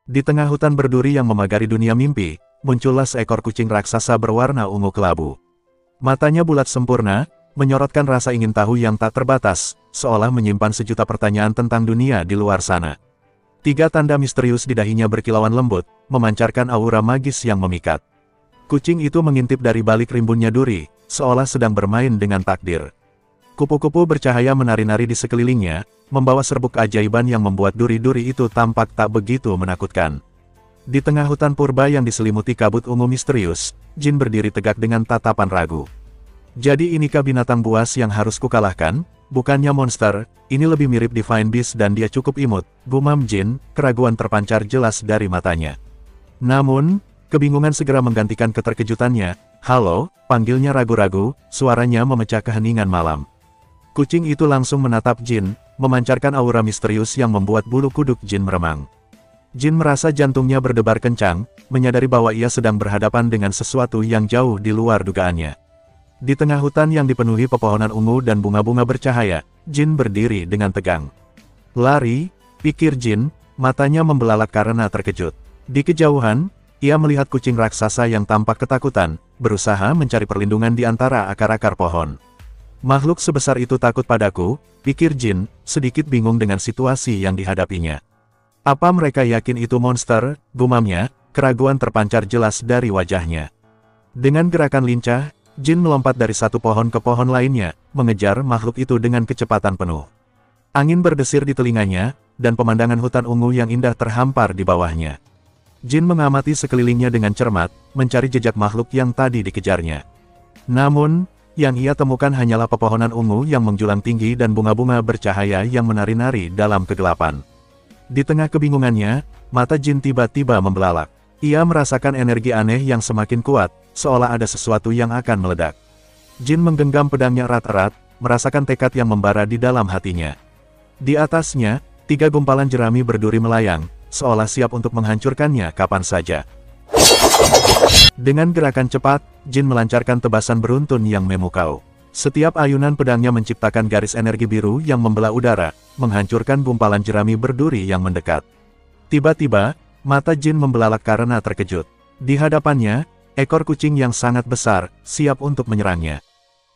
Di tengah hutan berduri yang memagari dunia mimpi, muncullah seekor kucing raksasa berwarna ungu kelabu. Matanya bulat sempurna, menyorotkan rasa ingin tahu yang tak terbatas, seolah menyimpan sejuta pertanyaan tentang dunia di luar sana. 3 tanda misterius di dahinya berkilauan lembut, memancarkan aura magis yang memikat. Kucing itu mengintip dari balik rimbunnya duri, seolah sedang bermain dengan takdir. Kupu-kupu bercahaya menari-nari di sekelilingnya, membawa serbuk keajaiban yang membuat duri-duri itu tampak tak begitu menakutkan. Di tengah hutan purba yang diselimuti kabut ungu misterius, Jin berdiri tegak dengan tatapan ragu. Jadi inikah binatang buas yang harus kukalahkan? Bukannya monster, ini lebih mirip Divine Beast dan dia cukup imut, gumam Jin, keraguan terpancar jelas dari matanya. Namun, kebingungan segera menggantikan keterkejutannya. Halo, panggilnya ragu-ragu, suaranya memecah keheningan malam. Kucing itu langsung menatap Jin, memancarkan aura misterius yang membuat bulu kuduk Jin meremang. Jin merasa jantungnya berdebar kencang, menyadari bahwa ia sedang berhadapan dengan sesuatu yang jauh di luar dugaannya. Di tengah hutan yang dipenuhi pepohonan ungu dan bunga-bunga bercahaya, Jin berdiri dengan tegang. Lari, pikir Jin, matanya membelalak karena terkejut. Di kejauhan, ia melihat kucing raksasa yang tampak ketakutan, berusaha mencari perlindungan di antara akar-akar pohon. Makhluk sebesar itu takut padaku, pikir Jin, sedikit bingung dengan situasi yang dihadapinya. Apa mereka yakin itu monster? Gumamnya, keraguan terpancar jelas dari wajahnya. Dengan gerakan lincah, Jin melompat dari satu pohon ke pohon lainnya, mengejar makhluk itu dengan kecepatan penuh. Angin berdesir di telinganya, dan pemandangan hutan ungu yang indah terhampar di bawahnya. Jin mengamati sekelilingnya dengan cermat, mencari jejak makhluk yang tadi dikejarnya. Namun, yang ia temukan hanyalah pepohonan ungu yang menjulang tinggi dan bunga-bunga bercahaya yang menari-nari dalam kegelapan. Di tengah kebingungannya, mata Jin tiba-tiba membelalak. Ia merasakan energi aneh yang semakin kuat, seolah ada sesuatu yang akan meledak. Jin menggenggam pedangnya erat-erat, merasakan tekad yang membara di dalam hatinya. Di atasnya, 3 gumpalan jerami berduri melayang, seolah siap untuk menghancurkannya kapan saja. Dengan gerakan cepat, Jin melancarkan tebasan beruntun yang memukau. Setiap ayunan pedangnya menciptakan garis energi biru yang membelah udara, menghancurkan gumpalan jerami berduri yang mendekat. Tiba-tiba, mata Jin membelalak karena terkejut. Di hadapannya, ekor kucing yang sangat besar, siap untuk menyerangnya.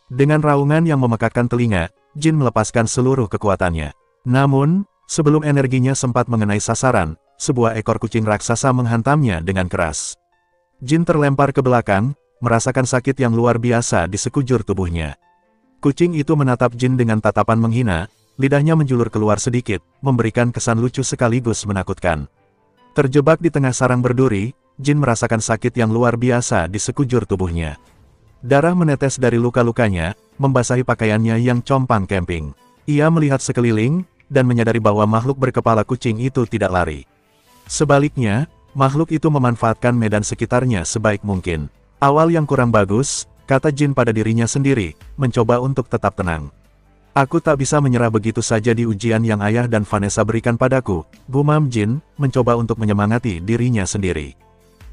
Dengan raungan yang memekakkan telinga, Jin melepaskan seluruh kekuatannya. Namun, sebelum energinya sempat mengenai sasaran, sebuah ekor kucing raksasa menghantamnya dengan keras. Jin terlempar ke belakang, merasakan sakit yang luar biasa di sekujur tubuhnya. Kucing itu menatap Jin dengan tatapan menghina, lidahnya menjulur keluar sedikit, memberikan kesan lucu sekaligus menakutkan. Terjebak di tengah sarang berduri, Jin merasakan sakit yang luar biasa di sekujur tubuhnya. Darah menetes dari luka-lukanya, membasahi pakaiannya yang compang camping. Ia melihat sekeliling, dan menyadari bahwa makhluk berkepala kucing itu tidak lari. Sebaliknya, makhluk itu memanfaatkan medan sekitarnya sebaik mungkin. Awal yang kurang bagus, kata Jin pada dirinya sendiri, mencoba untuk tetap tenang. Aku tak bisa menyerah begitu saja di ujian yang ayah dan Vanessa berikan padaku, gumam Jin, mencoba untuk menyemangati dirinya sendiri.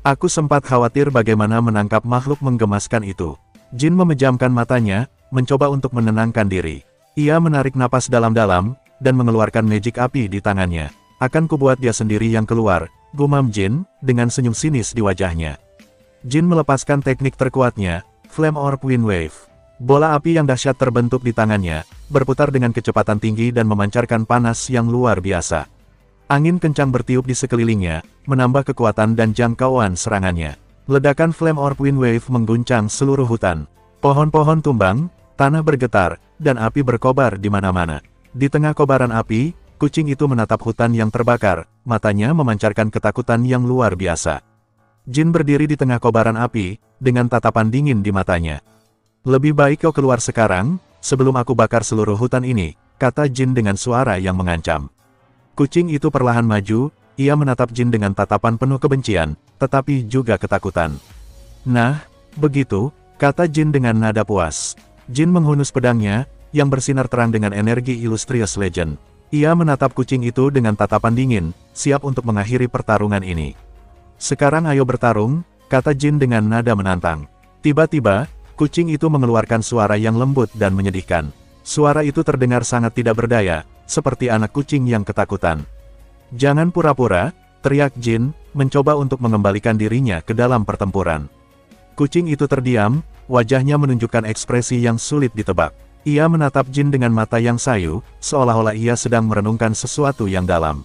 Aku sempat khawatir bagaimana menangkap makhluk menggemaskan itu. Jin memejamkan matanya, mencoba untuk menenangkan diri. Ia menarik napas dalam-dalam, dan mengeluarkan magic api di tangannya. Akan kubuat dia sendiri yang keluar, gumam Jin, dengan senyum sinis di wajahnya. Jin melepaskan teknik terkuatnya, Flame Orb Wind Wave. Bola api yang dahsyat terbentuk di tangannya, berputar dengan kecepatan tinggi dan memancarkan panas yang luar biasa. Angin kencang bertiup di sekelilingnya, menambah kekuatan dan jangkauan serangannya. Ledakan Flame Orb Wind Wave mengguncang seluruh hutan. Pohon-pohon tumbang, tanah bergetar, dan api berkobar di mana-mana. Di tengah kobaran api, kucing itu menatap hutan yang terbakar, matanya memancarkan ketakutan yang luar biasa. Jin berdiri di tengah kobaran api, dengan tatapan dingin di matanya. Lebih baik kau keluar sekarang, sebelum aku bakar seluruh hutan ini, kata Jin dengan suara yang mengancam. Kucing itu perlahan maju, ia menatap Jin dengan tatapan penuh kebencian, tetapi juga ketakutan. Nah, begitu, kata Jin dengan nada puas. Jin menghunus pedangnya, yang bersinar terang dengan energi Illustrious Legend. Ia menatap kucing itu dengan tatapan dingin, siap untuk mengakhiri pertarungan ini. Sekarang ayo bertarung, kata Jin dengan nada menantang. Tiba-tiba, kucing itu mengeluarkan suara yang lembut dan menyedihkan. Suara itu terdengar sangat tidak berdaya, seperti anak kucing yang ketakutan. Jangan pura-pura, teriak Jin, mencoba untuk mengembalikan dirinya ke dalam pertempuran. Kucing itu terdiam, wajahnya menunjukkan ekspresi yang sulit ditebak. Ia menatap Jin dengan mata yang sayu, seolah-olah ia sedang merenungkan sesuatu yang dalam.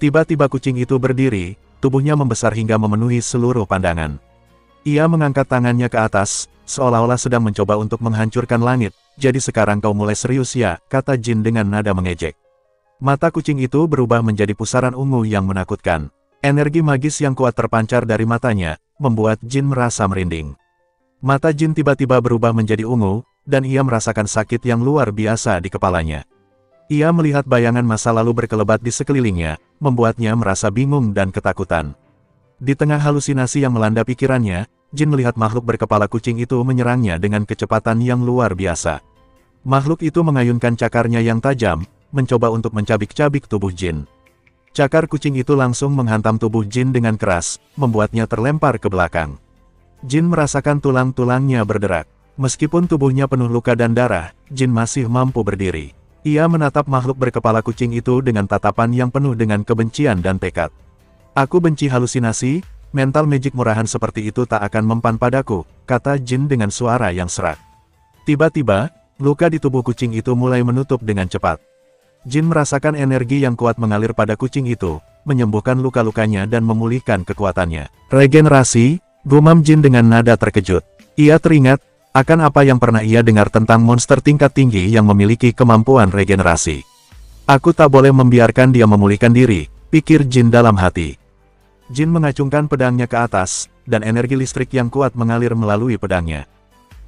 Tiba-tiba kucing itu berdiri, tubuhnya membesar hingga memenuhi seluruh pandangan. Ia mengangkat tangannya ke atas, seolah-olah sedang mencoba untuk menghancurkan langit. Jadi sekarang kau mulai serius ya, kata Jin dengan nada mengejek. Mata kucing itu berubah menjadi pusaran ungu yang menakutkan. Energi magis yang kuat terpancar dari matanya, membuat Jin merasa merinding. Mata Jin tiba-tiba berubah menjadi ungu, dan ia merasakan sakit yang luar biasa di kepalanya. Ia melihat bayangan masa lalu berkelebat di sekelilingnya, membuatnya merasa bingung dan ketakutan. Di tengah halusinasi yang melanda pikirannya, Jin melihat makhluk berkepala kucing itu menyerangnya dengan kecepatan yang luar biasa. Makhluk itu mengayunkan cakarnya yang tajam, mencoba untuk mencabik-cabik tubuh Jin. Cakar kucing itu langsung menghantam tubuh Jin dengan keras, membuatnya terlempar ke belakang. Jin merasakan tulang-tulangnya berderak. Meskipun tubuhnya penuh luka dan darah, Jin masih mampu berdiri. Ia menatap makhluk berkepala kucing itu dengan tatapan yang penuh dengan kebencian dan tekad. Aku benci halusinasi, mental magic murahan seperti itu tak akan mempan padaku, kata Jin dengan suara yang serak. Tiba-tiba, luka di tubuh kucing itu mulai menutup dengan cepat. Jin merasakan energi yang kuat mengalir pada kucing itu, menyembuhkan luka-lukanya dan memulihkan kekuatannya. Regenerasi, gumam Jin dengan nada terkejut. Ia teringat akan apa yang pernah ia dengar tentang monster tingkat tinggi yang memiliki kemampuan regenerasi. Aku tak boleh membiarkan dia memulihkan diri, pikir Jin dalam hati. Jin mengacungkan pedangnya ke atas, dan energi listrik yang kuat mengalir melalui pedangnya.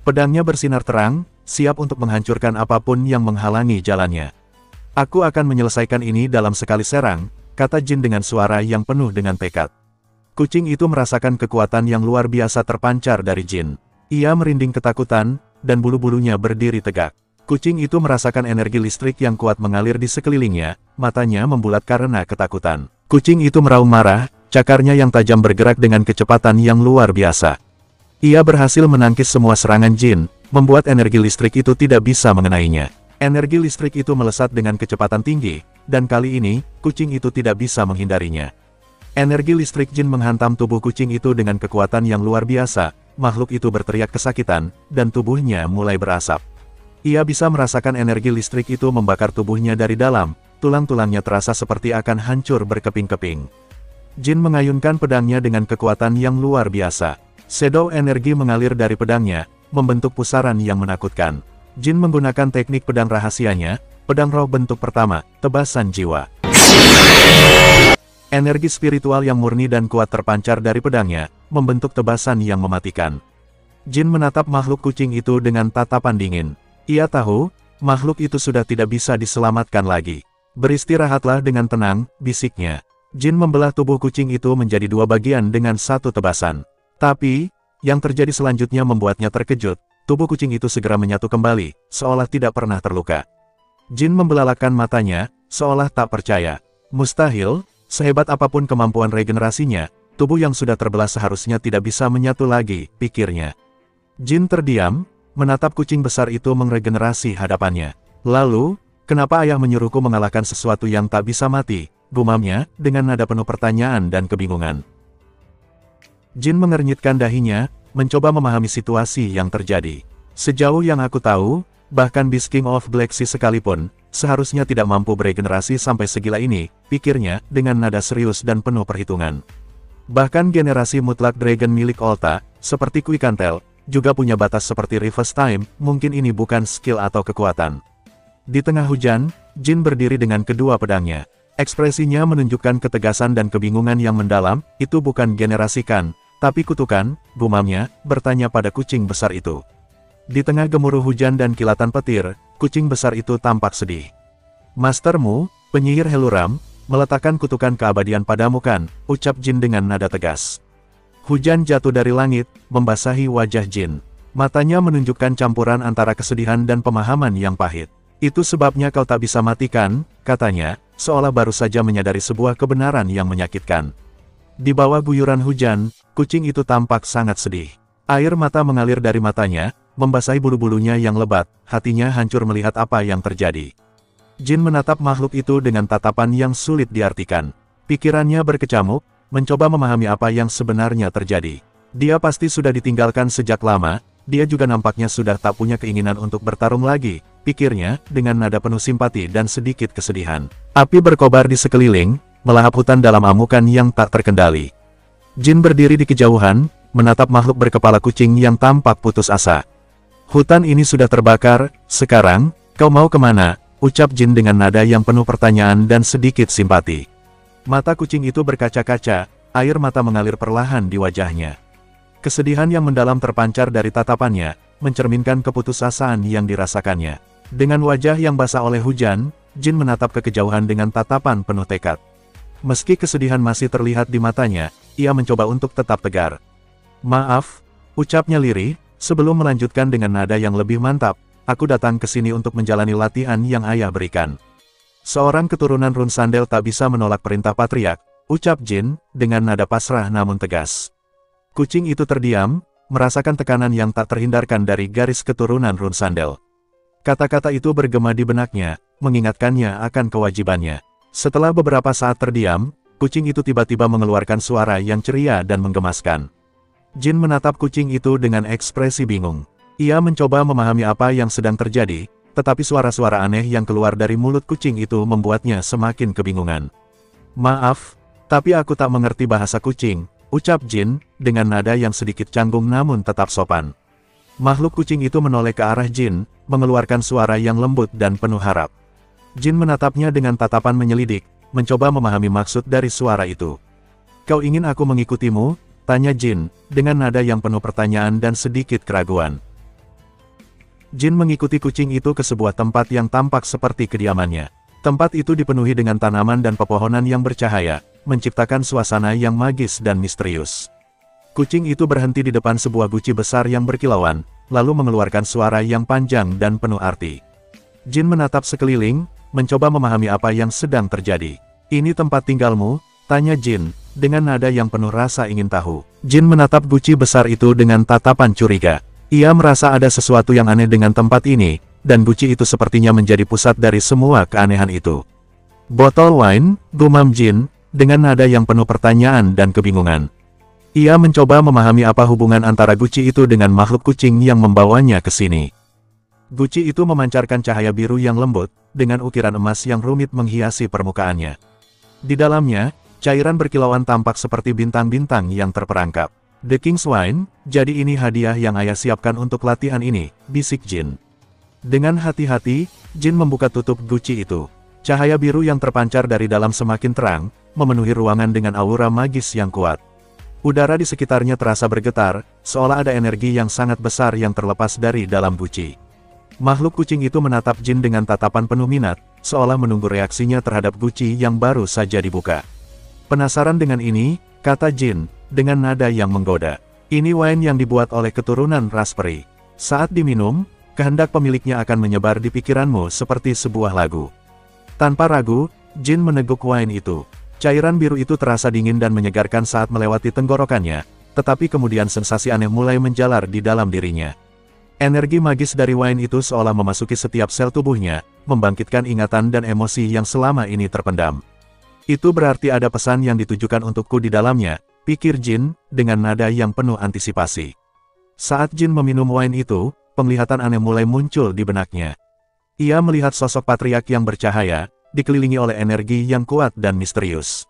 Pedangnya bersinar terang, siap untuk menghancurkan apapun yang menghalangi jalannya. Aku akan menyelesaikan ini dalam sekali serang, kata Jin dengan suara yang penuh dengan tekad. Kucing itu merasakan kekuatan yang luar biasa terpancar dari Jin. Ia merinding ketakutan, dan bulu-bulunya berdiri tegak. Kucing itu merasakan energi listrik yang kuat mengalir di sekelilingnya, matanya membulat karena ketakutan. Kucing itu meraung marah, cakarnya yang tajam bergerak dengan kecepatan yang luar biasa. Ia berhasil menangkis semua serangan Jin, membuat energi listrik itu tidak bisa mengenainya. Energi listrik itu melesat dengan kecepatan tinggi, dan kali ini, kucing itu tidak bisa menghindarinya. Energi listrik Jin menghantam tubuh kucing itu dengan kekuatan yang luar biasa, makhluk itu berteriak kesakitan, dan tubuhnya mulai berasap. Ia bisa merasakan energi listrik itu membakar tubuhnya dari dalam, tulang-tulangnya terasa seperti akan hancur berkeping-keping. Jin mengayunkan pedangnya dengan kekuatan yang luar biasa. Shadow energi mengalir dari pedangnya, membentuk pusaran yang menakutkan. Jin menggunakan teknik pedang rahasianya, pedang roh bentuk pertama, tebasan jiwa. Energi spiritual yang murni dan kuat terpancar dari pedangnya, membentuk tebasan yang mematikan. Jin menatap makhluk kucing itu dengan tatapan dingin. Ia tahu, makhluk itu sudah tidak bisa diselamatkan lagi. Beristirahatlah dengan tenang, bisiknya. Jin membelah tubuh kucing itu menjadi dua bagian dengan satu tebasan. Tapi, yang terjadi selanjutnya membuatnya terkejut. Tubuh kucing itu segera menyatu kembali, seolah tidak pernah terluka. Jin membelalakan matanya, seolah tak percaya. Mustahil, sehebat apapun kemampuan regenerasinya, tubuh yang sudah terbelah seharusnya tidak bisa menyatu lagi, pikirnya. Jin terdiam, menatap kucing besar itu meregenerasi hadapannya. Lalu, kenapa ayah menyuruhku mengalahkan sesuatu yang tak bisa mati, gumamnya, dengan nada penuh pertanyaan dan kebingungan. Jin mengernyitkan dahinya, mencoba memahami situasi yang terjadi. Sejauh yang aku tahu, bahkan Beast King of Black Sea sekalipun, seharusnya tidak mampu beregenerasi sampai segila ini, pikirnya, dengan nada serius dan penuh perhitungan. Bahkan generasi mutlak Dragon milik Olta, seperti Quicantel, juga punya batas seperti Reverse Time, mungkin ini bukan skill atau kekuatan. Di tengah hujan, Jin berdiri dengan kedua pedangnya. Ekspresinya menunjukkan ketegasan dan kebingungan yang mendalam, itu bukan generasikan, tapi kutukan, gumamnya, bertanya pada kucing besar itu. Di tengah gemuruh hujan dan kilatan petir, kucing besar itu tampak sedih. Mastermu, penyihir Heluram, meletakkan kutukan keabadian padamu kan, ucap Jin dengan nada tegas. Hujan jatuh dari langit, membasahi wajah Jin. Matanya menunjukkan campuran antara kesedihan dan pemahaman yang pahit. Itu sebabnya kau tak bisa matikan, katanya, seolah baru saja menyadari sebuah kebenaran yang menyakitkan. Di bawah guyuran hujan, kucing itu tampak sangat sedih. Air mata mengalir dari matanya, membasahi bulu-bulunya yang lebat, hatinya hancur melihat apa yang terjadi. Jin menatap makhluk itu dengan tatapan yang sulit diartikan. Pikirannya berkecamuk, mencoba memahami apa yang sebenarnya terjadi. Dia pasti sudah ditinggalkan sejak lama, dia juga nampaknya sudah tak punya keinginan untuk bertarung lagi, pikirnya, dengan nada penuh simpati dan sedikit kesedihan. Api berkobar di sekeliling, melahap hutan dalam amukan yang tak terkendali. Jin berdiri di kejauhan, menatap makhluk berkepala kucing yang tampak putus asa. Hutan ini sudah terbakar, sekarang, kau mau kemana? Ucap Jin dengan nada yang penuh pertanyaan dan sedikit simpati. Mata kucing itu berkaca-kaca, air mata mengalir perlahan di wajahnya. Kesedihan yang mendalam terpancar dari tatapannya, mencerminkan keputusasaan yang dirasakannya. Dengan wajah yang basah oleh hujan, Jin menatap ke kejauhan dengan tatapan penuh tekad. Meski kesedihan masih terlihat di matanya, ia mencoba untuk tetap tegar. Maaf, ucapnya lirih, sebelum melanjutkan dengan nada yang lebih mantap, aku datang ke sini untuk menjalani latihan yang ayah berikan. Seorang keturunan Run Sandel tak bisa menolak perintah patriark, ucap Jin, dengan nada pasrah namun tegas. Kucing itu terdiam, merasakan tekanan yang tak terhindarkan dari garis keturunan Run Sandel. Kata-kata itu bergema di benaknya, mengingatkannya akan kewajibannya. Setelah beberapa saat terdiam, kucing itu tiba-tiba mengeluarkan suara yang ceria dan menggemaskan. Jin menatap kucing itu dengan ekspresi bingung. Ia mencoba memahami apa yang sedang terjadi, tetapi suara-suara aneh yang keluar dari mulut kucing itu membuatnya semakin kebingungan. Maaf, tapi aku tak mengerti bahasa kucing, ucap Jin, dengan nada yang sedikit canggung namun tetap sopan. Makhluk kucing itu menoleh ke arah Jin, mengeluarkan suara yang lembut dan penuh harap. Jin menatapnya dengan tatapan menyelidik, mencoba memahami maksud dari suara itu. Kau ingin aku mengikutimu? Tanya Jin, dengan nada yang penuh pertanyaan dan sedikit keraguan. Jin mengikuti kucing itu ke sebuah tempat yang tampak seperti kediamannya. Tempat itu dipenuhi dengan tanaman dan pepohonan yang bercahaya, menciptakan suasana yang magis dan misterius. Kucing itu berhenti di depan sebuah guci besar yang berkilauan, lalu mengeluarkan suara yang panjang dan penuh arti. Jin menatap sekeliling, mencoba memahami apa yang sedang terjadi. Ini tempat tinggalmu? Tanya Jin, dengan nada yang penuh rasa ingin tahu. Jin menatap guci besar itu dengan tatapan curiga. Ia merasa ada sesuatu yang aneh dengan tempat ini, dan guci itu sepertinya menjadi pusat dari semua keanehan itu. Botol wine, gumam Jin, dengan nada yang penuh pertanyaan dan kebingungan. Ia mencoba memahami apa hubungan antara guci itu dengan makhluk kucing yang membawanya ke sini. Guci itu memancarkan cahaya biru yang lembut, dengan ukiran emas yang rumit menghiasi permukaannya. Di dalamnya, cairan berkilauan tampak seperti bintang-bintang yang terperangkap. The King's Wine, jadi ini hadiah yang ayah siapkan untuk latihan ini, bisik Jin. Dengan hati-hati, Jin membuka tutup guci itu. Cahaya biru yang terpancar dari dalam semakin terang, memenuhi ruangan dengan aura magis yang kuat. Udara di sekitarnya terasa bergetar, seolah ada energi yang sangat besar yang terlepas dari dalam guci. Makhluk kucing itu menatap Jin dengan tatapan penuh minat, seolah menunggu reaksinya terhadap guci yang baru saja dibuka. Penasaran dengan ini, kata Jin, dengan nada yang menggoda. Ini wine yang dibuat oleh keturunan Raspberry. Saat diminum, kehendak pemiliknya akan menyebar di pikiranmu seperti sebuah lagu. Tanpa ragu, Jin meneguk wine itu. Cairan biru itu terasa dingin dan menyegarkan saat melewati tenggorokannya, tetapi kemudian sensasi aneh mulai menjalar di dalam dirinya. Energi magis dari wine itu seolah memasuki setiap sel tubuhnya, membangkitkan ingatan dan emosi yang selama ini terpendam. Itu berarti ada pesan yang ditujukan untukku di dalamnya, pikir Jin, dengan nada yang penuh antisipasi. Saat Jin meminum wine itu, penglihatan aneh mulai muncul di benaknya. Ia melihat sosok patriark yang bercahaya, dikelilingi oleh energi yang kuat dan misterius.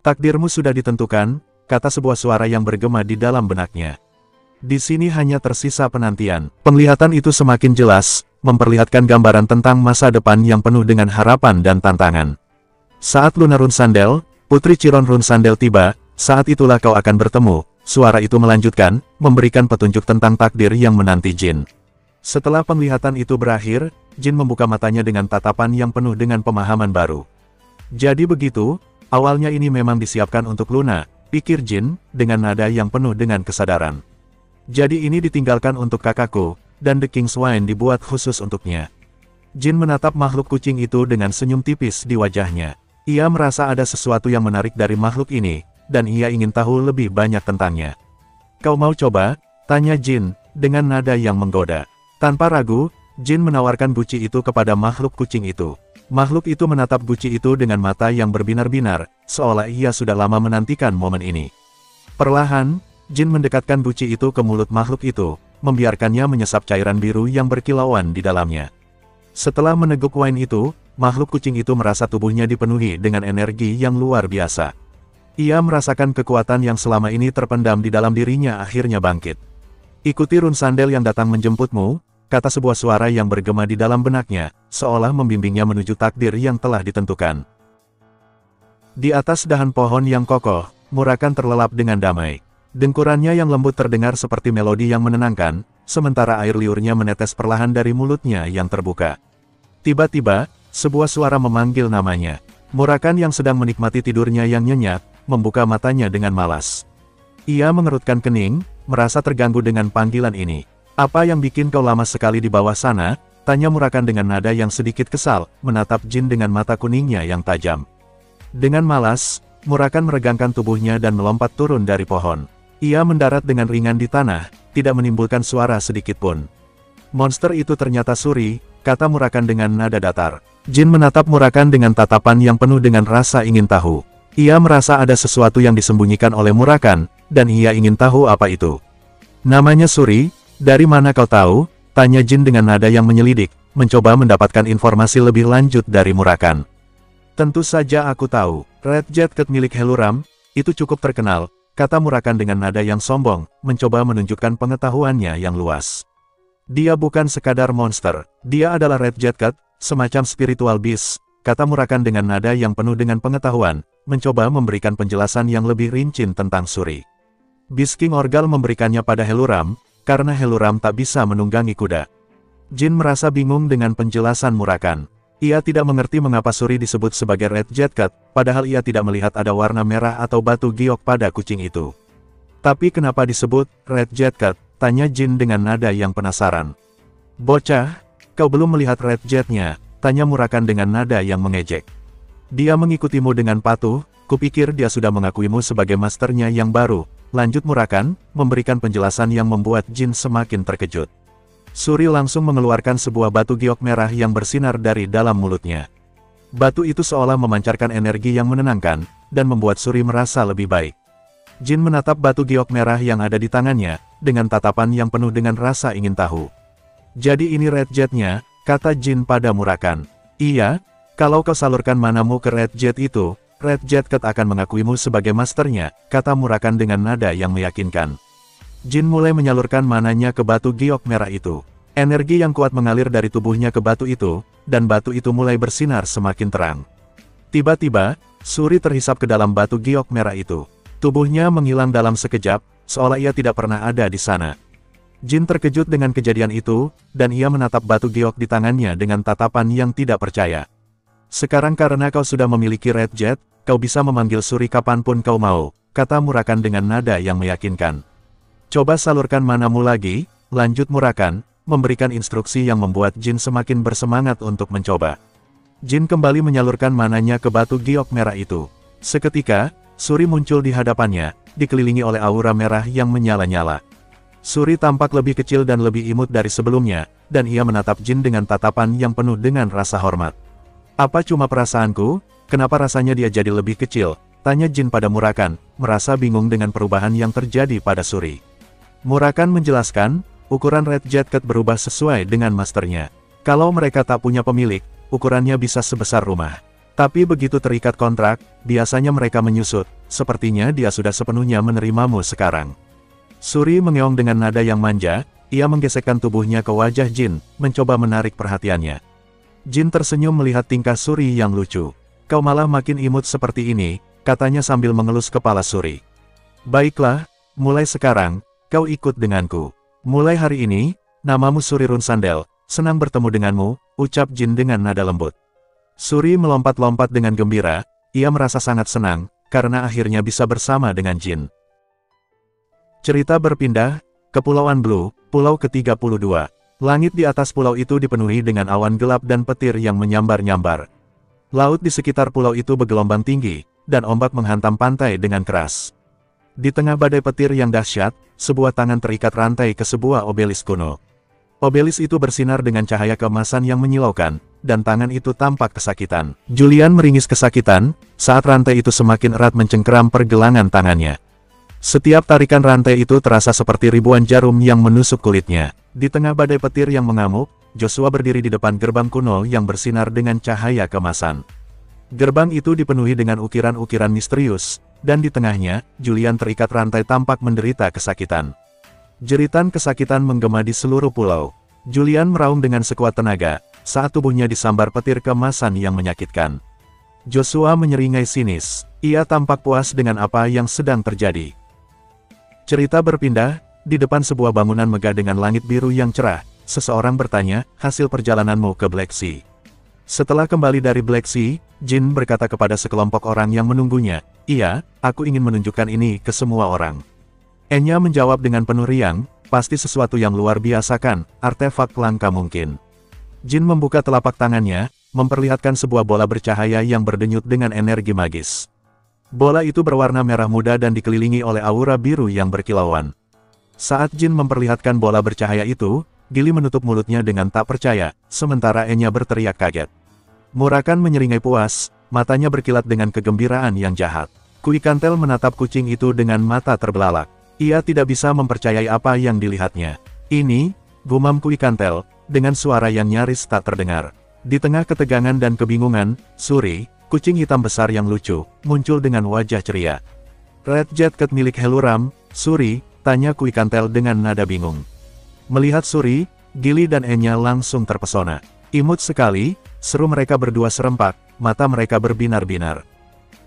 Takdirmu sudah ditentukan, kata sebuah suara yang bergema di dalam benaknya. Di sini hanya tersisa penantian. Penglihatan itu semakin jelas, memperlihatkan gambaran tentang masa depan yang penuh dengan harapan dan tantangan. Saat Luna Run Sandel, Putri Chiron Run Sandel tiba, saat itulah kau akan bertemu, suara itu melanjutkan, memberikan petunjuk tentang takdir yang menanti Jin. Setelah penglihatan itu berakhir, Jin membuka matanya dengan tatapan yang penuh dengan pemahaman baru. Jadi begitu, awalnya ini memang disiapkan untuk Luna, pikir Jin, dengan nada yang penuh dengan kesadaran. Jadi ini ditinggalkan untuk kakakku, dan The King's Wine dibuat khusus untuknya. Jin menatap makhluk kucing itu dengan senyum tipis di wajahnya. Ia merasa ada sesuatu yang menarik dari makhluk ini, dan ia ingin tahu lebih banyak tentangnya. Kau mau coba? Tanya Jin, dengan nada yang menggoda. Tanpa ragu, Jin menawarkan guci itu kepada makhluk kucing itu. Makhluk itu menatap guci itu dengan mata yang berbinar-binar, seolah ia sudah lama menantikan momen ini. Perlahan, Jin mendekatkan guci itu ke mulut makhluk itu, membiarkannya menyesap cairan biru yang berkilauan di dalamnya. Setelah meneguk wine itu, makhluk kucing itu merasa tubuhnya dipenuhi dengan energi yang luar biasa. Ia merasakan kekuatan yang selama ini terpendam di dalam dirinya akhirnya bangkit. Ikuti Run Sandel yang datang menjemputmu, kata sebuah suara yang bergema di dalam benaknya, seolah membimbingnya menuju takdir yang telah ditentukan. Di atas dahan pohon yang kokoh, Murakan terlelap dengan damai. Dengkurannya yang lembut terdengar seperti melodi yang menenangkan, sementara air liurnya menetes perlahan dari mulutnya yang terbuka. Tiba-tiba, sebuah suara memanggil namanya. Murakan yang sedang menikmati tidurnya yang nyenyak, membuka matanya dengan malas. Ia mengerutkan kening, merasa terganggu dengan panggilan ini. Apa yang bikin kau lama sekali di bawah sana? Tanya Murakan dengan nada yang sedikit kesal, menatap Jin dengan mata kuningnya yang tajam. Dengan malas, Murakan meregangkan tubuhnya dan melompat turun dari pohon. Ia mendarat dengan ringan di tanah, tidak menimbulkan suara sedikit pun. Monster itu ternyata Suri, kata Murakan dengan nada datar. Jin menatap Murakan dengan tatapan yang penuh dengan rasa ingin tahu. Ia merasa ada sesuatu yang disembunyikan oleh Murakan, dan ia ingin tahu apa itu. Namanya Suri, dari mana kau tahu? Tanya Jin dengan nada yang menyelidik, mencoba mendapatkan informasi lebih lanjut dari Murakan. Tentu saja aku tahu, Red Jet Cat milik Heluram, itu cukup terkenal, kata Murakan dengan nada yang sombong, mencoba menunjukkan pengetahuannya yang luas. Dia bukan sekadar monster, dia adalah Red Jet Cat, semacam spiritual beast, kata Murakan dengan nada yang penuh dengan pengetahuan, mencoba memberikan penjelasan yang lebih rinci tentang Suri. Beast King Orgal memberikannya pada Heluram, karena Heluram tak bisa menunggangi kuda. Jin merasa bingung dengan penjelasan Murakan. Ia tidak mengerti mengapa Suri disebut sebagai Red Jet Cat, padahal ia tidak melihat ada warna merah atau batu giok pada kucing itu. Tapi kenapa disebut Red Jet Cat? Tanya Jin dengan nada yang penasaran. Bocah, kau belum melihat Red Jet-nya? Tanya Murakan dengan nada yang mengejek. Dia mengikutimu dengan patuh, kupikir dia sudah mengakuimu sebagai masternya yang baru. Lanjut Murakan, memberikan penjelasan yang membuat Jin semakin terkejut. Suri langsung mengeluarkan sebuah batu giok merah yang bersinar dari dalam mulutnya. Batu itu seolah memancarkan energi yang menenangkan, dan membuat Suri merasa lebih baik. Jin menatap batu giok merah yang ada di tangannya, dengan tatapan yang penuh dengan rasa ingin tahu. Jadi ini Red Jet-nya, kata Jin pada Murakan. Iya, kalau kau salurkan manamu ke Red Jet itu, Red Jet Cat akan mengakuimu sebagai masternya, kata Murakan dengan nada yang meyakinkan. Jin mulai menyalurkan mananya ke batu giok merah itu. Energi yang kuat mengalir dari tubuhnya ke batu itu, dan batu itu mulai bersinar semakin terang. Tiba-tiba, Suri terhisap ke dalam batu giok merah itu. Tubuhnya menghilang dalam sekejap, seolah ia tidak pernah ada di sana. Jin terkejut dengan kejadian itu, dan ia menatap batu giok di tangannya dengan tatapan yang tidak percaya. Sekarang karena kau sudah memiliki Red Jet, kau bisa memanggil Suri kapanpun kau mau, kata Murakan dengan nada yang meyakinkan. Coba salurkan manamu lagi, lanjut Murakan, memberikan instruksi yang membuat Jin semakin bersemangat untuk mencoba. Jin kembali menyalurkan mananya ke batu giok merah itu. Seketika, Suri muncul di hadapannya, dikelilingi oleh aura merah yang menyala-nyala. Suri tampak lebih kecil dan lebih imut dari sebelumnya, dan ia menatap Jin dengan tatapan yang penuh dengan rasa hormat. Apa cuma perasaanku? Kenapa rasanya dia jadi lebih kecil? Tanya Jin pada Murakan, merasa bingung dengan perubahan yang terjadi pada Suri. Murakan menjelaskan, ukuran Red Jet Cat berubah sesuai dengan masternya. Kalau mereka tak punya pemilik, ukurannya bisa sebesar rumah. Tapi begitu terikat kontrak, biasanya mereka menyusut, sepertinya dia sudah sepenuhnya menerimamu sekarang. Suri mengeong dengan nada yang manja, ia menggesekkan tubuhnya ke wajah Jin, mencoba menarik perhatiannya. Jin tersenyum melihat tingkah Suri yang lucu. Kau malah makin imut seperti ini, katanya sambil mengelus kepala Suri. Baiklah, mulai sekarang, kau ikut denganku. Mulai hari ini, namamu Suri Run Sandel, senang bertemu denganmu, ucap Jin dengan nada lembut. Suri melompat-lompat dengan gembira, ia merasa sangat senang, karena akhirnya bisa bersama dengan Jin. Cerita berpindah, Kepulauan Blue, Pulau ke-32. Langit di atas pulau itu dipenuhi dengan awan gelap dan petir yang menyambar-nyambar. Laut di sekitar pulau itu bergelombang tinggi, dan ombak menghantam pantai dengan keras. Di tengah badai petir yang dahsyat, sebuah tangan terikat rantai ke sebuah obelis kuno. Obelis itu bersinar dengan cahaya keemasan yang menyilaukan, dan tangan itu tampak kesakitan. Julian meringis kesakitan, saat rantai itu semakin erat mencengkeram pergelangan tangannya. Setiap tarikan rantai itu terasa seperti ribuan jarum yang menusuk kulitnya. Di tengah badai petir yang mengamuk, Joshua berdiri di depan gerbang kuno yang bersinar dengan cahaya kemasan. Gerbang itu dipenuhi dengan ukiran-ukiran misterius, dan di tengahnya, Julian terikat rantai tampak menderita kesakitan. Jeritan kesakitan menggema di seluruh pulau. Julian meraung dengan sekuat tenaga, saat tubuhnya disambar petir kemasan yang menyakitkan. Joshua menyeringai sinis, ia tampak puas dengan apa yang sedang terjadi. Cerita berpindah, di depan sebuah bangunan megah dengan langit biru yang cerah, seseorang bertanya, hasil perjalananmu ke Black Sea. Setelah kembali dari Black Sea, Jin berkata kepada sekelompok orang yang menunggunya, iya, aku ingin menunjukkan ini ke semua orang. Enya menjawab dengan penuh riang, pasti sesuatu yang luar biasa kan, artefak langka mungkin. Jin membuka telapak tangannya, memperlihatkan sebuah bola bercahaya yang berdenyut dengan energi magis. Bola itu berwarna merah muda dan dikelilingi oleh aura biru yang berkilauan. Saat Jin memperlihatkan bola bercahaya itu, Gili menutup mulutnya dengan tak percaya, sementara Enya berteriak kaget. Murakan menyeringai puas, matanya berkilat dengan kegembiraan yang jahat. Kui Kantel menatap kucing itu dengan mata terbelalak. Ia tidak bisa mempercayai apa yang dilihatnya. Ini, gumam Kui Kantel, dengan suara yang nyaris tak terdengar. Di tengah ketegangan dan kebingungan, Suri, kucing hitam besar yang lucu, muncul dengan wajah ceria. Red Jet Cat milik Heluram, Suri, tanya Kui Kantel dengan nada bingung. Melihat Suri, Gili dan Enya langsung terpesona. Imut sekali, seru mereka berdua serempak, mata mereka berbinar-binar.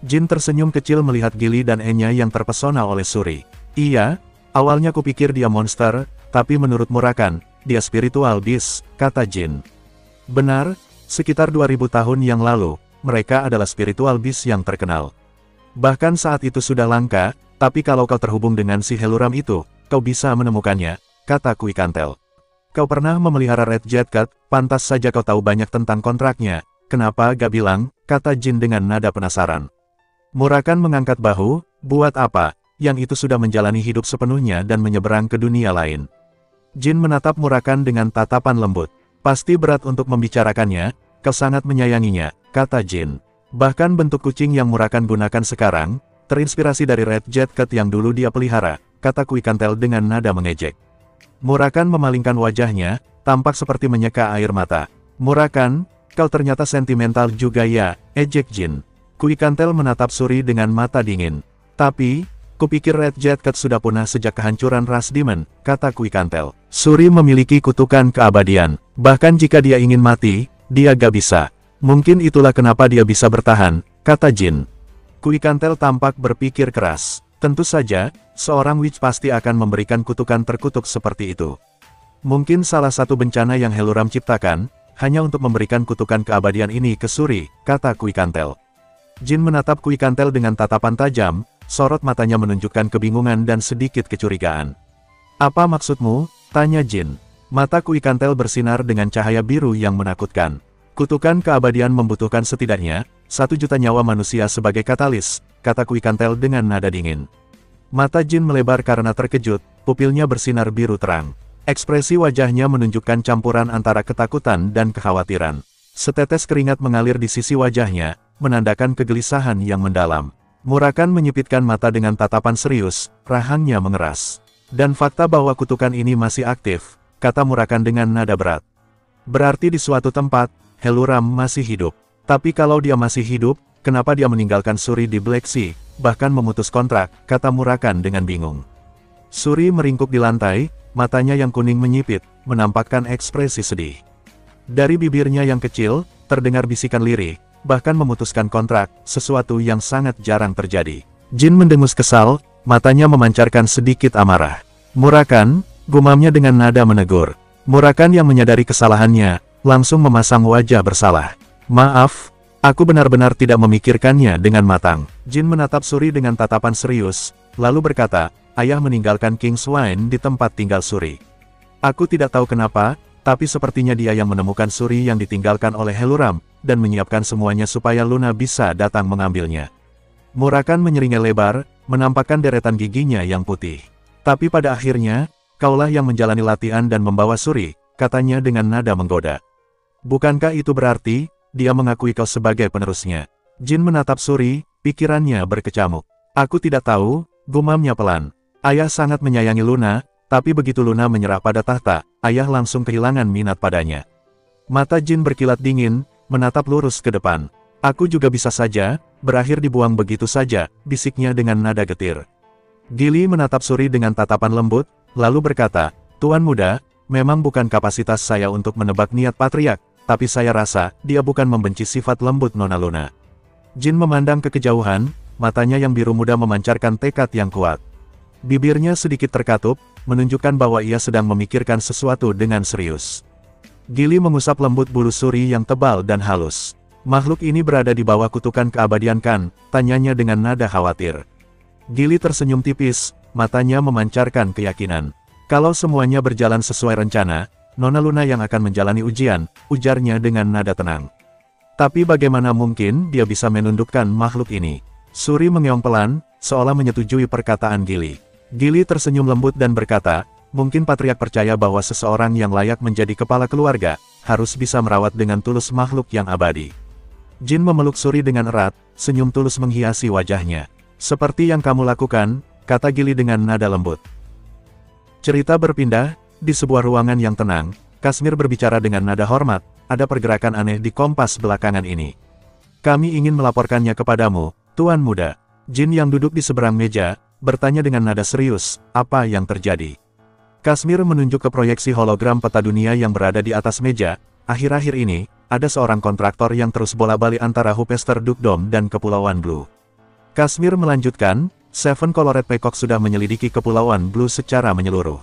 Jin tersenyum kecil melihat Gili dan Enya yang terpesona oleh Suri. Iya, awalnya kupikir dia monster, tapi menurut Murakan, dia spiritual beast, kata Jin. Benar, sekitar 2000 tahun yang lalu, mereka adalah spiritual beast yang terkenal. Bahkan saat itu sudah langka, tapi kalau kau terhubung dengan si Heluram itu, kau bisa menemukannya, kata Kui Kantel. Kau pernah memelihara Red Jet Cat, pantas saja kau tahu banyak tentang kontraknya, kenapa gak bilang, kata Jin dengan nada penasaran. Murakan mengangkat bahu, buat apa, yang itu sudah menjalani hidup sepenuhnya dan menyeberang ke dunia lain. Jin menatap Murakan dengan tatapan lembut. Pasti berat untuk membicarakannya, kau sangat menyayanginya, kata Jin. Bahkan bentuk kucing yang Murakan gunakan sekarang, terinspirasi dari Red Jet Cat yang dulu dia pelihara, kata Kui Kantel dengan nada mengejek. Murakan memalingkan wajahnya, tampak seperti menyeka air mata. Murakan, kau ternyata sentimental juga ya, ejek Jin. Kui Kantel menatap Suri dengan mata dingin. Tapi, kupikir Red Jet Cat sudah punah sejak kehancuran ras Demon, kata Kui Kantel. Suri memiliki kutukan keabadian. Bahkan jika dia ingin mati, dia gak bisa. Mungkin itulah kenapa dia bisa bertahan, kata Jin. Kui Kantel tampak berpikir keras. Tentu saja, seorang witch pasti akan memberikan kutukan terkutuk seperti itu. Mungkin salah satu bencana yang Heluram ciptakan, hanya untuk memberikan kutukan keabadian ini ke Suri, kata Kui Kantel. Jin menatap Kui Kantel dengan tatapan tajam, sorot matanya menunjukkan kebingungan dan sedikit kecurigaan. Apa maksudmu? Tanya Jin. Mata Kui Kantel bersinar dengan cahaya biru yang menakutkan. Kutukan keabadian membutuhkan setidaknya 1 juta nyawa manusia sebagai katalis, kata Kui Kantel dengan nada dingin. Mata Jin melebar karena terkejut, pupilnya bersinar biru terang. Ekspresi wajahnya menunjukkan campuran antara ketakutan dan kekhawatiran. Setetes keringat mengalir di sisi wajahnya, menandakan kegelisahan yang mendalam. Murakan menyipitkan mata dengan tatapan serius, rahangnya mengeras. Dan fakta bahwa kutukan ini masih aktif, kata Murakan dengan nada berat. Berarti di suatu tempat, Heluram masih hidup. Tapi kalau dia masih hidup, kenapa dia meninggalkan Suri di Black Sea, bahkan memutus kontrak, kata Murakan dengan bingung. Suri meringkuk di lantai, matanya yang kuning menyipit, menampakkan ekspresi sedih. Dari bibirnya yang kecil, terdengar bisikan lirih, bahkan memutuskan kontrak, sesuatu yang sangat jarang terjadi. Jin mendengus kesal, matanya memancarkan sedikit amarah. Murakan, gumamnya dengan nada menegur. Murakan yang menyadari kesalahannya, langsung memasang wajah bersalah. Maaf, aku benar-benar tidak memikirkannya dengan matang. Jin menatap Suri dengan tatapan serius, lalu berkata, ayah meninggalkan King Swine di tempat tinggal Suri. Aku tidak tahu kenapa, tapi sepertinya dia yang menemukan Suri yang ditinggalkan oleh Heluram, dan menyiapkan semuanya supaya Luna bisa datang mengambilnya. Murakan menyeringai lebar, menampakkan deretan giginya yang putih. Tapi pada akhirnya, kaulah yang menjalani latihan dan membawa Suri, katanya dengan nada menggoda. Bukankah itu berarti, dia mengakui kau sebagai penerusnya? Jin menatap Suri, pikirannya berkecamuk. Aku tidak tahu, gumamnya pelan. Ayah sangat menyayangi Luna, tapi begitu Luna menyerah pada tahta, ayah langsung kehilangan minat padanya. Mata Jin berkilat dingin, menatap lurus ke depan. Aku juga bisa saja, berakhir dibuang begitu saja, bisiknya dengan nada getir. Gili menatap Suri dengan tatapan lembut, lalu berkata, Tuan muda, memang bukan kapasitas saya untuk menebak niat patriark, tapi saya rasa, dia bukan membenci sifat lembut Nona Luna. Jin memandang ke kejauhan, matanya yang biru muda memancarkan tekad yang kuat. Bibirnya sedikit terkatup, menunjukkan bahwa ia sedang memikirkan sesuatu dengan serius. Gili mengusap lembut bulu Suri yang tebal dan halus. Makhluk ini berada di bawah kutukan keabadian kan? Tanyanya dengan nada khawatir. Gili tersenyum tipis, matanya memancarkan keyakinan. Kalau semuanya berjalan sesuai rencana, Nona Luna yang akan menjalani ujian, ujarnya dengan nada tenang. Tapi bagaimana mungkin dia bisa menundukkan makhluk ini? Suri mengeong pelan, seolah menyetujui perkataan Gili. Gili tersenyum lembut dan berkata, mungkin Patriark percaya bahwa seseorang yang layak menjadi kepala keluarga, harus bisa merawat dengan tulus makhluk yang abadi. Jin memeluk Suri dengan erat, senyum tulus menghiasi wajahnya. Seperti yang kamu lakukan, kata Gili dengan nada lembut. Cerita berpindah, di sebuah ruangan yang tenang, Kashmir berbicara dengan nada hormat, ada pergerakan aneh di kompas belakangan ini. Kami ingin melaporkannya kepadamu, Tuan Muda. Jin yang duduk di seberang meja, bertanya dengan nada serius, apa yang terjadi? Kashmir menunjuk ke proyeksi hologram peta dunia yang berada di atas meja. Akhir-akhir ini, ada seorang kontraktor yang terus bola-balik antara Hupester Dukdom dan Kepulauan Blue. Kashmir melanjutkan, Seven Colored Peacock sudah menyelidiki Kepulauan Blue secara menyeluruh.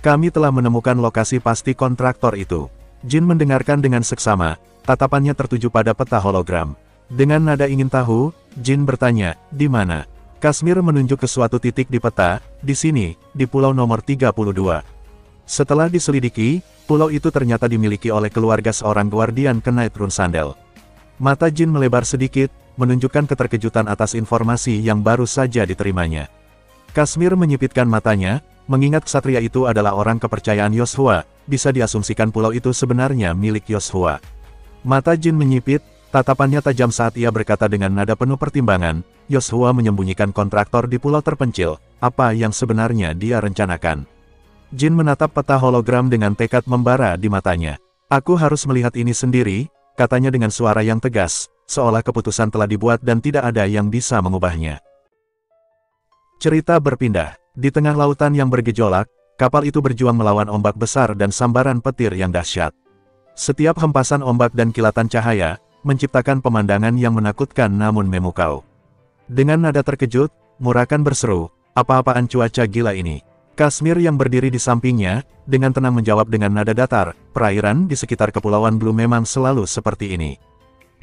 Kami telah menemukan lokasi pasti kontraktor itu. Jin mendengarkan dengan seksama, tatapannya tertuju pada peta hologram. Dengan nada ingin tahu, Jin bertanya, di mana? Kashmir menunjuk ke suatu titik di peta, di sini, di pulau nomor 32. Setelah diselidiki, pulau itu ternyata dimiliki oleh keluarga seorang guardian Knight Rune Sandal. Mata Jin melebar sedikit, menunjukkan keterkejutan atas informasi yang baru saja diterimanya. Kashmir menyipitkan matanya, mengingat ksatria itu adalah orang kepercayaan Yoshua, bisa diasumsikan pulau itu sebenarnya milik Yoshua. Mata Jin menyipit, tatapannya tajam saat ia berkata dengan nada penuh pertimbangan, Yoshua menyembunyikan kontraktor di pulau terpencil, apa yang sebenarnya dia rencanakan. Jin menatap peta hologram dengan tekad membara di matanya. Aku harus melihat ini sendiri, katanya dengan suara yang tegas, seolah keputusan telah dibuat dan tidak ada yang bisa mengubahnya. Cerita berpindah. Di tengah lautan yang bergejolak, kapal itu berjuang melawan ombak besar dan sambaran petir yang dahsyat. Setiap hempasan ombak dan kilatan cahaya, menciptakan pemandangan yang menakutkan namun memukau. Dengan nada terkejut, Murakan berseru, apa-apaan cuaca gila ini? Kashmir yang berdiri di sampingnya, dengan tenang menjawab dengan nada datar, perairan di sekitar Kepulauan Blue memang selalu seperti ini.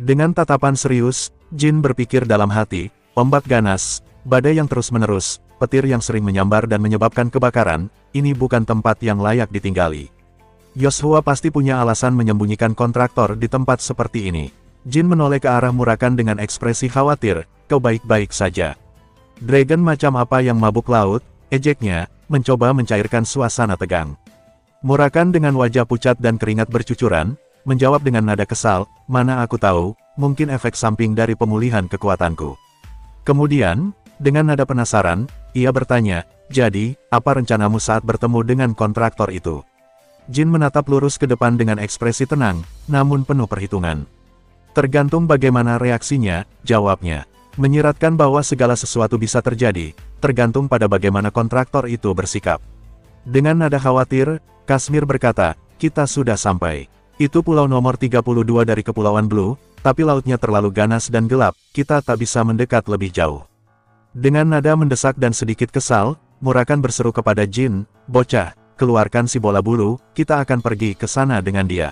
Dengan tatapan serius, Jin berpikir dalam hati, ombak ganas, badai yang terus-menerus, petir yang sering menyambar dan menyebabkan kebakaran, ini bukan tempat yang layak ditinggali. Yoshua pasti punya alasan menyembunyikan kontraktor di tempat seperti ini. Jin menoleh ke arah Murakan dengan ekspresi khawatir, kau baik-baik saja. Dragon macam apa yang mabuk laut, ejeknya, mencoba mencairkan suasana tegang. Murakan dengan wajah pucat dan keringat bercucuran, menjawab dengan nada kesal, mana aku tahu, mungkin efek samping dari pemulihan kekuatanku. Kemudian, dengan nada penasaran, ia bertanya, jadi, apa rencanamu saat bertemu dengan kontraktor itu? Jin menatap lurus ke depan dengan ekspresi tenang, namun penuh perhitungan. Tergantung bagaimana reaksinya, jawabnya. Menyiratkan bahwa segala sesuatu bisa terjadi, tergantung pada bagaimana kontraktor itu bersikap. Dengan nada khawatir, Kashmir berkata, kita sudah sampai. Itu pulau nomor 32 dari Kepulauan Blue, tapi lautnya terlalu ganas dan gelap, kita tak bisa mendekat lebih jauh. Dengan nada mendesak dan sedikit kesal, Murakan berseru kepada Jin, bocah, keluarkan si bola bulu, kita akan pergi ke sana dengan dia.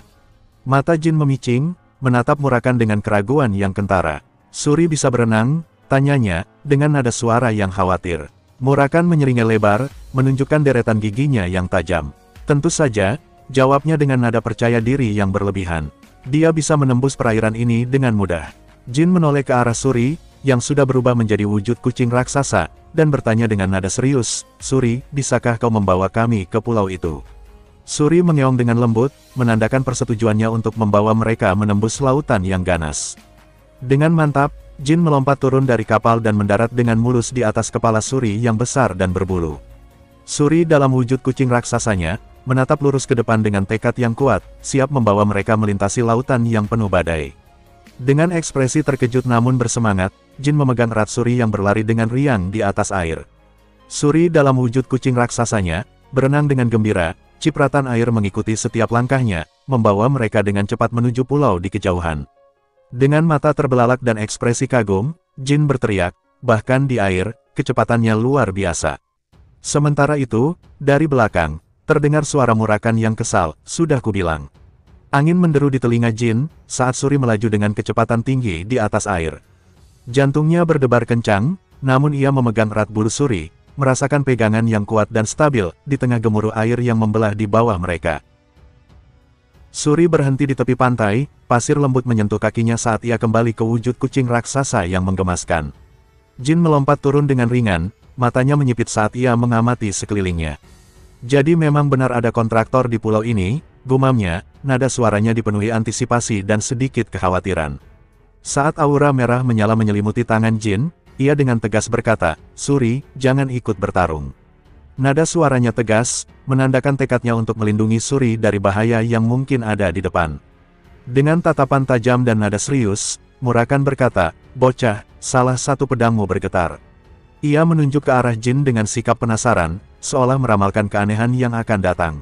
Mata Jin memicing, menatap Murakan dengan keraguan yang kentara. Suri bisa berenang? Tanyanya, dengan nada suara yang khawatir. Murakan menyeringai lebar, menunjukkan deretan giginya yang tajam. Tentu saja, jawabnya dengan nada percaya diri yang berlebihan. Dia bisa menembus perairan ini dengan mudah. Jin menoleh ke arah Suri, yang sudah berubah menjadi wujud kucing raksasa, dan bertanya dengan nada serius, Suri, bisakah kau membawa kami ke pulau itu? Suri mengeong dengan lembut, menandakan persetujuannya untuk membawa mereka menembus lautan yang ganas. Dengan mantap, Jin melompat turun dari kapal dan mendarat dengan mulus di atas kepala Suri yang besar dan berbulu. Suri dalam wujud kucing raksasanya, menatap lurus ke depan dengan tekad yang kuat, siap membawa mereka melintasi lautan yang penuh badai. Dengan ekspresi terkejut namun bersemangat, Jin memegang erat Suri yang berlari dengan riang di atas air. Suri dalam wujud kucing raksasanya, berenang dengan gembira, cipratan air mengikuti setiap langkahnya, membawa mereka dengan cepat menuju pulau di kejauhan. Dengan mata terbelalak dan ekspresi kagum, Jin berteriak, bahkan di air, kecepatannya luar biasa. Sementara itu, dari belakang, terdengar suara murakan yang kesal, sudah kubilang. Angin menderu di telinga Jin, saat Suri melaju dengan kecepatan tinggi di atas air. Jantungnya berdebar kencang, namun ia memegang erat bulu Suri, merasakan pegangan yang kuat dan stabil, di tengah gemuruh air yang membelah di bawah mereka. Suri berhenti di tepi pantai, pasir lembut menyentuh kakinya saat ia kembali ke wujud kucing raksasa yang menggemaskan. Jin melompat turun dengan ringan, matanya menyipit saat ia mengamati sekelilingnya. Jadi memang benar ada kontraktor di pulau ini, gumamnya, nada suaranya dipenuhi antisipasi dan sedikit kekhawatiran. Saat aura merah menyala menyelimuti tangan Jin, ia dengan tegas berkata, Suri, jangan ikut bertarung. Nada suaranya tegas, menandakan tekadnya untuk melindungi Suri dari bahaya yang mungkin ada di depan. Dengan tatapan tajam dan nada serius, Murakan berkata, bocah, salah satu pedangmu bergetar. Ia menunjuk ke arah Jin dengan sikap penasaran, seolah meramalkan keanehan yang akan datang.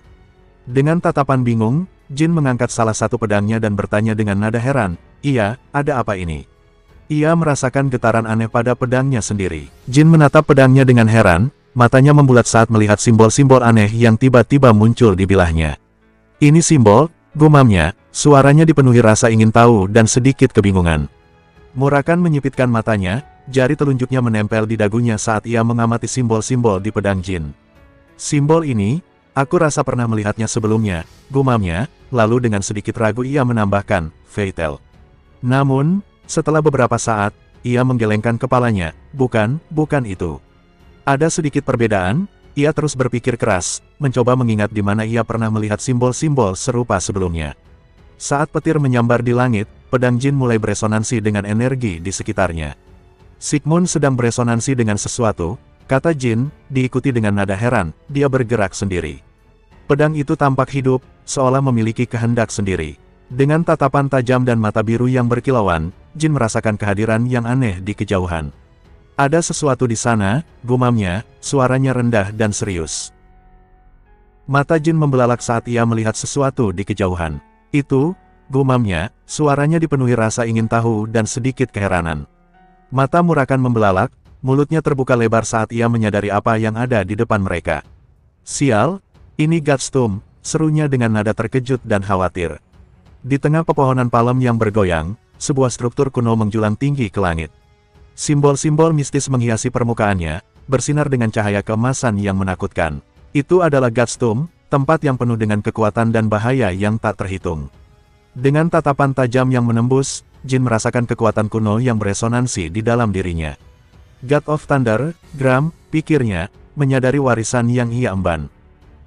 Dengan tatapan bingung, Jin mengangkat salah satu pedangnya dan bertanya dengan nada heran, iya, ada apa ini? Ia merasakan getaran aneh pada pedangnya sendiri. Jin menatap pedangnya dengan heran, matanya membulat saat melihat simbol-simbol aneh yang tiba-tiba muncul di bilahnya. Ini simbol, gumamnya, suaranya dipenuhi rasa ingin tahu dan sedikit kebingungan. Murakan menyipitkan matanya, jari telunjuknya menempel di dagunya saat ia mengamati simbol-simbol di pedang Jin. Simbol ini, aku rasa pernah melihatnya sebelumnya, gumamnya, lalu dengan sedikit ragu ia menambahkan, Fatal. Namun, setelah beberapa saat, ia menggelengkan kepalanya, bukan itu. Ada sedikit perbedaan, ia terus berpikir keras, mencoba mengingat di mana ia pernah melihat simbol-simbol serupa sebelumnya. Saat petir menyambar di langit, pedang Jin mulai beresonansi dengan energi di sekitarnya. Sigmund sedang beresonansi dengan sesuatu, kata Jin, diikuti dengan nada heran, dia bergerak sendiri. Pedang itu tampak hidup, seolah memiliki kehendak sendiri. Dengan tatapan tajam dan mata biru yang berkilauan, Jin merasakan kehadiran yang aneh di kejauhan. Ada sesuatu di sana, gumamnya, suaranya rendah dan serius. Mata Jin membelalak saat ia melihat sesuatu di kejauhan. Itu, gumamnya, suaranya dipenuhi rasa ingin tahu dan sedikit keheranan. Mata Murakan membelalak, mulutnya terbuka lebar saat ia menyadari apa yang ada di depan mereka. Sial, ini Godstomb, serunya dengan nada terkejut dan khawatir. Di tengah pepohonan palem yang bergoyang, sebuah struktur kuno menjulang tinggi ke langit. Simbol-simbol mistis menghiasi permukaannya, bersinar dengan cahaya keemasan yang menakutkan. Itu adalah Godstomb, tempat yang penuh dengan kekuatan dan bahaya yang tak terhitung. Dengan tatapan tajam yang menembus, Jin merasakan kekuatan kuno yang beresonansi di dalam dirinya. God of Thunder, Gram, pikirnya, menyadari warisan yang ia emban.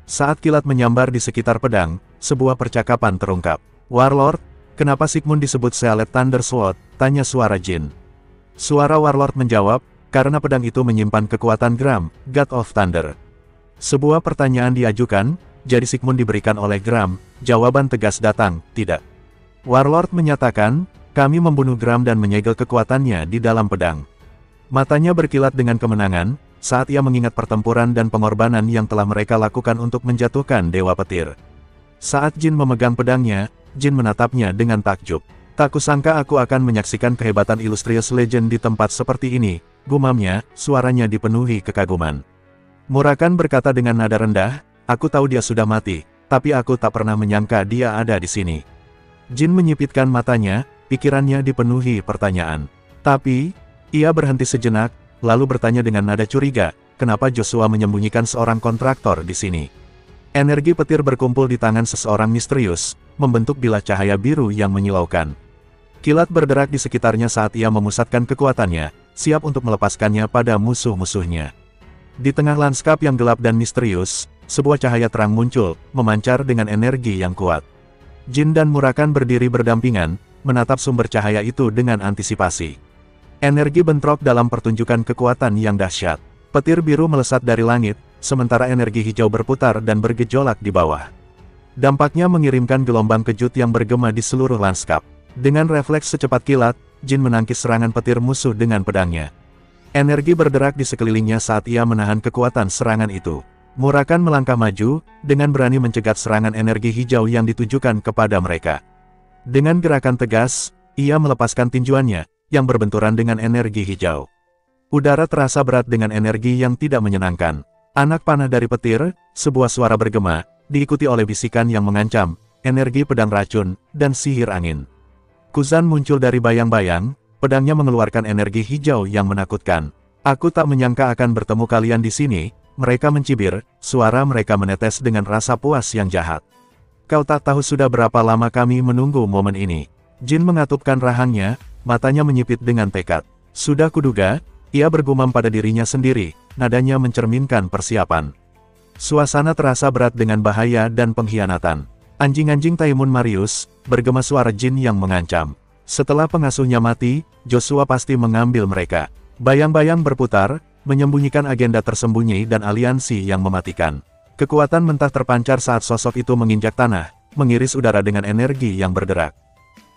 Saat kilat menyambar di sekitar pedang, sebuah percakapan terungkap. Warlord, kenapa Sigmund disebut Sealet Thunder Sword? Tanya suara Jin. Suara Warlord menjawab, karena pedang itu menyimpan kekuatan Gram, God of Thunder. Sebuah pertanyaan diajukan, jadi Sigmund diberikan oleh Gram, jawaban tegas datang, tidak. Warlord menyatakan, kami membunuh Gram dan menyegel kekuatannya di dalam pedang. Matanya berkilat dengan kemenangan, saat ia mengingat pertempuran dan pengorbanan yang telah mereka lakukan untuk menjatuhkan Dewa Petir. Saat Jin memegang pedangnya, Jin menatapnya dengan takjub. Tak kusangka aku akan menyaksikan kehebatan Illustrious Legend di tempat seperti ini, gumamnya, suaranya dipenuhi kekaguman. Murakan berkata dengan nada rendah, aku tahu dia sudah mati, tapi aku tak pernah menyangka dia ada di sini. Jin menyipitkan matanya, pikirannya dipenuhi pertanyaan. Tapi, ia berhenti sejenak, lalu bertanya dengan nada curiga, kenapa Joshua menyembunyikan seorang kontraktor di sini? Energi petir berkumpul di tangan seseorang misterius, membentuk bilah cahaya biru yang menyilaukan. Kilat berderak di sekitarnya saat ia memusatkan kekuatannya, siap untuk melepaskannya pada musuh-musuhnya. Di tengah lanskap yang gelap dan misterius, sebuah cahaya terang muncul, memancar dengan energi yang kuat. Jin dan Murakan berdiri berdampingan, menatap sumber cahaya itu dengan antisipasi. Energi bentrok dalam pertunjukan kekuatan yang dahsyat. Petir biru melesat dari langit, sementara energi hijau berputar dan bergejolak di bawah. Dampaknya mengirimkan gelombang kejut yang bergema di seluruh lanskap. Dengan refleks secepat kilat, Jin menangkis serangan petir musuh dengan pedangnya. Energi berderak di sekelilingnya saat ia menahan kekuatan serangan itu. Murakan melangkah maju, dengan berani mencegat serangan energi hijau yang ditujukan kepada mereka. Dengan gerakan tegas, ia melepaskan tinjuannya, yang berbenturan dengan energi hijau. Udara terasa berat dengan energi yang tidak menyenangkan. Anak panah dari petir, sebuah suara bergema, diikuti oleh bisikan yang mengancam, energi pedang racun, dan sihir angin. Kuzan muncul dari bayang-bayang, pedangnya mengeluarkan energi hijau yang menakutkan. Aku tak menyangka akan bertemu kalian di sini, mereka mencibir, suara mereka menetes dengan rasa puas yang jahat. Kau tak tahu sudah berapa lama kami menunggu momen ini. Jin mengatupkan rahangnya, matanya menyipit dengan tekad. Sudah kuduga, ia bergumam pada dirinya sendiri, nadanya mencerminkan persiapan. Suasana terasa berat dengan bahaya dan pengkhianatan. Anjing-anjing Taimun Marius, bergema suara Jin yang mengancam. Setelah pengasuhnya mati, Joshua pasti mengambil mereka. Bayang-bayang berputar, menyembunyikan agenda tersembunyi dan aliansi yang mematikan. Kekuatan mentah terpancar saat sosok itu menginjak tanah, mengiris udara dengan energi yang berderak.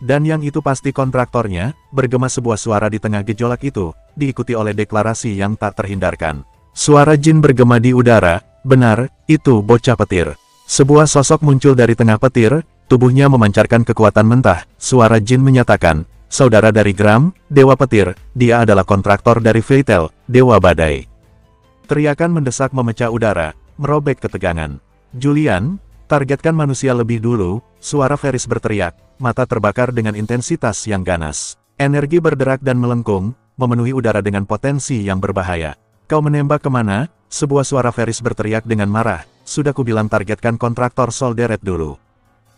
Dan yang itu pasti kontraktornya, bergema sebuah suara di tengah gejolak itu, diikuti oleh deklarasi yang tak terhindarkan. Suara Jin bergema di udara, benar, itu bocah petir. Sebuah sosok muncul dari tengah petir, tubuhnya memancarkan kekuatan mentah. Suara Jin menyatakan, saudara dari Gram, Dewa Petir, dia adalah kontraktor dari Feitel, Dewa Badai. Teriakan mendesak memecah udara, merobek ketegangan. Julian, targetkan manusia lebih dulu, suara Ferris berteriak, mata terbakar dengan intensitas yang ganas. Energi berderak dan melengkung, memenuhi udara dengan potensi yang berbahaya. Kau menembak kemana? Sebuah suara Ferris berteriak dengan marah, sudah kubilang targetkan kontraktor Solderet dulu.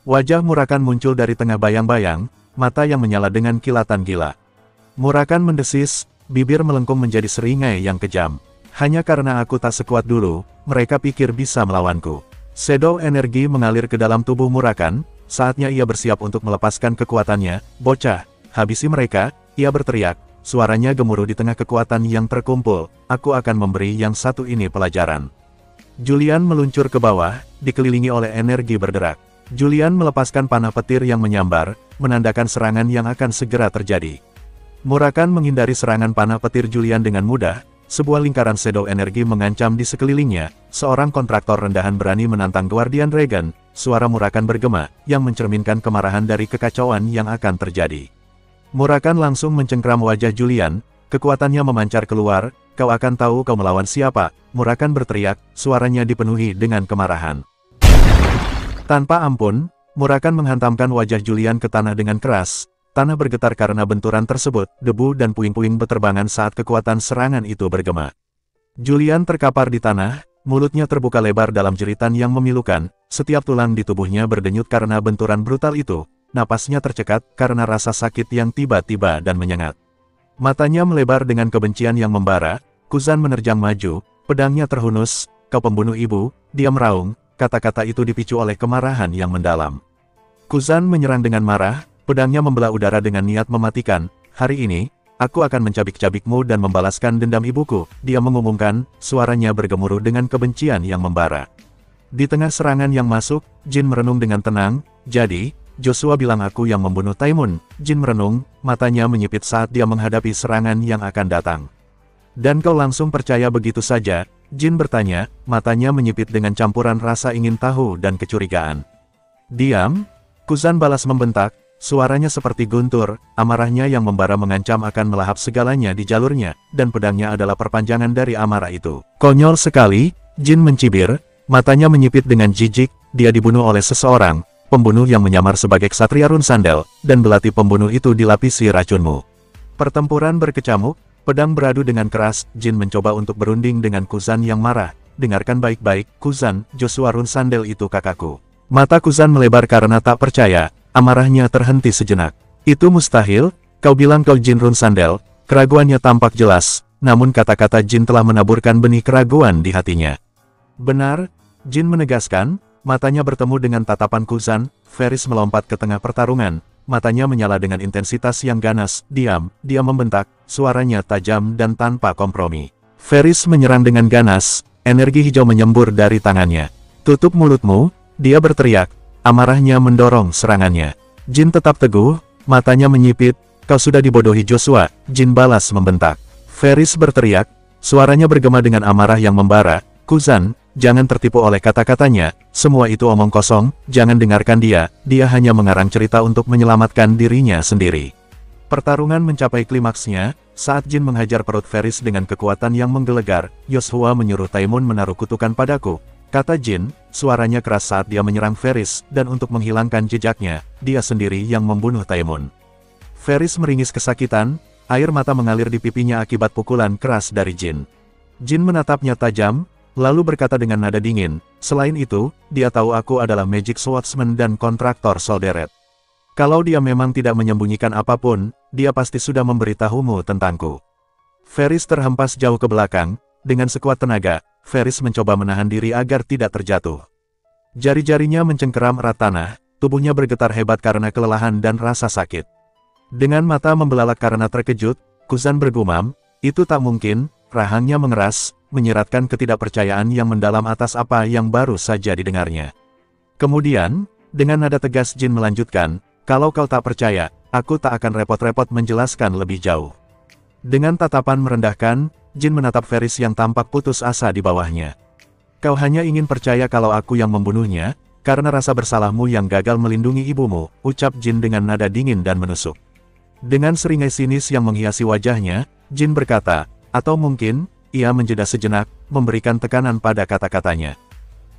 Wajah Murakan muncul dari tengah bayang-bayang, mata yang menyala dengan kilatan gila. Murakan mendesis, bibir melengkung menjadi seringai yang kejam. Hanya karena aku tak sekuat dulu, mereka pikir bisa melawanku. Shadow energi mengalir ke dalam tubuh Murakan, saatnya ia bersiap untuk melepaskan kekuatannya. Bocah, habisi mereka, ia berteriak, suaranya gemuruh di tengah kekuatan yang terkumpul. Aku akan memberi yang satu ini pelajaran. Julian meluncur ke bawah, dikelilingi oleh energi berderak. Julian melepaskan panah petir yang menyambar, menandakan serangan yang akan segera terjadi. Murakan menghindari serangan panah petir Julian dengan mudah, sebuah lingkaran shadow energi mengancam di sekelilingnya, seorang kontraktor rendahan berani menantang Guardian Dragon, suara Murakan bergema, yang mencerminkan kemarahan dari kekacauan yang akan terjadi. Murakan langsung mencengkram wajah Julian, kekuatannya memancar keluar, kau akan tahu kau melawan siapa, Murakan berteriak, suaranya dipenuhi dengan kemarahan. Tanpa ampun, Murakan menghantamkan wajah Julian ke tanah dengan keras, tanah bergetar karena benturan tersebut, debu dan puing-puing beterbangan saat kekuatan serangan itu bergema. Julian terkapar di tanah, mulutnya terbuka lebar dalam jeritan yang memilukan, setiap tulang di tubuhnya berdenyut karena benturan brutal itu, napasnya tercekat karena rasa sakit yang tiba-tiba dan menyengat. Matanya melebar dengan kebencian yang membara, Kuzan menerjang maju, pedangnya terhunus, kau pembunuh ibu, dia meraung, kata-kata itu dipicu oleh kemarahan yang mendalam. Kuzan menyerang dengan marah, pedangnya membelah udara dengan niat mematikan, hari ini, aku akan mencabik-cabikmu dan membalaskan dendam ibuku, dia mengumumkan, suaranya bergemuruh dengan kebencian yang membara. Di tengah serangan yang masuk, Jin merenung dengan tenang, jadi, Joshua bilang aku yang membunuh Taimun. Jin merenung, matanya menyipit saat dia menghadapi serangan yang akan datang. Dan kau langsung percaya begitu saja? Jin bertanya, matanya menyipit dengan campuran rasa ingin tahu dan kecurigaan. Diam? Kuzan balas membentak, suaranya seperti guntur, amarahnya yang membara mengancam akan melahap segalanya di jalurnya, dan pedangnya adalah perpanjangan dari amarah itu. Konyol sekali, Jin mencibir, matanya menyipit dengan jijik, dia dibunuh oleh seseorang. Pembunuh yang menyamar sebagai ksatria Run Sandal, dan belati pembunuh itu dilapisi racunmu. Pertempuran berkecamuk, pedang beradu dengan keras, Jin mencoba untuk berunding dengan Kuzan yang marah. Dengarkan baik-baik, Kuzan, Joshua Run Sandal itu kakakku. Mata Kuzan melebar karena tak percaya, amarahnya terhenti sejenak. Itu mustahil, kau bilang kau Jin Run Sandal, keraguannya tampak jelas, namun kata-kata Jin telah menaburkan benih keraguan di hatinya. Benar, Jin menegaskan, matanya bertemu dengan tatapan Kuzan. Ferris melompat ke tengah pertarungan, matanya menyala dengan intensitas yang ganas. Diam, dia membentak, suaranya tajam dan tanpa kompromi. Ferris menyerang dengan ganas, energi hijau menyembur dari tangannya. Tutup mulutmu, dia berteriak, amarahnya mendorong serangannya. Jin tetap teguh, matanya menyipit, kau sudah dibodohi Joshua, Jin balas membentak. Ferris berteriak, suaranya bergema dengan amarah yang membara, Kuzan, jangan tertipu oleh kata-katanya, semua itu omong kosong, jangan dengarkan dia hanya mengarang cerita untuk menyelamatkan dirinya sendiri. Pertarungan mencapai klimaksnya, saat Jin menghajar perut Ferris dengan kekuatan yang menggelegar, Joshua menyuruh Taemun menaruh kutukan padaku, kata Jin, suaranya keras saat dia menyerang Ferris, dan untuk menghilangkan jejaknya, dia sendiri yang membunuh Taemun. Ferris meringis kesakitan, air mata mengalir di pipinya akibat pukulan keras dari Jin. Jin menatapnya tajam, lalu berkata dengan nada dingin, selain itu, dia tahu aku adalah Magic Swordsman dan kontraktor Solderet. Kalau dia memang tidak menyembunyikan apapun, dia pasti sudah memberitahumu tentangku. Ferris terhempas jauh ke belakang, dengan sekuat tenaga, Ferris mencoba menahan diri agar tidak terjatuh. Jari-jarinya mencengkeram erat tanah, tubuhnya bergetar hebat karena kelelahan dan rasa sakit. Dengan mata membelalak karena terkejut, Kuzan bergumam, itu tak mungkin, rahangnya mengeras, menyiratkan ketidakpercayaan yang mendalam atas apa yang baru saja didengarnya. Kemudian, dengan nada tegas Jin melanjutkan, kalau kau tak percaya, aku tak akan repot-repot menjelaskan lebih jauh. Dengan tatapan merendahkan, Jin menatap Ferris yang tampak putus asa di bawahnya. Kau hanya ingin percaya kalau aku yang membunuhnya, karena rasa bersalahmu yang gagal melindungi ibumu, ucap Jin dengan nada dingin dan menusuk. Dengan seringai sinis yang menghiasi wajahnya, Jin berkata, atau mungkin, ia menjeda sejenak, memberikan tekanan pada kata-katanya.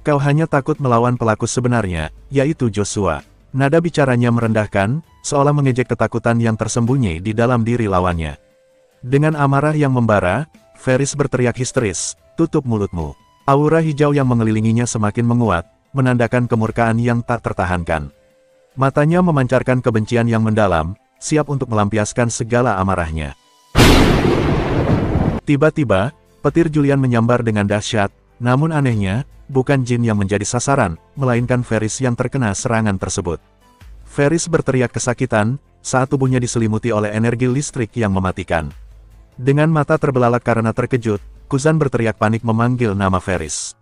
Kau hanya takut melawan pelaku sebenarnya, yaitu Joshua. Nada bicaranya merendahkan, seolah mengejek ketakutan yang tersembunyi di dalam diri lawannya. Dengan amarah yang membara, Ferris berteriak histeris, tutup mulutmu. Aura hijau yang mengelilinginya semakin menguat, menandakan kemurkaan yang tak tertahankan. Matanya memancarkan kebencian yang mendalam, siap untuk melampiaskan segala amarahnya. Tiba-tiba, petir Julian menyambar dengan dahsyat, namun anehnya, bukan Jin yang menjadi sasaran, melainkan Ferris yang terkena serangan tersebut. Ferris berteriak kesakitan, saat tubuhnya diselimuti oleh energi listrik yang mematikan. Dengan mata terbelalak karena terkejut, Kuzan berteriak panik memanggil nama Ferris.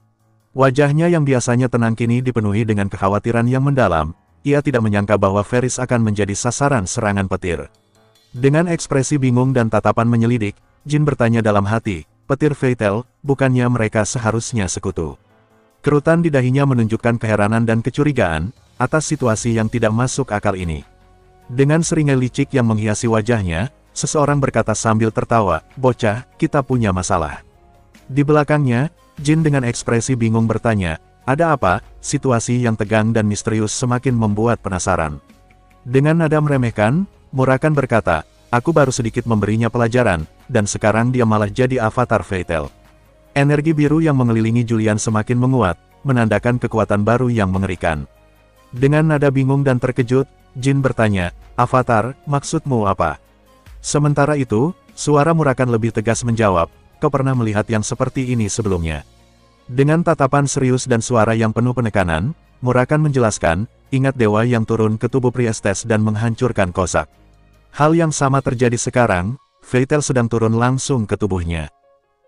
Wajahnya yang biasanya tenang kini dipenuhi dengan kekhawatiran yang mendalam, ia tidak menyangka bahwa Ferris akan menjadi sasaran serangan petir. Dengan ekspresi bingung dan tatapan menyelidik, Jin bertanya dalam hati, petir fatal, bukannya mereka seharusnya sekutu? Kerutan di dahinya menunjukkan keheranan dan kecurigaan, atas situasi yang tidak masuk akal ini. Dengan seringai licik yang menghiasi wajahnya, seseorang berkata sambil tertawa, bocah, kita punya masalah. Di belakangnya, Jin dengan ekspresi bingung bertanya, ada apa? Situasi yang tegang dan misterius semakin membuat penasaran. Dengan nada meremehkan, Murakan berkata, aku baru sedikit memberinya pelajaran, dan sekarang dia malah jadi avatar fatal. Energi biru yang mengelilingi Julian semakin menguat, menandakan kekuatan baru yang mengerikan. Dengan nada bingung dan terkejut, Jin bertanya, avatar, maksudmu apa? Sementara itu, suara Murakan lebih tegas menjawab, kau pernah melihat yang seperti ini sebelumnya? Dengan tatapan serius dan suara yang penuh penekanan, Murakan menjelaskan, ingat dewa yang turun ke tubuh Priestess dan menghancurkan Kozak. Hal yang sama terjadi sekarang, Fatal sedang turun langsung ke tubuhnya.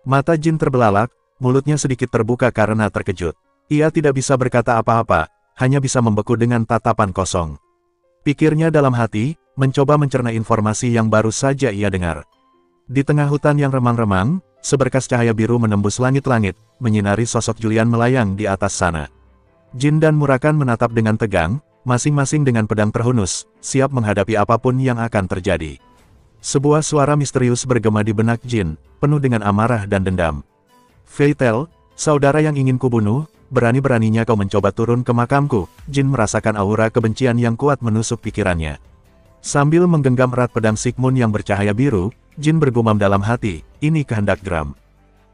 Mata Jin terbelalak, mulutnya sedikit terbuka karena terkejut. Ia tidak bisa berkata apa-apa, hanya bisa membeku dengan tatapan kosong. Pikirnya dalam hati, mencoba mencerna informasi yang baru saja ia dengar. Di tengah hutan yang remang-remang, seberkas cahaya biru menembus langit-langit, menyinari sosok Julian melayang di atas sana. Jin dan Murakan menatap dengan tegang, masing-masing dengan pedang terhunus, siap menghadapi apapun yang akan terjadi. Sebuah suara misterius bergema di benak Jin, penuh dengan amarah dan dendam. Fatal, saudara yang ingin kubunuh, berani-beraninya kau mencoba turun ke makamku. Jin merasakan aura kebencian yang kuat menusuk pikirannya. Sambil menggenggam erat pedang Sigmund yang bercahaya biru, Jin bergumam dalam hati, ini kehendak Gram.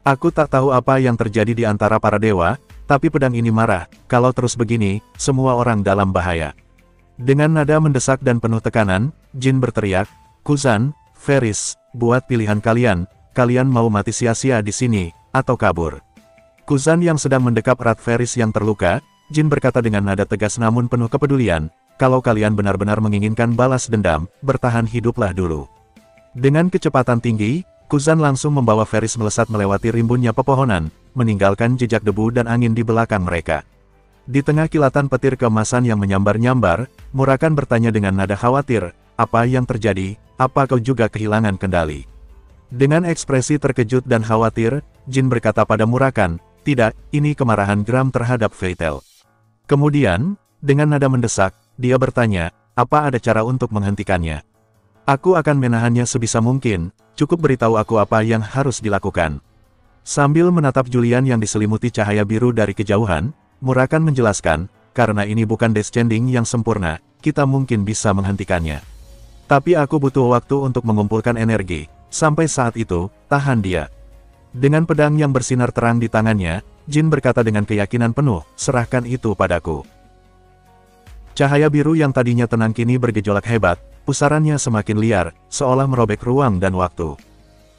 Aku tak tahu apa yang terjadi di antara para dewa, tapi pedang ini marah, kalau terus begini, semua orang dalam bahaya. Dengan nada mendesak dan penuh tekanan, Jin berteriak, Kuzan, Ferris, buat pilihan kalian, kalian mau mati sia-sia di sini, atau kabur. Kuzan yang sedang mendekap erat Ferris yang terluka, Jin berkata dengan nada tegas namun penuh kepedulian, kalau kalian benar-benar menginginkan balas dendam, bertahan hiduplah dulu. Dengan kecepatan tinggi, Kuzan langsung membawa Ferris melesat melewati rimbunnya pepohonan, meninggalkan jejak debu dan angin di belakang mereka. Di tengah kilatan petir keemasan yang menyambar-nyambar, Murakan bertanya dengan nada khawatir, apa yang terjadi, apa kau juga kehilangan kendali? Dengan ekspresi terkejut dan khawatir, Jin berkata pada Murakan, tidak, ini kemarahan Gram terhadap Fatal. Kemudian, dengan nada mendesak, dia bertanya, apa ada cara untuk menghentikannya? Aku akan menahannya sebisa mungkin, cukup beritahu aku apa yang harus dilakukan. Sambil menatap Julian yang diselimuti cahaya biru dari kejauhan, Murakan menjelaskan, karena ini bukan descending yang sempurna, kita mungkin bisa menghentikannya. Tapi aku butuh waktu untuk mengumpulkan energi, sampai saat itu, tahan dia. Dengan pedang yang bersinar terang di tangannya, Jin berkata dengan keyakinan penuh, serahkan itu padaku. Cahaya biru yang tadinya tenang kini bergejolak hebat, pusarannya semakin liar, seolah merobek ruang dan waktu.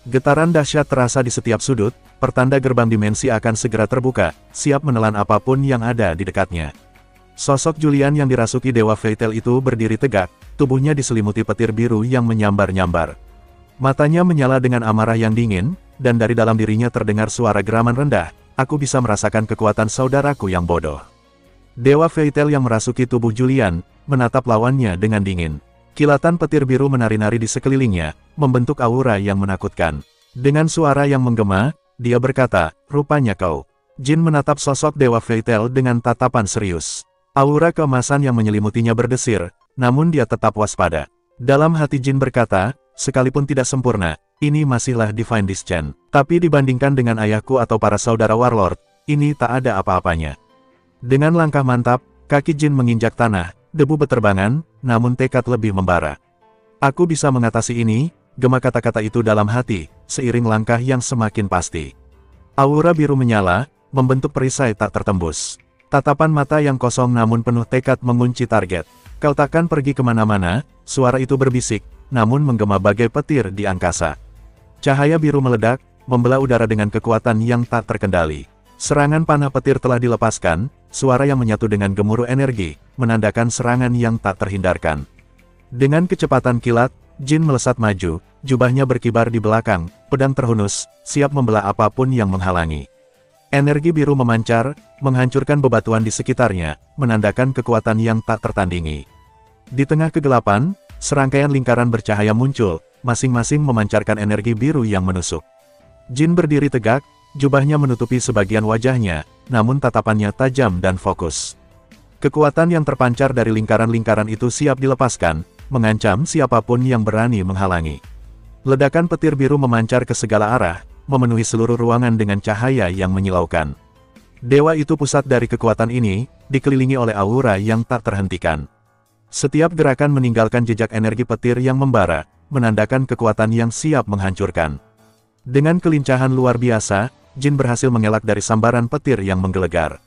Getaran dahsyat terasa di setiap sudut, pertanda gerbang dimensi akan segera terbuka, siap menelan apapun yang ada di dekatnya. Sosok Julian yang dirasuki Dewa Fatal itu berdiri tegak, tubuhnya diselimuti petir biru yang menyambar-nyambar. Matanya menyala dengan amarah yang dingin, dan dari dalam dirinya terdengar suara geraman rendah, aku bisa merasakan kekuatan saudaraku yang bodoh. Dewa Fatal yang merasuki tubuh Julian, menatap lawannya dengan dingin. Kilatan petir biru menari-nari di sekelilingnya, membentuk aura yang menakutkan. Dengan suara yang menggema, dia berkata, rupanya kau. Jin menatap sosok Dewa Fatal dengan tatapan serius. Aura keemasan yang menyelimutinya berdesir, namun dia tetap waspada. Dalam hati Jin berkata, sekalipun tidak sempurna, ini masihlah Divine Descent. Tapi dibandingkan dengan ayahku atau para saudara Warlord, ini tak ada apa-apanya. Dengan langkah mantap, kaki Jin menginjak tanah, debu beterbangan, namun tekad lebih membara. Aku bisa mengatasi ini, gema kata-kata itu dalam hati, seiring langkah yang semakin pasti. Aura biru menyala, membentuk perisai tak tertembus. Tatapan mata yang kosong namun penuh tekad mengunci target. Kau takkan pergi kemana-mana, suara itu berbisik, namun menggema bagai petir di angkasa. Cahaya biru meledak, membelah udara dengan kekuatan yang tak terkendali. Serangan panah petir telah dilepaskan, suara yang menyatu dengan gemuruh energi, menandakan serangan yang tak terhindarkan. Dengan kecepatan kilat, Jin melesat maju, jubahnya berkibar di belakang, pedang terhunus, siap membelah apapun yang menghalangi. Energi biru memancar, menghancurkan bebatuan di sekitarnya, menandakan kekuatan yang tak tertandingi. Di tengah kegelapan, serangkaian lingkaran bercahaya muncul, masing-masing memancarkan energi biru yang menusuk. Jin berdiri tegak, jubahnya menutupi sebagian wajahnya, namun tatapannya tajam dan fokus. Kekuatan yang terpancar dari lingkaran-lingkaran itu siap dilepaskan, mengancam siapapun yang berani menghalangi. Ledakan petir biru memancar ke segala arah, memenuhi seluruh ruangan dengan cahaya yang menyilaukan. Dewa itu pusat dari kekuatan ini, dikelilingi oleh aura yang tak terhentikan. Setiap gerakan meninggalkan jejak energi petir yang membara, menandakan kekuatan yang siap menghancurkan. Dengan kelincahan luar biasa, Jin berhasil mengelak dari sambaran petir yang menggelegar.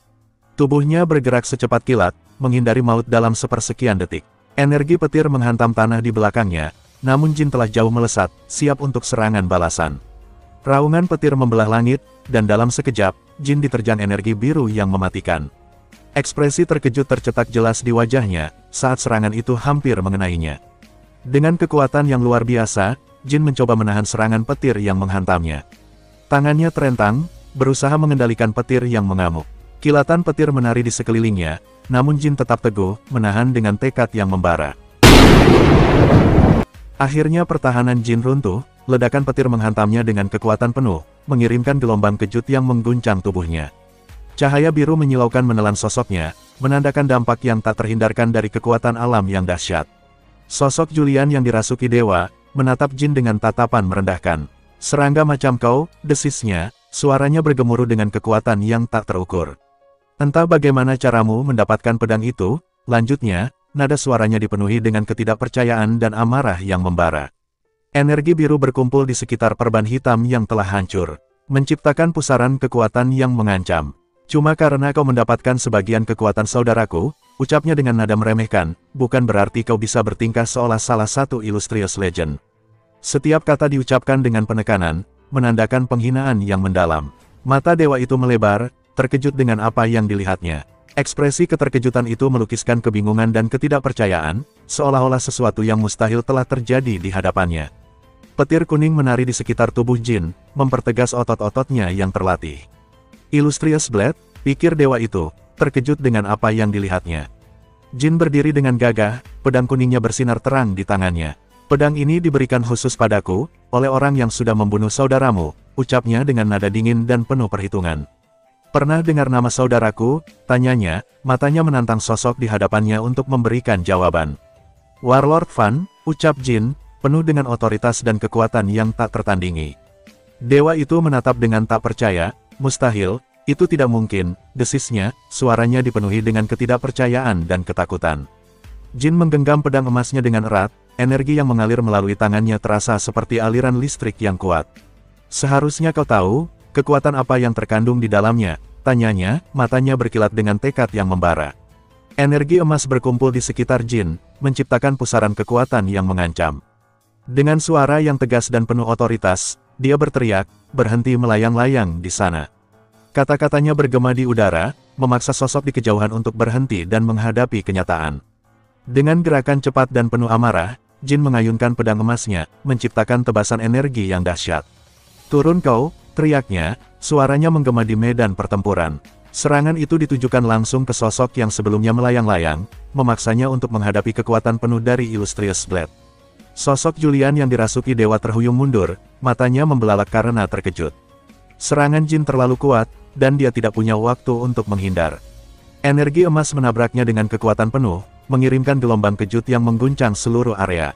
Tubuhnya bergerak secepat kilat, menghindari maut dalam sepersekian detik. Energi petir menghantam tanah di belakangnya, namun Jin telah jauh melesat, siap untuk serangan balasan. Raungan petir membelah langit, dan dalam sekejap, Jin diterjang energi biru yang mematikan. Ekspresi terkejut tercetak jelas di wajahnya, saat serangan itu hampir mengenainya. Dengan kekuatan yang luar biasa, Jin mencoba menahan serangan petir yang menghantamnya. Tangannya terentang, berusaha mengendalikan petir yang mengamuk. Kilatan petir menari di sekelilingnya, namun Jin tetap teguh, menahan dengan tekad yang membara. Akhirnya pertahanan Jin runtuh, ledakan petir menghantamnya dengan kekuatan penuh, mengirimkan gelombang kejut yang mengguncang tubuhnya. Cahaya biru menyilaukan menelan sosoknya, menandakan dampak yang tak terhindarkan dari kekuatan alam yang dahsyat. Sosok Julian yang dirasuki dewa, menatap Jin dengan tatapan merendahkan. Serangga macam kau, desisnya, suaranya bergemuruh dengan kekuatan yang tak terukur. Entah bagaimana caramu mendapatkan pedang itu, lanjutnya, nada suaranya dipenuhi dengan ketidakpercayaan dan amarah yang membara. Energi biru berkumpul di sekitar perban hitam yang telah hancur, menciptakan pusaran kekuatan yang mengancam. Cuma karena kau mendapatkan sebagian kekuatan saudaraku, ucapnya dengan nada meremehkan, bukan berarti kau bisa bertingkah seolah salah satu illustrious legend. Setiap kata diucapkan dengan penekanan, menandakan penghinaan yang mendalam. Mata dewa itu melebar, terkejut dengan apa yang dilihatnya. Ekspresi keterkejutan itu melukiskan kebingungan dan ketidakpercayaan, seolah-olah sesuatu yang mustahil telah terjadi di hadapannya. Petir kuning menari di sekitar tubuh Jin, mempertegas otot-ototnya yang terlatih. Illustrious Blade, pikir dewa itu, terkejut dengan apa yang dilihatnya. Jin berdiri dengan gagah, pedang kuningnya bersinar terang di tangannya. Pedang ini diberikan khusus padaku, oleh orang yang sudah membunuh saudaramu, ucapnya dengan nada dingin dan penuh perhitungan. Pernah dengar nama saudaraku? Tanyanya, matanya menantang sosok di hadapannya untuk memberikan jawaban. Warlord Fan, ucap Jin, penuh dengan otoritas dan kekuatan yang tak tertandingi. Dewa itu menatap dengan tak percaya, mustahil, itu tidak mungkin, desisnya, suaranya dipenuhi dengan ketidakpercayaan dan ketakutan. Jin menggenggam pedang emasnya dengan erat, energi yang mengalir melalui tangannya terasa seperti aliran listrik yang kuat. Seharusnya kau tahu, kekuatan apa yang terkandung di dalamnya, tanyanya, matanya berkilat dengan tekad yang membara. Energi emas berkumpul di sekitar Jin, menciptakan pusaran kekuatan yang mengancam. Dengan suara yang tegas dan penuh otoritas, dia berteriak, berhenti melayang-layang di sana. Kata-katanya bergema di udara, memaksa sosok di kejauhan untuk berhenti dan menghadapi kenyataan. Dengan gerakan cepat dan penuh amarah, Jin mengayunkan pedang emasnya, menciptakan tebasan energi yang dahsyat. Turun kau, teriaknya, suaranya menggema di medan pertempuran. Serangan itu ditujukan langsung ke sosok yang sebelumnya melayang-layang, memaksanya untuk menghadapi kekuatan penuh dari Illustrious Blade. Sosok Julian yang dirasuki dewa terhuyung mundur, matanya membelalak karena terkejut. Serangan Jin terlalu kuat, dan dia tidak punya waktu untuk menghindar. Energi emas menabraknya dengan kekuatan penuh, mengirimkan gelombang kejut yang mengguncang seluruh area.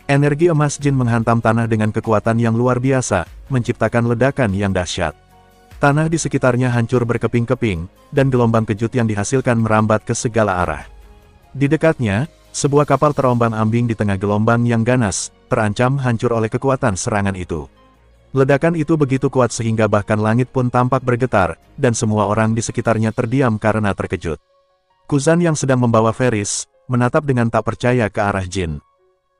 Energi emas Jin menghantam tanah dengan kekuatan yang luar biasa, menciptakan ledakan yang dahsyat. Tanah di sekitarnya hancur berkeping-keping, dan gelombang kejut yang dihasilkan merambat ke segala arah. Di dekatnya, sebuah kapal terombang-ambing di tengah gelombang yang ganas, terancam hancur oleh kekuatan serangan itu. Ledakan itu begitu kuat sehingga bahkan langit pun tampak bergetar, dan semua orang di sekitarnya terdiam karena terkejut. Kuzan yang sedang membawa Ferris, menatap dengan tak percaya ke arah Jin.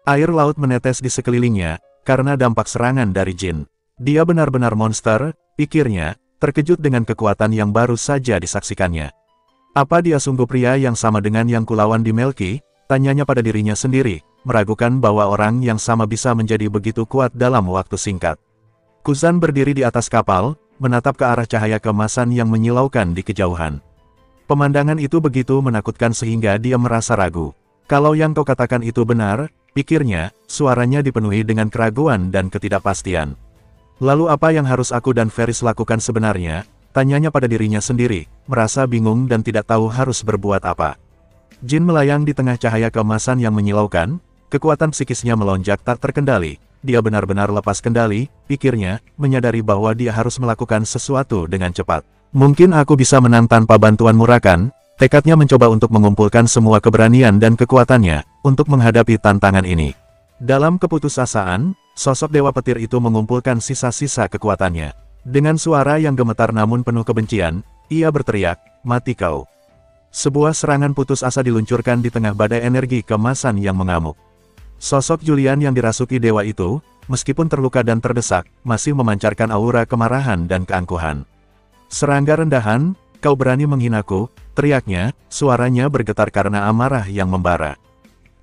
Air laut menetes di sekelilingnya, karena dampak serangan dari Jin. Dia benar-benar monster, pikirnya, terkejut dengan kekuatan yang baru saja disaksikannya. Apa dia sungguh pria yang sama dengan yang kulawan di Melki? Tanyanya pada dirinya sendiri, meragukan bahwa orang yang sama bisa menjadi begitu kuat dalam waktu singkat. Kuzan berdiri di atas kapal, menatap ke arah cahaya keemasan yang menyilaukan di kejauhan. Pemandangan itu begitu menakutkan sehingga dia merasa ragu. Kalau yang kau katakan itu benar, pikirnya, suaranya dipenuhi dengan keraguan dan ketidakpastian. Lalu apa yang harus aku dan Ferris lakukan sebenarnya? Tanyanya pada dirinya sendiri, merasa bingung dan tidak tahu harus berbuat apa. Jin melayang di tengah cahaya keemasan yang menyilaukan, kekuatan psikisnya melonjak tak terkendali, dia benar-benar lepas kendali, pikirnya, menyadari bahwa dia harus melakukan sesuatu dengan cepat. Mungkin aku bisa menang tanpa bantuan Murakan, tekadnya mencoba untuk mengumpulkan semua keberanian dan kekuatannya, untuk menghadapi tantangan ini. Dalam keputusasaan, sosok Dewa Petir itu mengumpulkan sisa-sisa kekuatannya. Dengan suara yang gemetar namun penuh kebencian, ia berteriak, mati kau. Sebuah serangan putus asa diluncurkan di tengah badai energi keemasan yang mengamuk. Sosok Julian yang dirasuki dewa itu, meskipun terluka dan terdesak, masih memancarkan aura kemarahan dan keangkuhan. Serangga rendahan, kau berani menghinaku, teriaknya, suaranya bergetar karena amarah yang membara.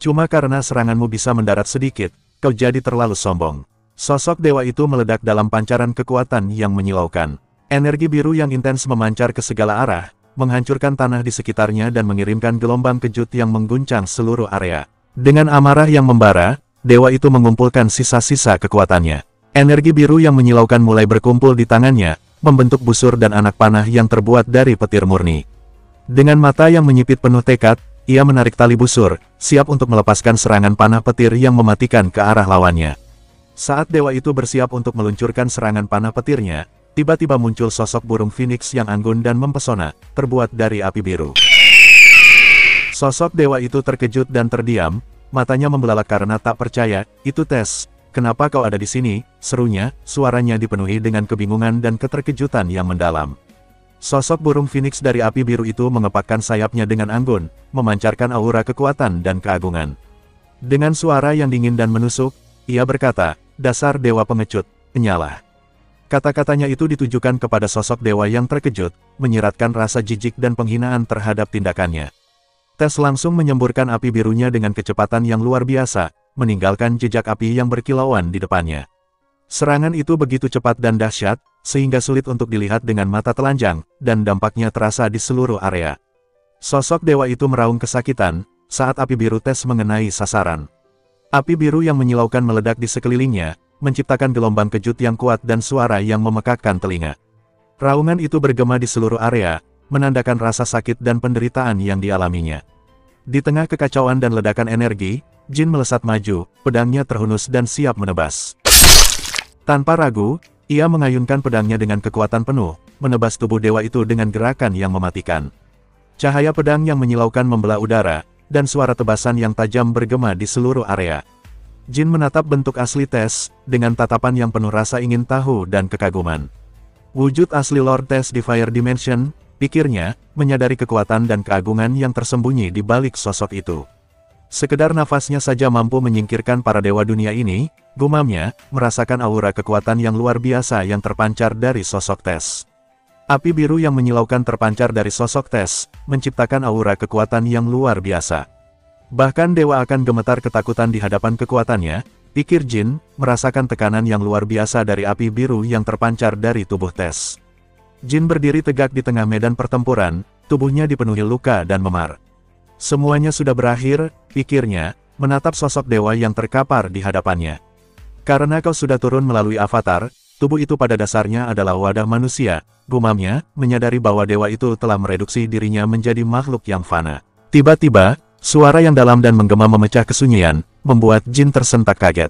Cuma karena seranganmu bisa mendarat sedikit, kau jadi terlalu sombong. Sosok dewa itu meledak dalam pancaran kekuatan yang menyilaukan. Energi biru yang intens memancar ke segala arah, menghancurkan tanah di sekitarnya dan mengirimkan gelombang kejut yang mengguncang seluruh area. Dengan amarah yang membara, dewa itu mengumpulkan sisa-sisa kekuatannya. Energi biru yang menyilaukan mulai berkumpul di tangannya, membentuk busur dan anak panah yang terbuat dari petir murni. Dengan mata yang menyipit penuh tekad, ia menarik tali busur, siap untuk melepaskan serangan panah petir yang mematikan ke arah lawannya. Saat dewa itu bersiap untuk meluncurkan serangan panah petirnya, tiba-tiba muncul sosok burung phoenix yang anggun dan mempesona, terbuat dari api biru. Sosok dewa itu terkejut dan terdiam, matanya membelalak karena tak percaya. Itu Tess, kenapa kau ada di sini? Serunya, suaranya dipenuhi dengan kebingungan dan keterkejutan yang mendalam. Sosok burung phoenix dari api biru itu mengepakkan sayapnya dengan anggun, memancarkan aura kekuatan dan keagungan. Dengan suara yang dingin dan menusuk, ia berkata, dasar dewa pengecut, penyalah. Kata-katanya itu ditujukan kepada sosok dewa yang terkejut, menyiratkan rasa jijik dan penghinaan terhadap tindakannya. Tess langsung menyemburkan api birunya dengan kecepatan yang luar biasa, meninggalkan jejak api yang berkilauan di depannya. Serangan itu begitu cepat dan dahsyat, sehingga sulit untuk dilihat dengan mata telanjang, dan dampaknya terasa di seluruh area. Sosok dewa itu meraung kesakitan, saat api biru Tess mengenai sasaran. Api biru yang menyilaukan meledak di sekelilingnya, menciptakan gelombang kejut yang kuat dan suara yang memekakkan telinga. Raungan itu bergema di seluruh area, menandakan rasa sakit dan penderitaan yang dialaminya. Di tengah kekacauan dan ledakan energi, Jin melesat maju, pedangnya terhunus dan siap menebas. Tanpa ragu, ia mengayunkan pedangnya dengan kekuatan penuh, menebas tubuh dewa itu dengan gerakan yang mematikan. Cahaya pedang yang menyilaukan membelah udara, dan suara tebasan yang tajam bergema di seluruh area. Jin menatap bentuk asli Tess, dengan tatapan yang penuh rasa ingin tahu dan kekaguman. Wujud asli Lord Tess di Fire Dimension, pikirnya, menyadari kekuatan dan keagungan yang tersembunyi di balik sosok itu. Sekedar nafasnya saja mampu menyingkirkan para dewa dunia ini, gumamnya, merasakan aura kekuatan yang luar biasa yang terpancar dari sosok Tess. Api biru yang menyilaukan terpancar dari sosok Tess, menciptakan aura kekuatan yang luar biasa. Bahkan dewa akan gemetar ketakutan di hadapan kekuatannya, pikir Jin, merasakan tekanan yang luar biasa dari api biru yang terpancar dari tubuh Tess. Jin berdiri tegak di tengah medan pertempuran, tubuhnya dipenuhi luka dan memar. Semuanya sudah berakhir, pikirnya, menatap sosok dewa yang terkapar di hadapannya. Karena kau sudah turun melalui avatar, tubuh itu pada dasarnya adalah wadah manusia, gumamnya, menyadari bahwa dewa itu telah mereduksi dirinya menjadi makhluk yang fana. Tiba-tiba, suara yang dalam dan menggema memecah kesunyian, membuat Jin tersentak kaget.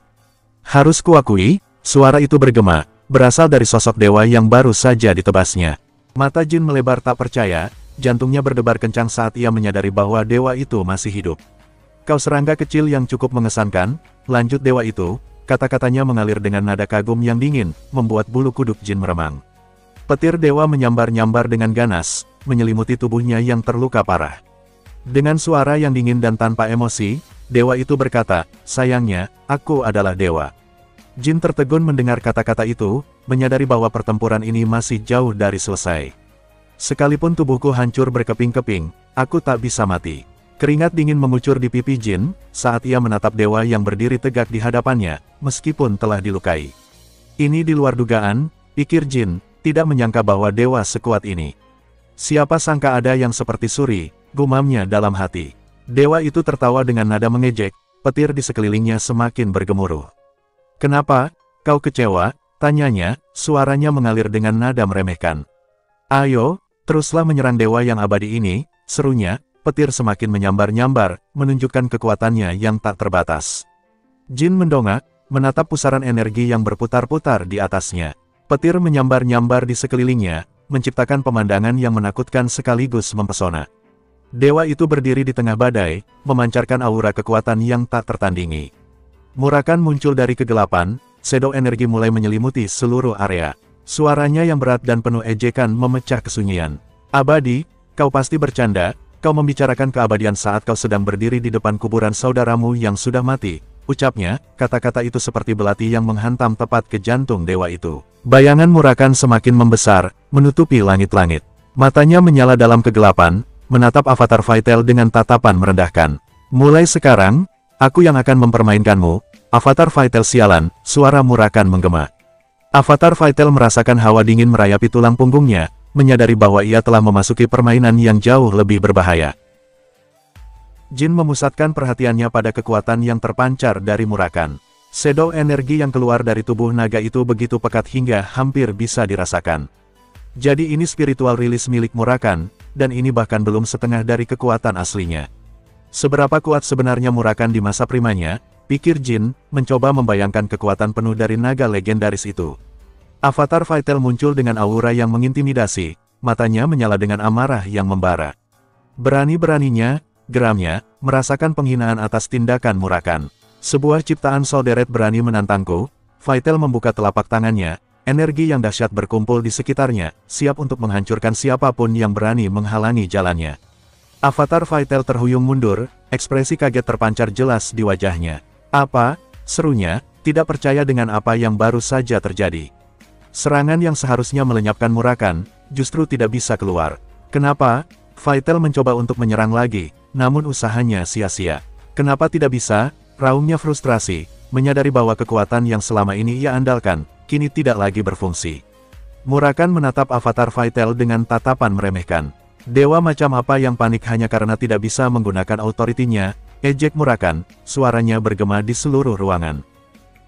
Harus kuakui, suara itu bergema, berasal dari sosok dewa yang baru saja ditebasnya. Mata Jin melebar tak percaya, jantungnya berdebar kencang saat ia menyadari bahwa dewa itu masih hidup. Kau serangga kecil yang cukup mengesankan, lanjut dewa itu, kata-katanya mengalir dengan nada kagum yang dingin, membuat bulu kuduk Jin meremang. Petir dewa menyambar-nyambar dengan ganas, menyelimuti tubuhnya yang terluka parah. Dengan suara yang dingin dan tanpa emosi, dewa itu berkata, sayangnya, aku adalah dewa. Jin tertegun mendengar kata-kata itu, menyadari bahwa pertempuran ini masih jauh dari selesai. Sekalipun tubuhku hancur berkeping-keping, aku tak bisa mati. Keringat dingin mengucur di pipi Jin, saat ia menatap dewa yang berdiri tegak di hadapannya, meskipun telah dilukai. Ini di luar dugaan, pikir Jin, tidak menyangka bahwa dewa sekuat ini. Siapa sangka ada yang seperti Suri, gumamnya dalam hati. Dewa itu tertawa dengan nada mengejek, petir di sekelilingnya semakin bergemuruh. Kenapa, kau kecewa? Tanyanya, suaranya mengalir dengan nada meremehkan. Ayo, teruslah menyerang dewa yang abadi ini, serunya, petir semakin menyambar-nyambar, menunjukkan kekuatannya yang tak terbatas. Jin mendongak, menatap pusaran energi yang berputar-putar di atasnya. Petir menyambar-nyambar di sekelilingnya, menciptakan pemandangan yang menakutkan sekaligus mempesona. Dewa itu berdiri di tengah badai, memancarkan aura kekuatan yang tak tertandingi. Murakan muncul dari kegelapan, shadow energi mulai menyelimuti seluruh area. Suaranya yang berat dan penuh ejekan memecah kesunyian. Abadi, kau pasti bercanda, kau membicarakan keabadian saat kau sedang berdiri di depan kuburan saudaramu yang sudah mati. Ucapnya, kata-kata itu seperti belati yang menghantam tepat ke jantung dewa itu. Bayangan Murakan semakin membesar, menutupi langit-langit. Matanya menyala dalam kegelapan, menatap avatar Vital dengan tatapan merendahkan. Mulai sekarang, aku yang akan mempermainkanmu, avatar Vital sialan, suara Murakan menggema. Avatar Vital merasakan hawa dingin merayapi tulang punggungnya, menyadari bahwa ia telah memasuki permainan yang jauh lebih berbahaya. Jin memusatkan perhatiannya pada kekuatan yang terpancar dari Murakan. Shadow energi yang keluar dari tubuh naga itu begitu pekat hingga hampir bisa dirasakan. Jadi ini spiritual rilis milik Murakan, dan ini bahkan belum setengah dari kekuatan aslinya. Seberapa kuat sebenarnya Murakan di masa primanya, pikir Jin, mencoba membayangkan kekuatan penuh dari naga legendaris itu. Avatar Vital muncul dengan aura yang mengintimidasi, matanya menyala dengan amarah yang membara. Berani-beraninya, geramnya, merasakan penghinaan atas tindakan Murakan. Sebuah ciptaan Solderet berani menantangku. Vital membuka telapak tangannya, energi yang dahsyat berkumpul di sekitarnya, siap untuk menghancurkan siapapun yang berani menghalangi jalannya. Avatar Vital terhuyung mundur, ekspresi kaget terpancar jelas di wajahnya. Apa? Serunya, tidak percaya dengan apa yang baru saja terjadi. Serangan yang seharusnya melenyapkan Murakan, justru tidak bisa keluar. Kenapa? Vital mencoba untuk menyerang lagi, namun usahanya sia-sia. Kenapa tidak bisa? Raungnya frustrasi, menyadari bahwa kekuatan yang selama ini ia andalkan, kini tidak lagi berfungsi. Murakan menatap avatar Vital dengan tatapan meremehkan. Dewa macam apa yang panik hanya karena tidak bisa menggunakan autoritinya, ejek Murakan, suaranya bergema di seluruh ruangan.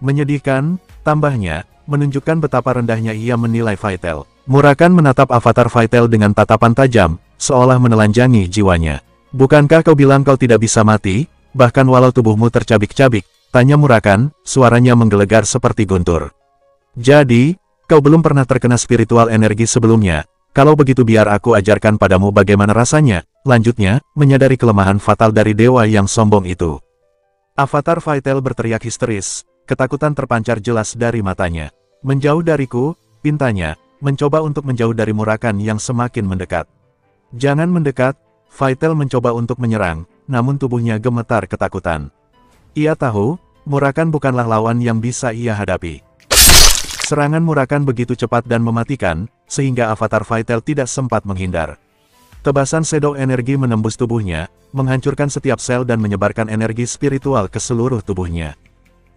Menyedihkan, tambahnya, menunjukkan betapa rendahnya ia menilai Vital. Murakan menatap avatar Vital dengan tatapan tajam, seolah menelanjangi jiwanya. Bukankah kau bilang kau tidak bisa mati, bahkan walau tubuhmu tercabik-cabik? Tanya Murakan, suaranya menggelegar seperti guntur. Jadi, kau belum pernah terkena spiritual energi sebelumnya. Kalau begitu biar aku ajarkan padamu bagaimana rasanya. Lanjutnya, menyadari kelemahan fatal dari dewa yang sombong itu. Avatar Vital berteriak histeris, ketakutan terpancar jelas dari matanya. Menjauh dariku, pintanya, mencoba untuk menjauh dari Murakan yang semakin mendekat. Jangan mendekat, Vital mencoba untuk menyerang, namun tubuhnya gemetar ketakutan. Ia tahu, Murakan bukanlah lawan yang bisa ia hadapi. Serangan Murakan begitu cepat dan mematikan, sehingga avatar Vital tidak sempat menghindar. Tebasan shadow energi menembus tubuhnya, menghancurkan setiap sel dan menyebarkan energi spiritual ke seluruh tubuhnya.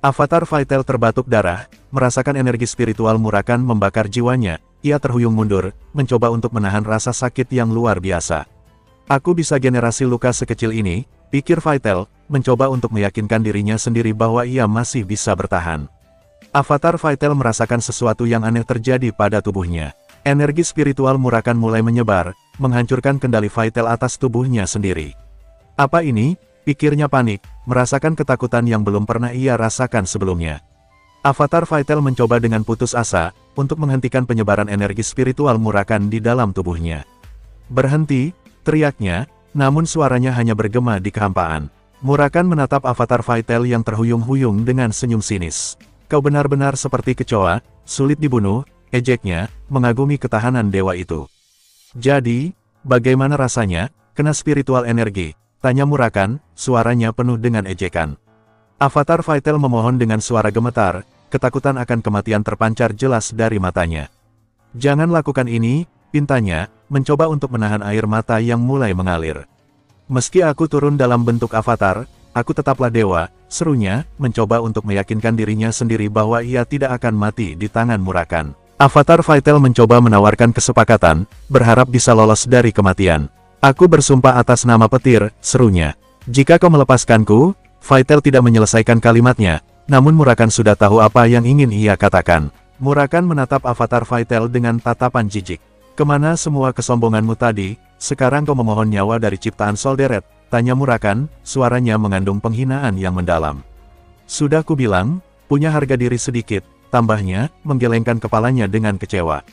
Avatar Vital terbatuk darah, merasakan energi spiritual Murakan membakar jiwanya, ia terhuyung mundur, mencoba untuk menahan rasa sakit yang luar biasa. Aku bisa generasi luka sekecil ini, pikir Vital, mencoba untuk meyakinkan dirinya sendiri bahwa ia masih bisa bertahan. Avatar Vital merasakan sesuatu yang aneh terjadi pada tubuhnya. Energi spiritual Murakan mulai menyebar, menghancurkan kendali Vital atas tubuhnya sendiri. Apa ini? Pikirnya panik, merasakan ketakutan yang belum pernah ia rasakan sebelumnya. Avatar Vital mencoba dengan putus asa, untuk menghentikan penyebaran energi spiritual Murakan di dalam tubuhnya. Berhenti, teriaknya, namun suaranya hanya bergema di kehampaan. Murakan menatap avatar Vital yang terhuyung-huyung dengan senyum sinis. Kau benar-benar seperti kecoa, sulit dibunuh, ejeknya, mengagumi ketahanan dewa itu. Jadi, bagaimana rasanya, kena spiritual energi? Tanya Murakan, suaranya penuh dengan ejekan. Avatar Vital memohon dengan suara gemetar, ketakutan akan kematian terpancar jelas dari matanya. Jangan lakukan ini, pintanya, mencoba untuk menahan air mata yang mulai mengalir. Meski aku turun dalam bentuk avatar, aku tetaplah dewa, serunya, mencoba untuk meyakinkan dirinya sendiri bahwa ia tidak akan mati di tangan Murakan. Avatar Vital mencoba menawarkan kesepakatan, berharap bisa lolos dari kematian. Aku bersumpah atas nama petir, serunya. Jika kau melepaskanku, Vital tidak menyelesaikan kalimatnya, namun Murakan sudah tahu apa yang ingin ia katakan. Murakan menatap avatar Vital dengan tatapan jijik. Kemana semua kesombonganmu tadi? Sekarang kau memohon nyawa dari ciptaan Solderet? Tanya Murakan, suaranya mengandung penghinaan yang mendalam. Sudah kubilang, punya harga diri sedikit, tambahnya, menggelengkan kepalanya dengan kecewa.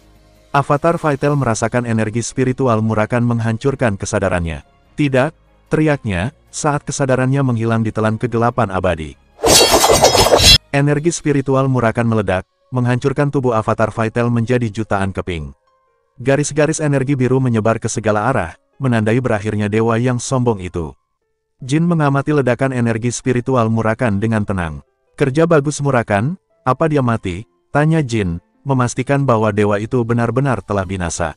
Avatar Vital merasakan energi spiritual Murakan menghancurkan kesadarannya. Tidak, teriaknya, saat kesadarannya menghilang ditelan kegelapan abadi. Energi spiritual Murakan meledak, menghancurkan tubuh avatar Vital menjadi jutaan keping. Garis-garis energi biru menyebar ke segala arah, menandai berakhirnya dewa yang sombong itu. Jin mengamati ledakan energi spiritual Murakan dengan tenang. Kerja bagus Murakan, apa dia mati? Tanya Jin, memastikan bahwa dewa itu benar-benar telah binasa.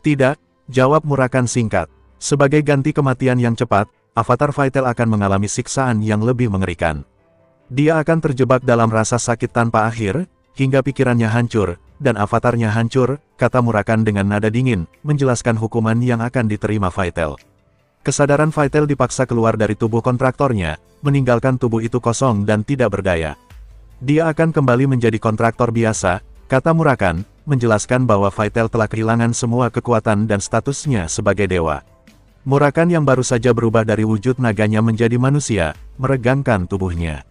Tidak, jawab Murakan singkat. Sebagai ganti kematian yang cepat, avatar Vital akan mengalami siksaan yang lebih mengerikan. Dia akan terjebak dalam rasa sakit tanpa akhir, hingga pikirannya hancur, dan avatarnya hancur, kata Murakan dengan nada dingin, menjelaskan hukuman yang akan diterima Vital. Kesadaran Vital dipaksa keluar dari tubuh kontraktornya, meninggalkan tubuh itu kosong dan tidak berdaya. Dia akan kembali menjadi kontraktor biasa, kata Murakan, menjelaskan bahwa Vital telah kehilangan semua kekuatan dan statusnya sebagai dewa. Murakan yang baru saja berubah dari wujud naganya menjadi manusia, meregangkan tubuhnya.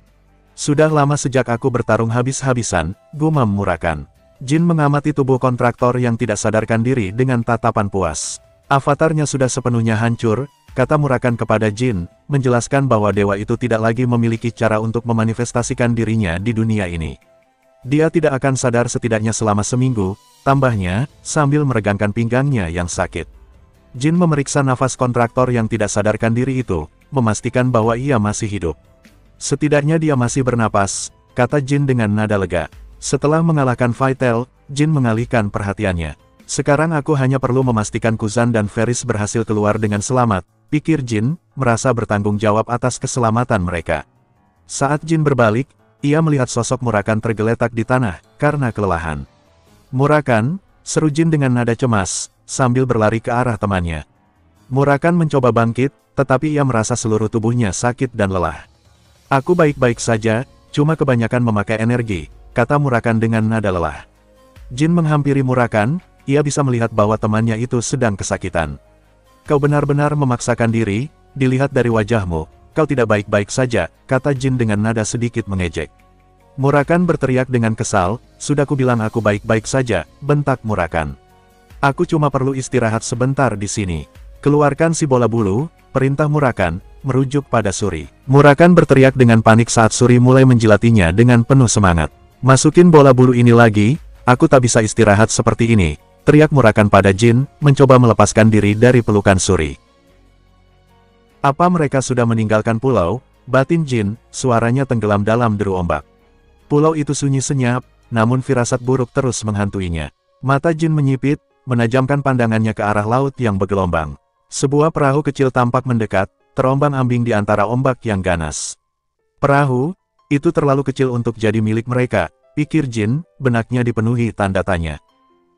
Sudah lama sejak aku bertarung habis-habisan, gumam Murakan. Jin mengamati tubuh kontraktor yang tidak sadarkan diri dengan tatapan puas. Avatarnya sudah sepenuhnya hancur, kata Murakan kepada Jin, menjelaskan bahwa dewa itu tidak lagi memiliki cara untuk memanifestasikan dirinya di dunia ini. Dia tidak akan sadar setidaknya selama seminggu, tambahnya, sambil meregangkan pinggangnya yang sakit. Jin memeriksa nafas kontraktor yang tidak sadarkan diri itu, memastikan bahwa ia masih hidup. Setidaknya dia masih bernapas, kata Jin dengan nada lega. Setelah mengalahkan Vital, Jin mengalihkan perhatiannya. Sekarang aku hanya perlu memastikan Kuzan dan Ferris berhasil keluar dengan selamat, pikir Jin, merasa bertanggung jawab atas keselamatan mereka. Saat Jin berbalik, ia melihat sosok Murakan tergeletak di tanah, karena kelelahan. Murakan, seru Jin dengan nada cemas, sambil berlari ke arah temannya. Murakan mencoba bangkit, tetapi ia merasa seluruh tubuhnya sakit dan lelah. Aku baik-baik saja, cuma kebanyakan memakai energi, kata Murakan dengan nada lelah. Jin menghampiri Murakan, ia bisa melihat bahwa temannya itu sedang kesakitan. Kau benar-benar memaksakan diri, dilihat dari wajahmu, kau tidak baik-baik saja, kata Jin dengan nada sedikit mengejek. Murakan berteriak dengan kesal, sudah kubilang aku baik-baik saja, bentak Murakan. Aku cuma perlu istirahat sebentar di sini. Keluarkan si bola bulu, perintah Murakan, merujuk pada Suri. Murakan berteriak dengan panik saat Suri mulai menjilatinya dengan penuh semangat. Masukin bola bulu ini lagi, aku tak bisa istirahat seperti ini, teriak Murakan pada Jin, mencoba melepaskan diri dari pelukan Suri. Apa mereka sudah meninggalkan pulau? Batin Jin, suaranya tenggelam dalam deru ombak. Pulau itu sunyi senyap, namun firasat buruk terus menghantuinya. Mata Jin menyipit, menajamkan pandangannya ke arah laut yang bergelombang. Sebuah perahu kecil tampak mendekat, terombang-ambing di antara ombak yang ganas. Perahu itu terlalu kecil untuk jadi milik mereka, pikir Jin, benaknya dipenuhi tanda tanya.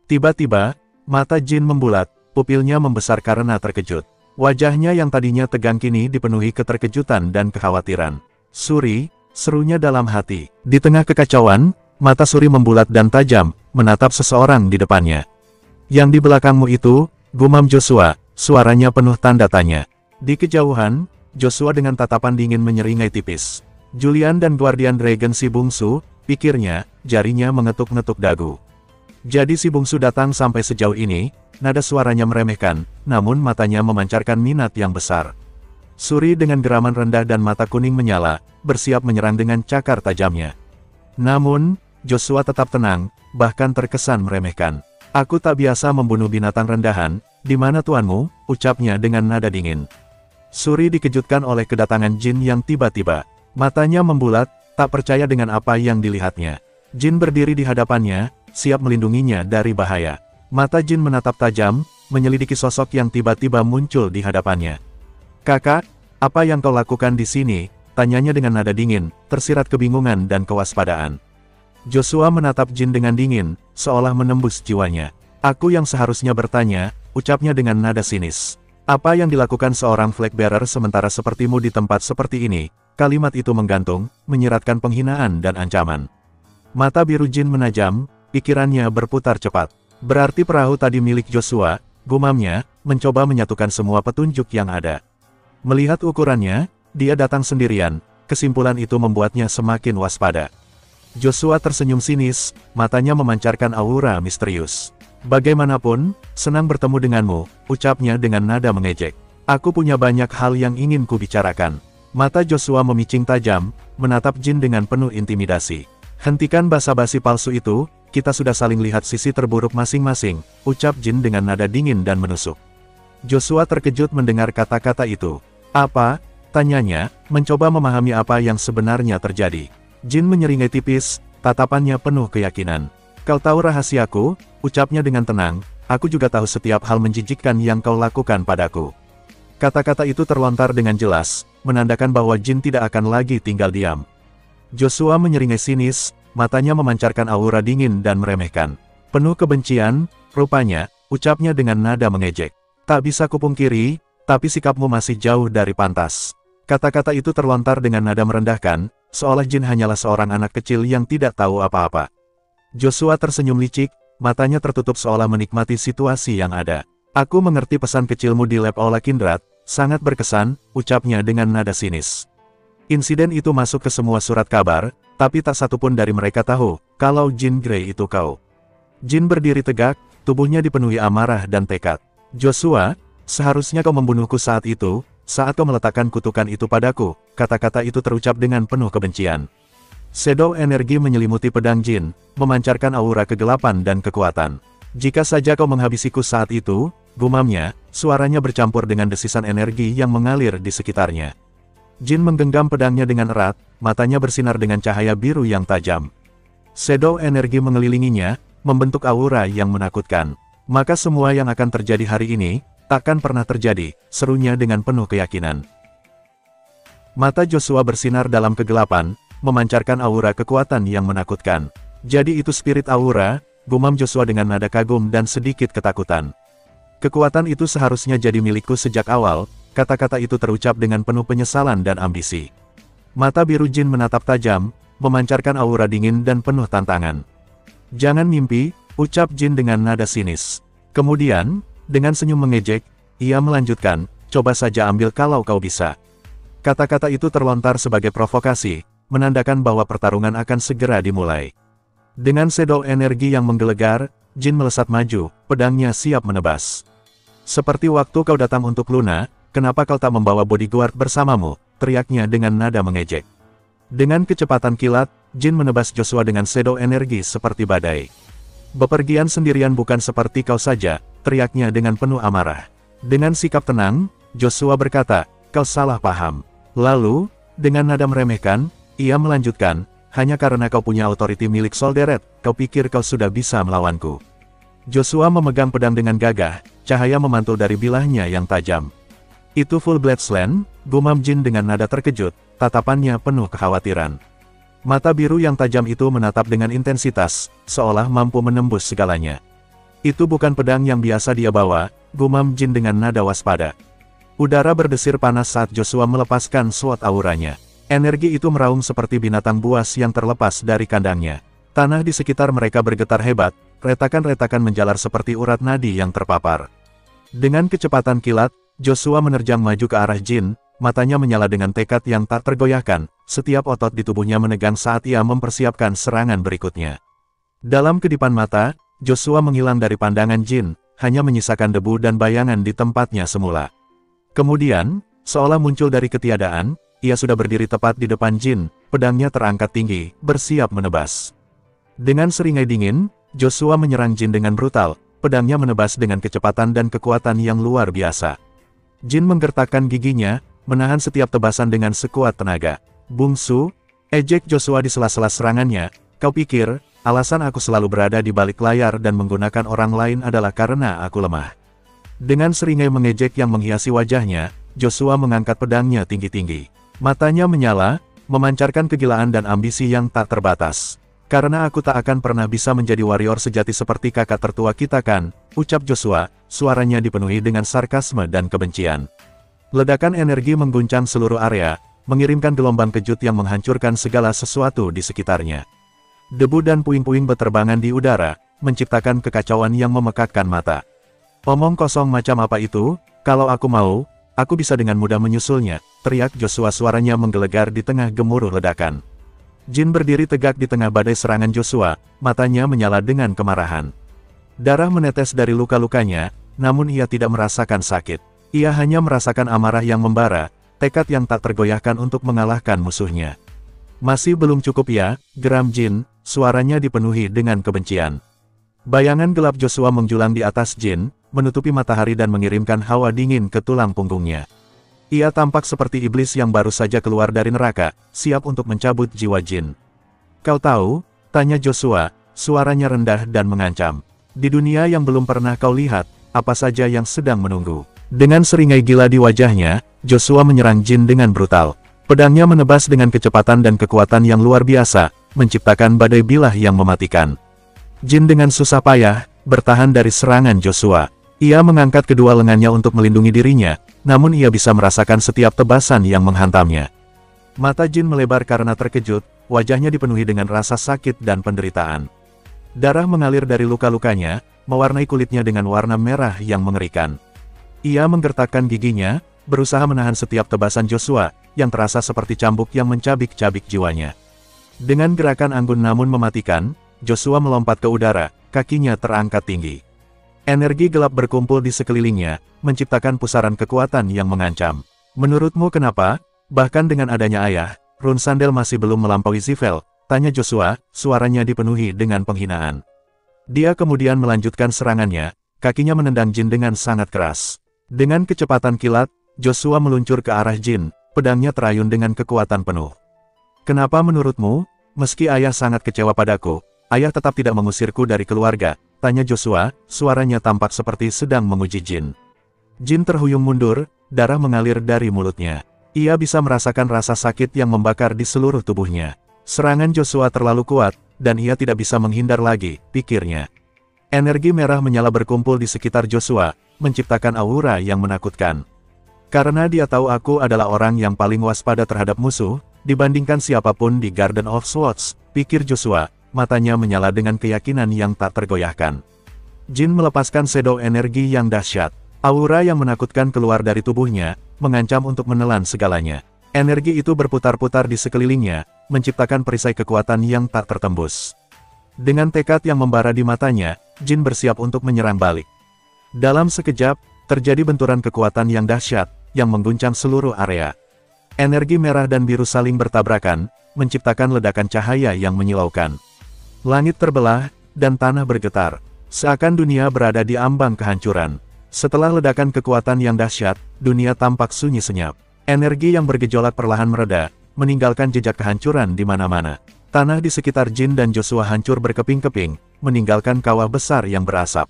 Tiba-tiba, mata Jin membulat, pupilnya membesar karena terkejut. Wajahnya yang tadinya tegang kini dipenuhi keterkejutan dan kekhawatiran. Suri, serunya dalam hati. Di tengah kekacauan, mata Suri membulat dan tajam, menatap seseorang di depannya. Yang di belakangmu itu, gumam Joshua, suaranya penuh tanda tanya. Di kejauhan, Joshua dengan tatapan dingin menyeringai tipis. Julian dan Guardian Dragon si bungsu, pikirnya, jarinya mengetuk-ngetuk dagu. Jadi si bungsu datang sampai sejauh ini, nada suaranya meremehkan, namun matanya memancarkan minat yang besar. Suri dengan geraman rendah dan mata kuning menyala, bersiap menyerang dengan cakar tajamnya. Namun, Joshua tetap tenang, bahkan terkesan meremehkan. Aku tak biasa membunuh binatang rendahan, di mana tuanmu, ucapnya dengan nada dingin. Suri dikejutkan oleh kedatangan Jin yang tiba-tiba. Matanya membulat, tak percaya dengan apa yang dilihatnya. Jin berdiri di hadapannya, siap melindunginya dari bahaya. Mata Jin menatap tajam, menyelidiki sosok yang tiba-tiba muncul di hadapannya. Kakak, apa yang kau lakukan di sini? Tanyanya dengan nada dingin, tersirat kebingungan dan kewaspadaan. Joshua menatap Jin dengan dingin, seolah menembus jiwanya. Aku yang seharusnya bertanya, ucapnya dengan nada sinis. Apa yang dilakukan seorang flag bearer sementara sepertimu di tempat seperti ini? Kalimat itu menggantung, menyiratkan penghinaan dan ancaman. Mata biru Jin menajam, pikirannya berputar cepat. Berarti perahu tadi milik Joshua, gumamnya, mencoba menyatukan semua petunjuk yang ada. Melihat ukurannya, dia datang sendirian, kesimpulan itu membuatnya semakin waspada. Joshua tersenyum sinis, matanya memancarkan aura misterius. Bagaimanapun, senang bertemu denganmu, ucapnya dengan nada mengejek. Aku punya banyak hal yang ingin kubicarakan. Mata Joshua memicing tajam, menatap Jin dengan penuh intimidasi. Hentikan basa-basi palsu itu, kita sudah saling lihat sisi terburuk masing-masing, ucap Jin dengan nada dingin dan menusuk. Joshua terkejut mendengar kata-kata itu. Apa? Tanyanya, mencoba memahami apa yang sebenarnya terjadi. Jin menyeringai tipis, tatapannya penuh keyakinan. Kau tahu rahasiaku, ucapnya dengan tenang, aku juga tahu setiap hal menjijikkan yang kau lakukan padaku. Kata-kata itu terlontar dengan jelas, menandakan bahwa Jin tidak akan lagi tinggal diam. Joshua menyeringai sinis, matanya memancarkan aura dingin dan meremehkan. Penuh kebencian, rupanya, ucapnya dengan nada mengejek. Tak bisa kupungkiri, tapi sikapmu masih jauh dari pantas. Kata-kata itu terlontar dengan nada merendahkan, seolah Jin hanyalah seorang anak kecil yang tidak tahu apa-apa. Joshua tersenyum licik, matanya tertutup seolah menikmati situasi yang ada. Aku mengerti pesan kecilmu di lab Aula Kindrat, sangat berkesan, ucapnya dengan nada sinis. Insiden itu masuk ke semua surat kabar, tapi tak satupun dari mereka tahu, kalau Jin Grey itu kau. Jin berdiri tegak, tubuhnya dipenuhi amarah dan tekad. Joshua, seharusnya kau membunuhku saat itu, saat kau meletakkan kutukan itu padaku, kata-kata itu terucap dengan penuh kebencian. Shadow energi menyelimuti pedang Jin, memancarkan aura kegelapan dan kekuatan. Jika saja kau menghabisiku saat itu, gumamnya, suaranya bercampur dengan desisan energi yang mengalir di sekitarnya. Jin menggenggam pedangnya dengan erat, matanya bersinar dengan cahaya biru yang tajam. Shadow energi mengelilinginya, membentuk aura yang menakutkan. Maka semua yang akan terjadi hari ini, takkan pernah terjadi, serunya dengan penuh keyakinan. Mata Joshua bersinar dalam kegelapan, memancarkan aura kekuatan yang menakutkan. Jadi itu spirit aura, gumam Joshua dengan nada kagum dan sedikit ketakutan. Kekuatan itu seharusnya jadi milikku sejak awal, kata-kata itu terucap dengan penuh penyesalan dan ambisi. Mata biru Jin menatap tajam, memancarkan aura dingin dan penuh tantangan. Jangan mimpi, ucap Jin dengan nada sinis. Kemudian, dengan senyum mengejek, ia melanjutkan, coba saja ambil kalau kau bisa. Kata-kata itu terlontar sebagai provokasi, menandakan bahwa pertarungan akan segera dimulai. Dengan shadow energi yang menggelegar, Jin melesat maju, pedangnya siap menebas. Seperti waktu kau datang untuk Luna, kenapa kau tak membawa bodyguard bersamamu, teriaknya dengan nada mengejek. Dengan kecepatan kilat, Jin menebas Joshua dengan shadow energi seperti badai. Bepergian sendirian bukan seperti kau saja, teriaknya dengan penuh amarah. Dengan sikap tenang, Joshua berkata, kau salah paham. Lalu, dengan nada meremehkan, ia melanjutkan, hanya karena kau punya otoriti milik Solderet, kau pikir kau sudah bisa melawanku. Joshua memegang pedang dengan gagah, cahaya memantul dari bilahnya yang tajam. Itu Full Blade Slam, gumam Jin dengan nada terkejut, tatapannya penuh kekhawatiran. Mata biru yang tajam itu menatap dengan intensitas, seolah mampu menembus segalanya. Itu bukan pedang yang biasa dia bawa, gumam Jin dengan nada waspada. Udara berdesir panas saat Joshua melepaskan sword auranya. Energi itu meraung seperti binatang buas yang terlepas dari kandangnya. Tanah di sekitar mereka bergetar hebat, retakan-retakan menjalar seperti urat nadi yang terpapar. Dengan kecepatan kilat, Joshua menerjang maju ke arah Jin, matanya menyala dengan tekad yang tak tergoyahkan, setiap otot di tubuhnya menegang saat ia mempersiapkan serangan berikutnya. Dalam kedipan mata, Joshua menghilang dari pandangan Jin, hanya menyisakan debu dan bayangan di tempatnya semula. Kemudian, seolah muncul dari ketiadaan, ia sudah berdiri tepat di depan Jin, pedangnya terangkat tinggi, bersiap menebas. Dengan seringai dingin, Joshua menyerang Jin dengan brutal, pedangnya menebas dengan kecepatan dan kekuatan yang luar biasa. Jin menggertakkan giginya, menahan setiap tebasan dengan sekuat tenaga. Bungsu, ejek Joshua di sela-sela serangannya, kau pikir, alasan aku selalu berada di balik layar dan menggunakan orang lain adalah karena aku lemah. Dengan seringai mengejek yang menghiasi wajahnya, Joshua mengangkat pedangnya tinggi-tinggi. Matanya menyala, memancarkan kegilaan dan ambisi yang tak terbatas. Karena aku tak akan pernah bisa menjadi warrior sejati seperti kakak tertua kita kan, ucap Joshua, suaranya dipenuhi dengan sarkasme dan kebencian. Ledakan energi mengguncang seluruh area, mengirimkan gelombang kejut yang menghancurkan segala sesuatu di sekitarnya. Debu dan puing-puing berterbangan di udara, menciptakan kekacauan yang memekakkan mata. Omong kosong macam apa itu, kalau aku mau, aku bisa dengan mudah menyusulnya, teriak Joshua, suaranya menggelegar di tengah gemuruh ledakan. Jin berdiri tegak di tengah badai serangan Joshua, matanya menyala dengan kemarahan. Darah menetes dari luka-lukanya, namun ia tidak merasakan sakit. Ia hanya merasakan amarah yang membara, tekad yang tak tergoyahkan untuk mengalahkan musuhnya. Masih belum cukup ya, geram Jin, suaranya dipenuhi dengan kebencian. Bayangan gelap Joshua menjulang di atas Jin, menutupi matahari dan mengirimkan hawa dingin ke tulang punggungnya. Ia tampak seperti iblis yang baru saja keluar dari neraka, siap untuk mencabut jiwa Jin. Kau tahu? Tanya Joshua, suaranya rendah dan mengancam. Di dunia yang belum pernah kau lihat, apa saja yang sedang menunggu. Dengan seringai gila di wajahnya, Joshua menyerang Jin dengan brutal. Pedangnya menebas dengan kecepatan dan kekuatan yang luar biasa, menciptakan badai bilah yang mematikan. Jin dengan susah payah, bertahan dari serangan Joshua. Ia mengangkat kedua lengannya untuk melindungi dirinya, namun ia bisa merasakan setiap tebasan yang menghantamnya. Mata Jin melebar karena terkejut, wajahnya dipenuhi dengan rasa sakit dan penderitaan. Darah mengalir dari luka-lukanya, mewarnai kulitnya dengan warna merah yang mengerikan. Ia menggertakkan giginya, berusaha menahan setiap tebasan Joshua, yang terasa seperti cambuk yang mencabik-cabik jiwanya. Dengan gerakan anggun namun mematikan, Joshua melompat ke udara, kakinya terangkat tinggi. Energi gelap berkumpul di sekelilingnya, menciptakan pusaran kekuatan yang mengancam. Menurutmu kenapa? Bahkan dengan adanya ayah, Run Sandel masih belum melampaui Zivel, tanya Joshua, suaranya dipenuhi dengan penghinaan. Dia kemudian melanjutkan serangannya, kakinya menendang Jin dengan sangat keras. Dengan kecepatan kilat, Joshua meluncur ke arah Jin, pedangnya terayun dengan kekuatan penuh. Kenapa menurutmu? Meski ayah sangat kecewa padaku, ayah tetap tidak mengusirku dari keluarga? Tanya Joshua, suaranya tampak seperti sedang menguji Jin. Jin terhuyung mundur, darah mengalir dari mulutnya. Ia bisa merasakan rasa sakit yang membakar di seluruh tubuhnya. Serangan Joshua terlalu kuat, dan ia tidak bisa menghindar lagi, pikirnya. Energi merah menyala berkumpul di sekitar Joshua, menciptakan aura yang menakutkan. Karena dia tahu aku adalah orang yang paling waspada terhadap musuh, dibandingkan siapapun di Garden of Swords, pikir Joshua, matanya menyala dengan keyakinan yang tak tergoyahkan. Jin melepaskan shadow energi yang dahsyat. Aura yang menakutkan keluar dari tubuhnya, mengancam untuk menelan segalanya. Energi itu berputar-putar di sekelilingnya, menciptakan perisai kekuatan yang tak tertembus. Dengan tekad yang membara di matanya, Jin bersiap untuk menyerang balik. Dalam sekejap, terjadi benturan kekuatan yang dahsyat, yang mengguncang seluruh area. Energi merah dan biru saling bertabrakan, menciptakan ledakan cahaya yang menyilaukan. Langit terbelah, dan tanah bergetar. Seakan dunia berada di ambang kehancuran. Setelah ledakan kekuatan yang dahsyat, dunia tampak sunyi senyap. Energi yang bergejolak perlahan mereda, meninggalkan jejak kehancuran di mana-mana. Tanah di sekitar Jin dan Joshua hancur berkeping-keping, meninggalkan kawah besar yang berasap.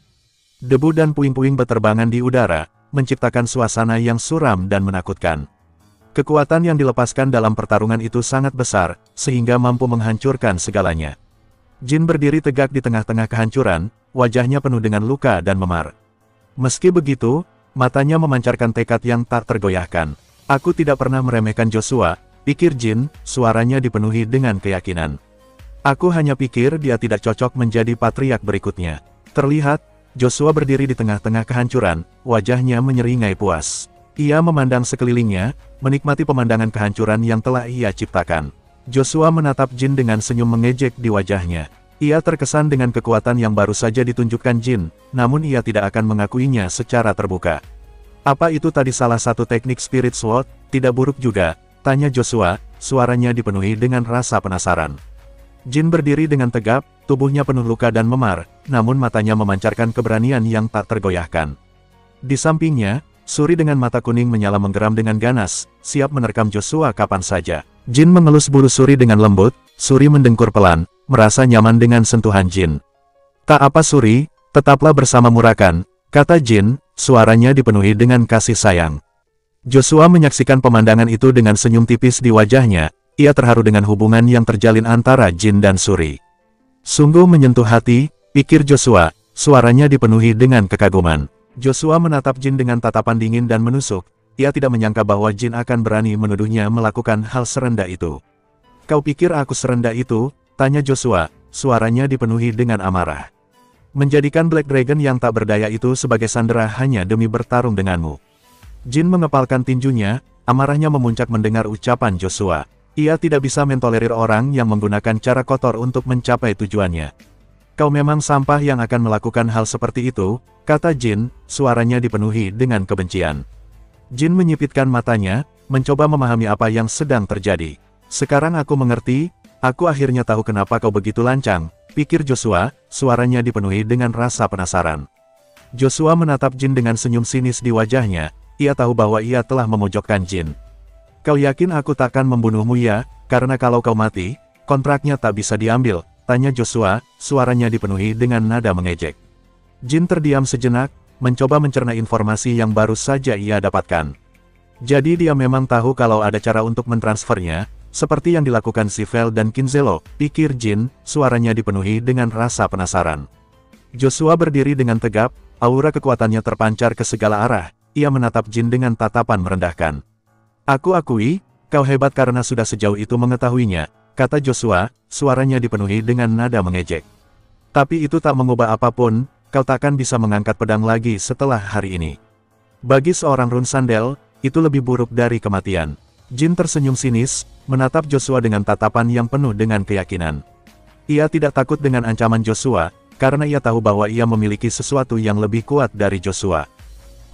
Debu dan puing-puing beterbangan di udara, menciptakan suasana yang suram dan menakutkan. Kekuatan yang dilepaskan dalam pertarungan itu sangat besar, sehingga mampu menghancurkan segalanya. Jin berdiri tegak di tengah-tengah kehancuran, wajahnya penuh dengan luka dan memar. Meski begitu, matanya memancarkan tekad yang tak tergoyahkan. Aku tidak pernah meremehkan Joshua, pikir Jin, suaranya dipenuhi dengan keyakinan. Aku hanya pikir dia tidak cocok menjadi patriark berikutnya. Terlihat, Joshua berdiri di tengah-tengah kehancuran, wajahnya menyeringai puas. Ia memandang sekelilingnya, menikmati pemandangan kehancuran yang telah ia ciptakan. Joshua menatap Jin dengan senyum mengejek di wajahnya. Ia terkesan dengan kekuatan yang baru saja ditunjukkan Jin, namun ia tidak akan mengakuinya secara terbuka. Apa itu tadi salah satu teknik Spirit Sword? Tidak buruk juga, tanya Joshua, suaranya dipenuhi dengan rasa penasaran. Jin berdiri dengan tegap, tubuhnya penuh luka dan memar, namun matanya memancarkan keberanian yang tak tergoyahkan. Di sampingnya, Suri dengan mata kuning menyala menggeram dengan ganas, siap menerkam Joshua kapan saja. Jin mengelus bulu Suri dengan lembut, Suri mendengkur pelan, merasa nyaman dengan sentuhan Jin. Tak apa Suri, tetaplah bersama Murakan, kata Jin, suaranya dipenuhi dengan kasih sayang. Joshua menyaksikan pemandangan itu dengan senyum tipis di wajahnya, ia terharu dengan hubungan yang terjalin antara Jin dan Suri. Sungguh menyentuh hati, pikir Joshua, suaranya dipenuhi dengan kekaguman. Joshua menatap Jin dengan tatapan dingin dan menusuk, ia tidak menyangka bahwa Jin akan berani menuduhnya melakukan hal serendah itu. Kau pikir aku serendah itu? Tanya Joshua, suaranya dipenuhi dengan amarah. Menjadikan Black Dragon yang tak berdaya itu sebagai sandera hanya demi bertarung denganmu. Jin mengepalkan tinjunya, amarahnya memuncak mendengar ucapan Joshua. Ia tidak bisa mentolerir orang yang menggunakan cara kotor untuk mencapai tujuannya. Kau memang sampah yang akan melakukan hal seperti itu, kata Jin, suaranya dipenuhi dengan kebencian. Jin menyipitkan matanya, mencoba memahami apa yang sedang terjadi. Sekarang aku mengerti, aku akhirnya tahu kenapa kau begitu lancang, pikir Joshua, suaranya dipenuhi dengan rasa penasaran. Joshua menatap Jin dengan senyum sinis di wajahnya, ia tahu bahwa ia telah memojokkan Jin. Kau yakin aku takkan membunuhmu ya, karena kalau kau mati, kontraknya tak bisa diambil, tanya Joshua, suaranya dipenuhi dengan nada mengejek. Jin terdiam sejenak, mencoba mencerna informasi yang baru saja ia dapatkan. Jadi dia memang tahu kalau ada cara untuk mentransfernya, seperti yang dilakukan Sivel dan Kinzelo, pikir Jin, suaranya dipenuhi dengan rasa penasaran. Joshua berdiri dengan tegap, aura kekuatannya terpancar ke segala arah, ia menatap Jin dengan tatapan merendahkan. Aku akui, kau hebat karena sudah sejauh itu mengetahuinya, kata Joshua, suaranya dipenuhi dengan nada mengejek. Tapi itu tak mengubah apapun, kau takkan bisa mengangkat pedang lagi setelah hari ini. Bagi seorang Run Sandel, itu lebih buruk dari kematian. Jin tersenyum sinis, menatap Joshua dengan tatapan yang penuh dengan keyakinan. Ia tidak takut dengan ancaman Joshua, karena ia tahu bahwa ia memiliki sesuatu yang lebih kuat dari Joshua.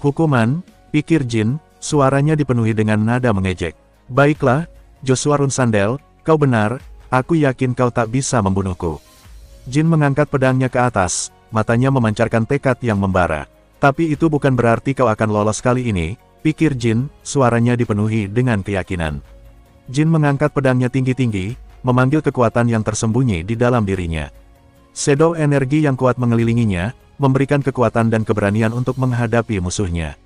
Hukuman, pikir Jin, suaranya dipenuhi dengan nada mengejek. Baiklah, Joshua Run Sandel, kau benar, aku yakin kau tak bisa membunuhku. Jin mengangkat pedangnya ke atas, matanya memancarkan tekad yang membara. Tapi itu bukan berarti kau akan lolos kali ini, pikir Jin, suaranya dipenuhi dengan keyakinan. Jin mengangkat pedangnya tinggi-tinggi, memanggil kekuatan yang tersembunyi di dalam dirinya. Shadow energi yang kuat mengelilinginya, memberikan kekuatan dan keberanian untuk menghadapi musuhnya.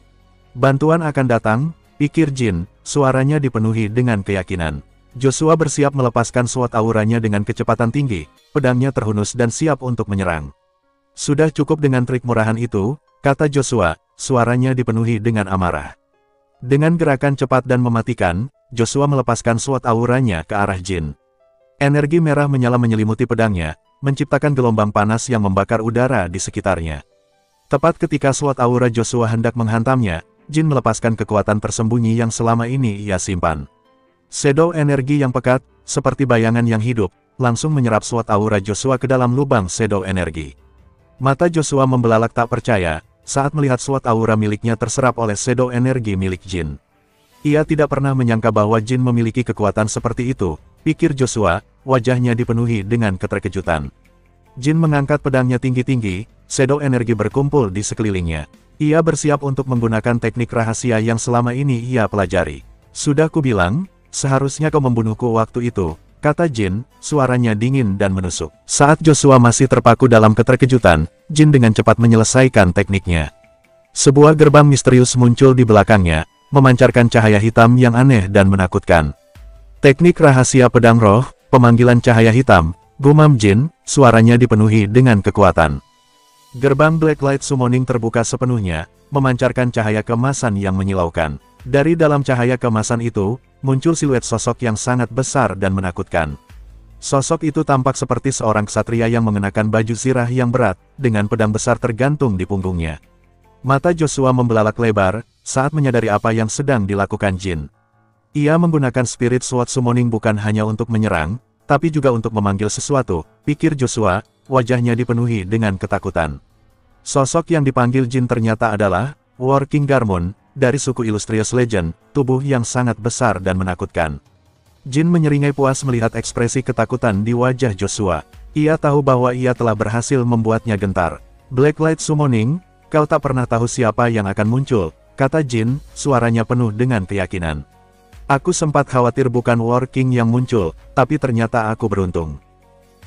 Bantuan akan datang, pikir Jin, suaranya dipenuhi dengan keyakinan. Joshua bersiap melepaskan SWOT auranya dengan kecepatan tinggi, pedangnya terhunus dan siap untuk menyerang. Sudah cukup dengan trik murahan itu, kata Joshua, suaranya dipenuhi dengan amarah. Dengan gerakan cepat dan mematikan, Joshua melepaskan SWOT auranya ke arah Jin. Energi merah menyala menyelimuti pedangnya, menciptakan gelombang panas yang membakar udara di sekitarnya. Tepat ketika SWOT aura Joshua hendak menghantamnya, Jin melepaskan kekuatan tersembunyi yang selama ini ia simpan. Shadow energi yang pekat, seperti bayangan yang hidup, langsung menyerap SWOT aura Joshua ke dalam lubang shadow energi. Mata Joshua membelalak tak percaya, saat melihat SWOT aura miliknya terserap oleh shadow energi milik Jin. Ia tidak pernah menyangka bahwa Jin memiliki kekuatan seperti itu, pikir Joshua, wajahnya dipenuhi dengan keterkejutan. Jin mengangkat pedangnya tinggi-tinggi, shadow energi berkumpul di sekelilingnya. Ia bersiap untuk menggunakan teknik rahasia yang selama ini ia pelajari. Sudah kubilang, seharusnya kau membunuhku waktu itu, kata Jin, suaranya dingin dan menusuk. Saat Joshua masih terpaku dalam keterkejutan, Jin dengan cepat menyelesaikan tekniknya. Sebuah gerbang misterius muncul di belakangnya, memancarkan cahaya hitam yang aneh dan menakutkan. Teknik rahasia pedang roh, pemanggilan cahaya hitam, gumam Jin, suaranya dipenuhi dengan kekuatan. Gerbang Black Light Summoning terbuka sepenuhnya, memancarkan cahaya keemasan yang menyilaukan. Dari dalam cahaya keemasan itu, muncul siluet sosok yang sangat besar dan menakutkan. Sosok itu tampak seperti seorang ksatria yang mengenakan baju zirah yang berat, dengan pedang besar tergantung di punggungnya. Mata Joshua membelalak lebar, saat menyadari apa yang sedang dilakukan Jin. Ia menggunakan Spirit Sword Summoning bukan hanya untuk menyerang, tapi juga untuk memanggil sesuatu, pikir Joshua, wajahnya dipenuhi dengan ketakutan. Sosok yang dipanggil Jin ternyata adalah War King Garmon, dari suku Illustrious Legend, tubuh yang sangat besar dan menakutkan. Jin menyeringai puas melihat ekspresi ketakutan di wajah Joshua. Ia tahu bahwa ia telah berhasil membuatnya gentar. Black Light Summoning, kau tak pernah tahu siapa yang akan muncul, kata Jin, suaranya penuh dengan keyakinan. Aku sempat khawatir bukan War King yang muncul, tapi ternyata aku beruntung.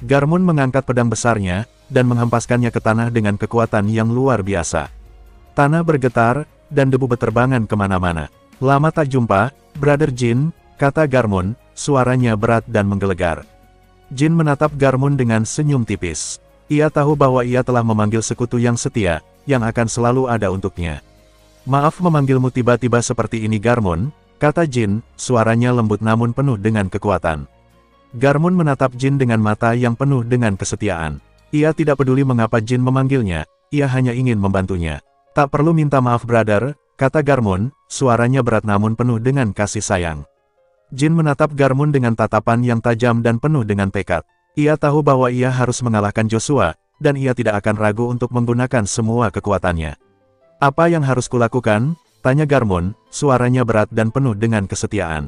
Garmon mengangkat pedang besarnya, dan menghempaskannya ke tanah dengan kekuatan yang luar biasa. Tanah bergetar, dan debu beterbangan kemana-mana. Lama tak jumpa, Brother Jin, kata Garmon, suaranya berat dan menggelegar. Jin menatap Garmon dengan senyum tipis. Ia tahu bahwa ia telah memanggil sekutu yang setia, yang akan selalu ada untuknya. Maaf memanggilmu tiba-tiba seperti ini Garmon, kata Jin, suaranya lembut namun penuh dengan kekuatan. Garmon menatap Jin dengan mata yang penuh dengan kesetiaan. Ia tidak peduli mengapa Jin memanggilnya, ia hanya ingin membantunya. Tak perlu minta maaf brother, kata Garmon, suaranya berat namun penuh dengan kasih sayang. Jin menatap Garmon dengan tatapan yang tajam dan penuh dengan tekad. Ia tahu bahwa ia harus mengalahkan Joshua, dan ia tidak akan ragu untuk menggunakan semua kekuatannya. Apa yang harus kulakukan? Tanya Garmon, suaranya berat dan penuh dengan kesetiaan.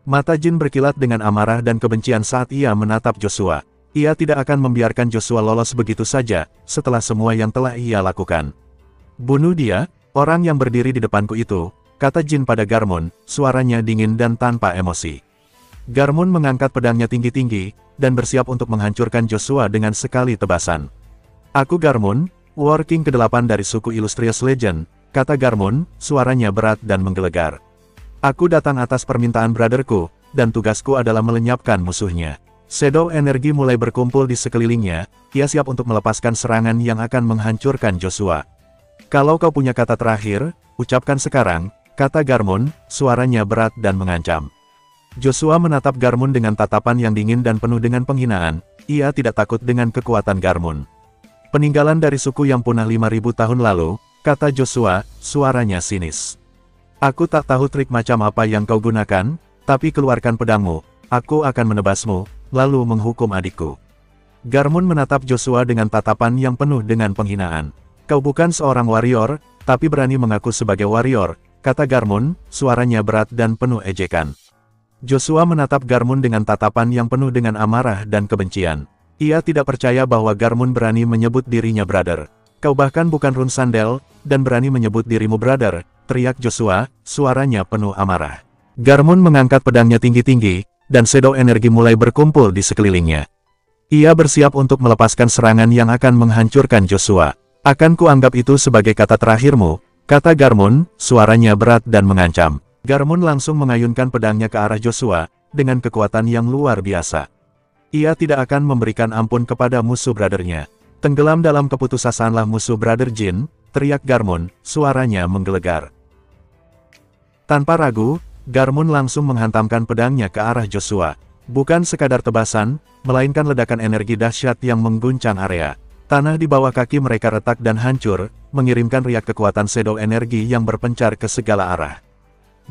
Mata Jin berkilat dengan amarah dan kebencian saat ia menatap Joshua. Ia tidak akan membiarkan Joshua lolos begitu saja, setelah semua yang telah ia lakukan. Bunuh dia, orang yang berdiri di depanku itu, kata Jin pada Garmon, suaranya dingin dan tanpa emosi. Garmon mengangkat pedangnya tinggi-tinggi, dan bersiap untuk menghancurkan Joshua dengan sekali tebasan. Aku Garmon, War King ke-8 dari suku Illustrious Legend, kata Garmon, suaranya berat dan menggelegar. Aku datang atas permintaan brotherku, dan tugasku adalah melenyapkan musuhnya. Shadow energi mulai berkumpul di sekelilingnya, ia siap untuk melepaskan serangan yang akan menghancurkan Joshua. Kalau kau punya kata terakhir, ucapkan sekarang, kata Garmon, suaranya berat dan mengancam. Joshua menatap Garmon dengan tatapan yang dingin dan penuh dengan penghinaan, ia tidak takut dengan kekuatan Garmon. Peninggalan dari suku yang punah 5.000 tahun lalu, kata Joshua, suaranya sinis. Aku tak tahu trik macam apa yang kau gunakan, tapi keluarkan pedangmu, aku akan menebasmu, lalu menghukum adikku. Garmon menatap Joshua dengan tatapan yang penuh dengan penghinaan. Kau bukan seorang warrior, tapi berani mengaku sebagai warrior, kata Garmon, suaranya berat dan penuh ejekan. Joshua menatap Garmon dengan tatapan yang penuh dengan amarah dan kebencian. Ia tidak percaya bahwa Garmon berani menyebut dirinya brother. Kau bahkan bukan Run Sandel, dan berani menyebut dirimu brother, teriak Joshua, suaranya penuh amarah. Garmon mengangkat pedangnya tinggi-tinggi, dan shadow energi mulai berkumpul di sekelilingnya. Ia bersiap untuk melepaskan serangan yang akan menghancurkan Joshua. Akan kuanggap itu sebagai kata terakhirmu, kata Garmund, suaranya berat dan mengancam. Garmund langsung mengayunkan pedangnya ke arah Joshua, dengan kekuatan yang luar biasa. Ia tidak akan memberikan ampun kepada musuh brothernya. Tenggelam dalam keputusasaan musuh brother Jin, teriak Garmund, suaranya menggelegar. Tanpa ragu, Garmund langsung menghantamkan pedangnya ke arah Joshua. Bukan sekadar tebasan, melainkan ledakan energi dahsyat yang mengguncang area. Tanah di bawah kaki mereka retak dan hancur, mengirimkan riak kekuatan shadow energi yang berpencar ke segala arah.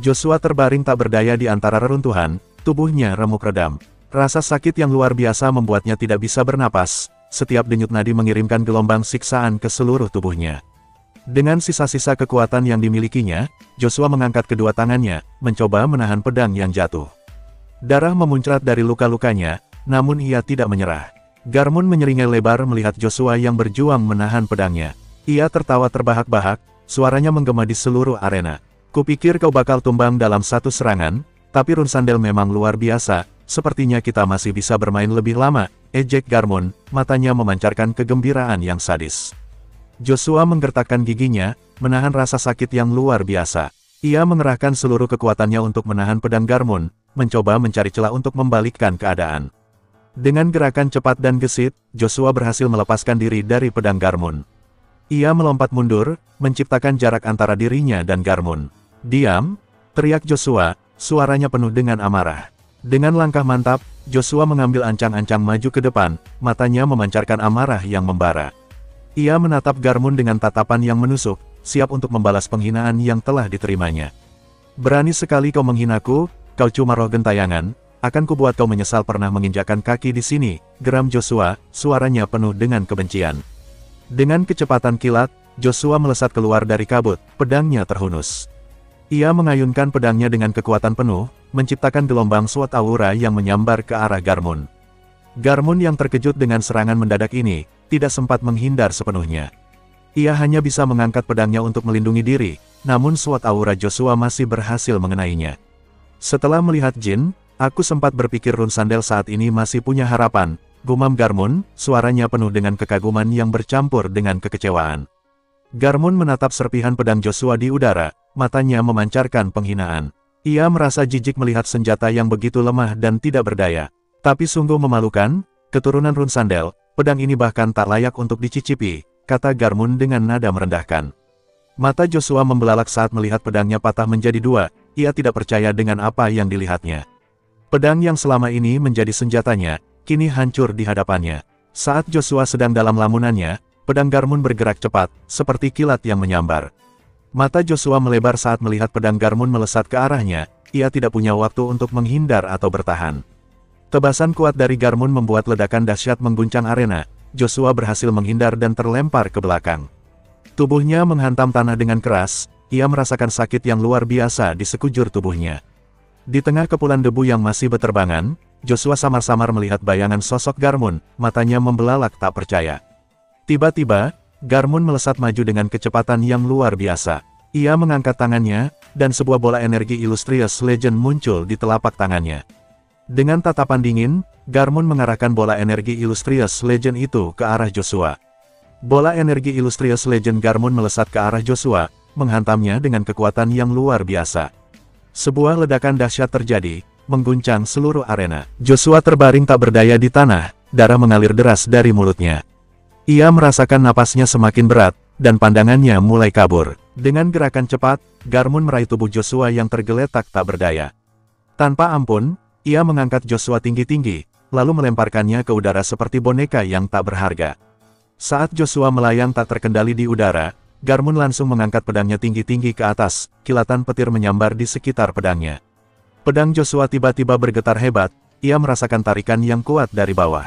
Joshua terbaring tak berdaya di antara reruntuhan, tubuhnya remuk redam. Rasa sakit yang luar biasa membuatnya tidak bisa bernapas, setiap denyut nadi mengirimkan gelombang siksaan ke seluruh tubuhnya. Dengan sisa-sisa kekuatan yang dimilikinya, Joshua mengangkat kedua tangannya, mencoba menahan pedang yang jatuh. Darah memuncrat dari luka-lukanya, namun ia tidak menyerah. Garmund menyeringai lebar melihat Joshua yang berjuang menahan pedangnya. Ia tertawa terbahak-bahak, suaranya menggema di seluruh arena. Kupikir kau bakal tumbang dalam satu serangan, tapi Runsandel memang luar biasa, sepertinya kita masih bisa bermain lebih lama, ejek Garmund, matanya memancarkan kegembiraan yang sadis. Joshua menggertakkan giginya, menahan rasa sakit yang luar biasa. Ia mengerahkan seluruh kekuatannya untuk menahan pedang Garmund, mencoba mencari celah untuk membalikkan keadaan. Dengan gerakan cepat dan gesit, Joshua berhasil melepaskan diri dari pedang Garmund. Ia melompat mundur, menciptakan jarak antara dirinya dan Garmund. "Diam!" teriak Joshua, suaranya penuh dengan amarah. Dengan langkah mantap, Joshua mengambil ancang-ancang maju ke depan, matanya memancarkan amarah yang membara. Ia menatap Garmund dengan tatapan yang menusuk, siap untuk membalas penghinaan yang telah diterimanya. "Berani sekali kau menghinaku, kau cuma roh gentayangan, akan kubuat kau menyesal pernah menginjakkan kaki di sini," geram Joshua, suaranya penuh dengan kebencian. Dengan kecepatan kilat, Joshua melesat keluar dari kabut, pedangnya terhunus. Ia mengayunkan pedangnya dengan kekuatan penuh, menciptakan gelombang SWOT aura yang menyambar ke arah Garmund. Garmund yang terkejut dengan serangan mendadak ini, tidak sempat menghindar sepenuhnya. Ia hanya bisa mengangkat pedangnya untuk melindungi diri, namun SWOT aura Joshua masih berhasil mengenainya. "Setelah melihat Jin, aku sempat berpikir Runsandel saat ini masih punya harapan," gumam Garmund, suaranya penuh dengan kekaguman yang bercampur dengan kekecewaan. Garmund menatap serpihan pedang Joshua di udara, matanya memancarkan penghinaan. Ia merasa jijik melihat senjata yang begitu lemah dan tidak berdaya. Tapi sungguh memalukan, keturunan Runsandel, pedang ini bahkan tak layak untuk dicicipi, kata Garmund dengan nada merendahkan. Mata Joshua membelalak saat melihat pedangnya patah menjadi dua, ia tidak percaya dengan apa yang dilihatnya. Pedang yang selama ini menjadi senjatanya, kini hancur di hadapannya. Saat Joshua sedang dalam lamunannya, pedang Garmund bergerak cepat, seperti kilat yang menyambar. Mata Joshua melebar saat melihat pedang Garmund melesat ke arahnya, ia tidak punya waktu untuk menghindar atau bertahan. Tebasan kuat dari Garmund membuat ledakan dahsyat mengguncang arena, Joshua berhasil menghindar dan terlempar ke belakang. Tubuhnya menghantam tanah dengan keras, ia merasakan sakit yang luar biasa di sekujur tubuhnya. Di tengah kepulan debu yang masih beterbangan, Joshua samar-samar melihat bayangan sosok Garmund, matanya membelalak tak percaya. Tiba-tiba, Garmund melesat maju dengan kecepatan yang luar biasa. Ia mengangkat tangannya, dan sebuah bola energi Illustrious Legend muncul di telapak tangannya. Dengan tatapan dingin, Garmund mengarahkan bola energi Illustrious Legend itu ke arah Joshua. Bola energi Illustrious Legend Garmund melesat ke arah Joshua, menghantamnya dengan kekuatan yang luar biasa. Sebuah ledakan dahsyat terjadi, mengguncang seluruh arena. Joshua terbaring tak berdaya di tanah, darah mengalir deras dari mulutnya. Ia merasakan napasnya semakin berat, dan pandangannya mulai kabur. Dengan gerakan cepat, Garmund meraih tubuh Joshua yang tergeletak tak berdaya. Tanpa ampun, ia mengangkat Joshua tinggi-tinggi, lalu melemparkannya ke udara seperti boneka yang tak berharga. Saat Joshua melayang tak terkendali di udara, Garmund langsung mengangkat pedangnya tinggi-tinggi ke atas, kilatan petir menyambar di sekitar pedangnya. Pedang Joshua tiba-tiba bergetar hebat, ia merasakan tarikan yang kuat dari bawah.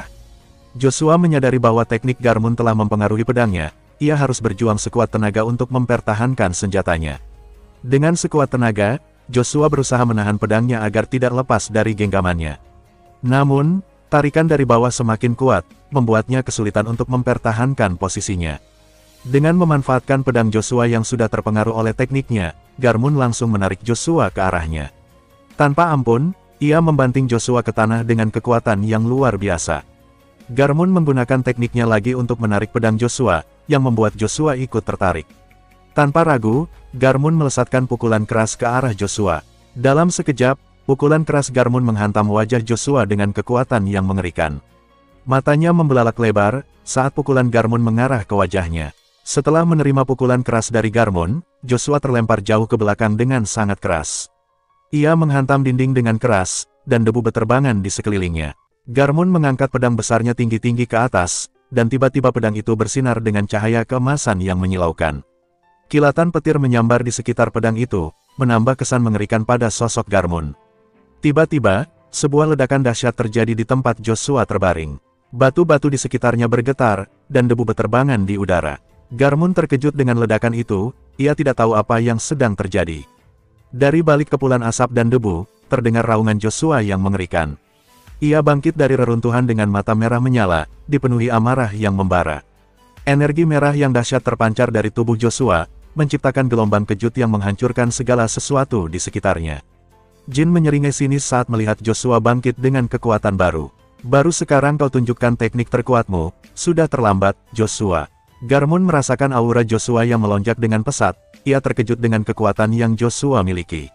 Joshua menyadari bahwa teknik Garmund telah mempengaruhi pedangnya, ia harus berjuang sekuat tenaga untuk mempertahankan senjatanya. Dengan sekuat tenaga, Joshua berusaha menahan pedangnya agar tidak lepas dari genggamannya. Namun, tarikan dari bawah semakin kuat, membuatnya kesulitan untuk mempertahankan posisinya. Dengan memanfaatkan pedang Joshua yang sudah terpengaruh oleh tekniknya, Garmund langsung menarik Joshua ke arahnya. Tanpa ampun, ia membanting Joshua ke tanah dengan kekuatan yang luar biasa. Garmon menggunakan tekniknya lagi untuk menarik pedang Joshua, yang membuat Joshua ikut tertarik. Tanpa ragu, Garmon melesatkan pukulan keras ke arah Joshua. Dalam sekejap, pukulan keras Garmon menghantam wajah Joshua dengan kekuatan yang mengerikan. Matanya membelalak lebar, saat pukulan Garmon mengarah ke wajahnya. Setelah menerima pukulan keras dari Garmon, Joshua terlempar jauh ke belakang dengan sangat keras. Ia menghantam dinding dengan keras, dan debu beterbangan di sekelilingnya. Garmon mengangkat pedang besarnya tinggi-tinggi ke atas, dan tiba-tiba pedang itu bersinar dengan cahaya keemasan yang menyilaukan. Kilatan petir menyambar di sekitar pedang itu, menambah kesan mengerikan pada sosok Garmon. Tiba-tiba, sebuah ledakan dahsyat terjadi di tempat Joshua terbaring. Batu-batu di sekitarnya bergetar, dan debu beterbangan di udara. Garmon terkejut dengan ledakan itu, ia tidak tahu apa yang sedang terjadi. Dari balik kepulan asap dan debu, terdengar raungan Joshua yang mengerikan. Ia bangkit dari reruntuhan dengan mata merah menyala, dipenuhi amarah yang membara. Energi merah yang dahsyat terpancar dari tubuh Joshua, menciptakan gelombang kejut yang menghancurkan segala sesuatu di sekitarnya. Jin menyeringai sinis saat melihat Joshua bangkit dengan kekuatan baru. Baru sekarang kau tunjukkan teknik terkuatmu, sudah terlambat, Joshua. Garmon merasakan aura Joshua yang melonjak dengan pesat, ia terkejut dengan kekuatan yang Joshua miliki.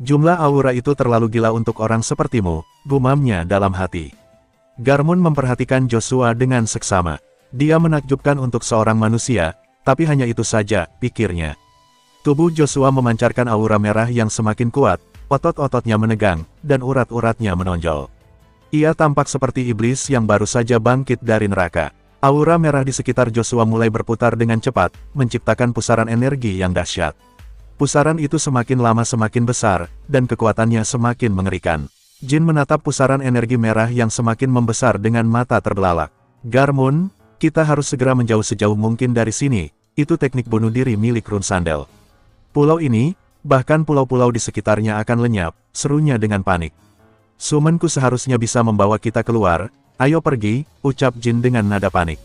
Jumlah aura itu terlalu gila untuk orang sepertimu, gumamnya dalam hati. Garmon memperhatikan Joshua dengan seksama. Dia menakjubkan untuk seorang manusia, tapi hanya itu saja, pikirnya. Tubuh Joshua memancarkan aura merah yang semakin kuat, otot-ototnya menegang, dan urat-uratnya menonjol. Ia tampak seperti iblis yang baru saja bangkit dari neraka. Aura merah di sekitar Joshua mulai berputar dengan cepat, menciptakan pusaran energi yang dahsyat. Pusaran itu semakin lama semakin besar, dan kekuatannya semakin mengerikan. Jin menatap pusaran energi merah yang semakin membesar dengan mata terbelalak. Garmon, kita harus segera menjauh sejauh mungkin dari sini, itu teknik bunuh diri milik Rune Sandal. Pulau ini, bahkan pulau-pulau di sekitarnya akan lenyap, serunya dengan panik. Sumenku seharusnya bisa membawa kita keluar, ayo pergi, ucap Jin dengan nada panik.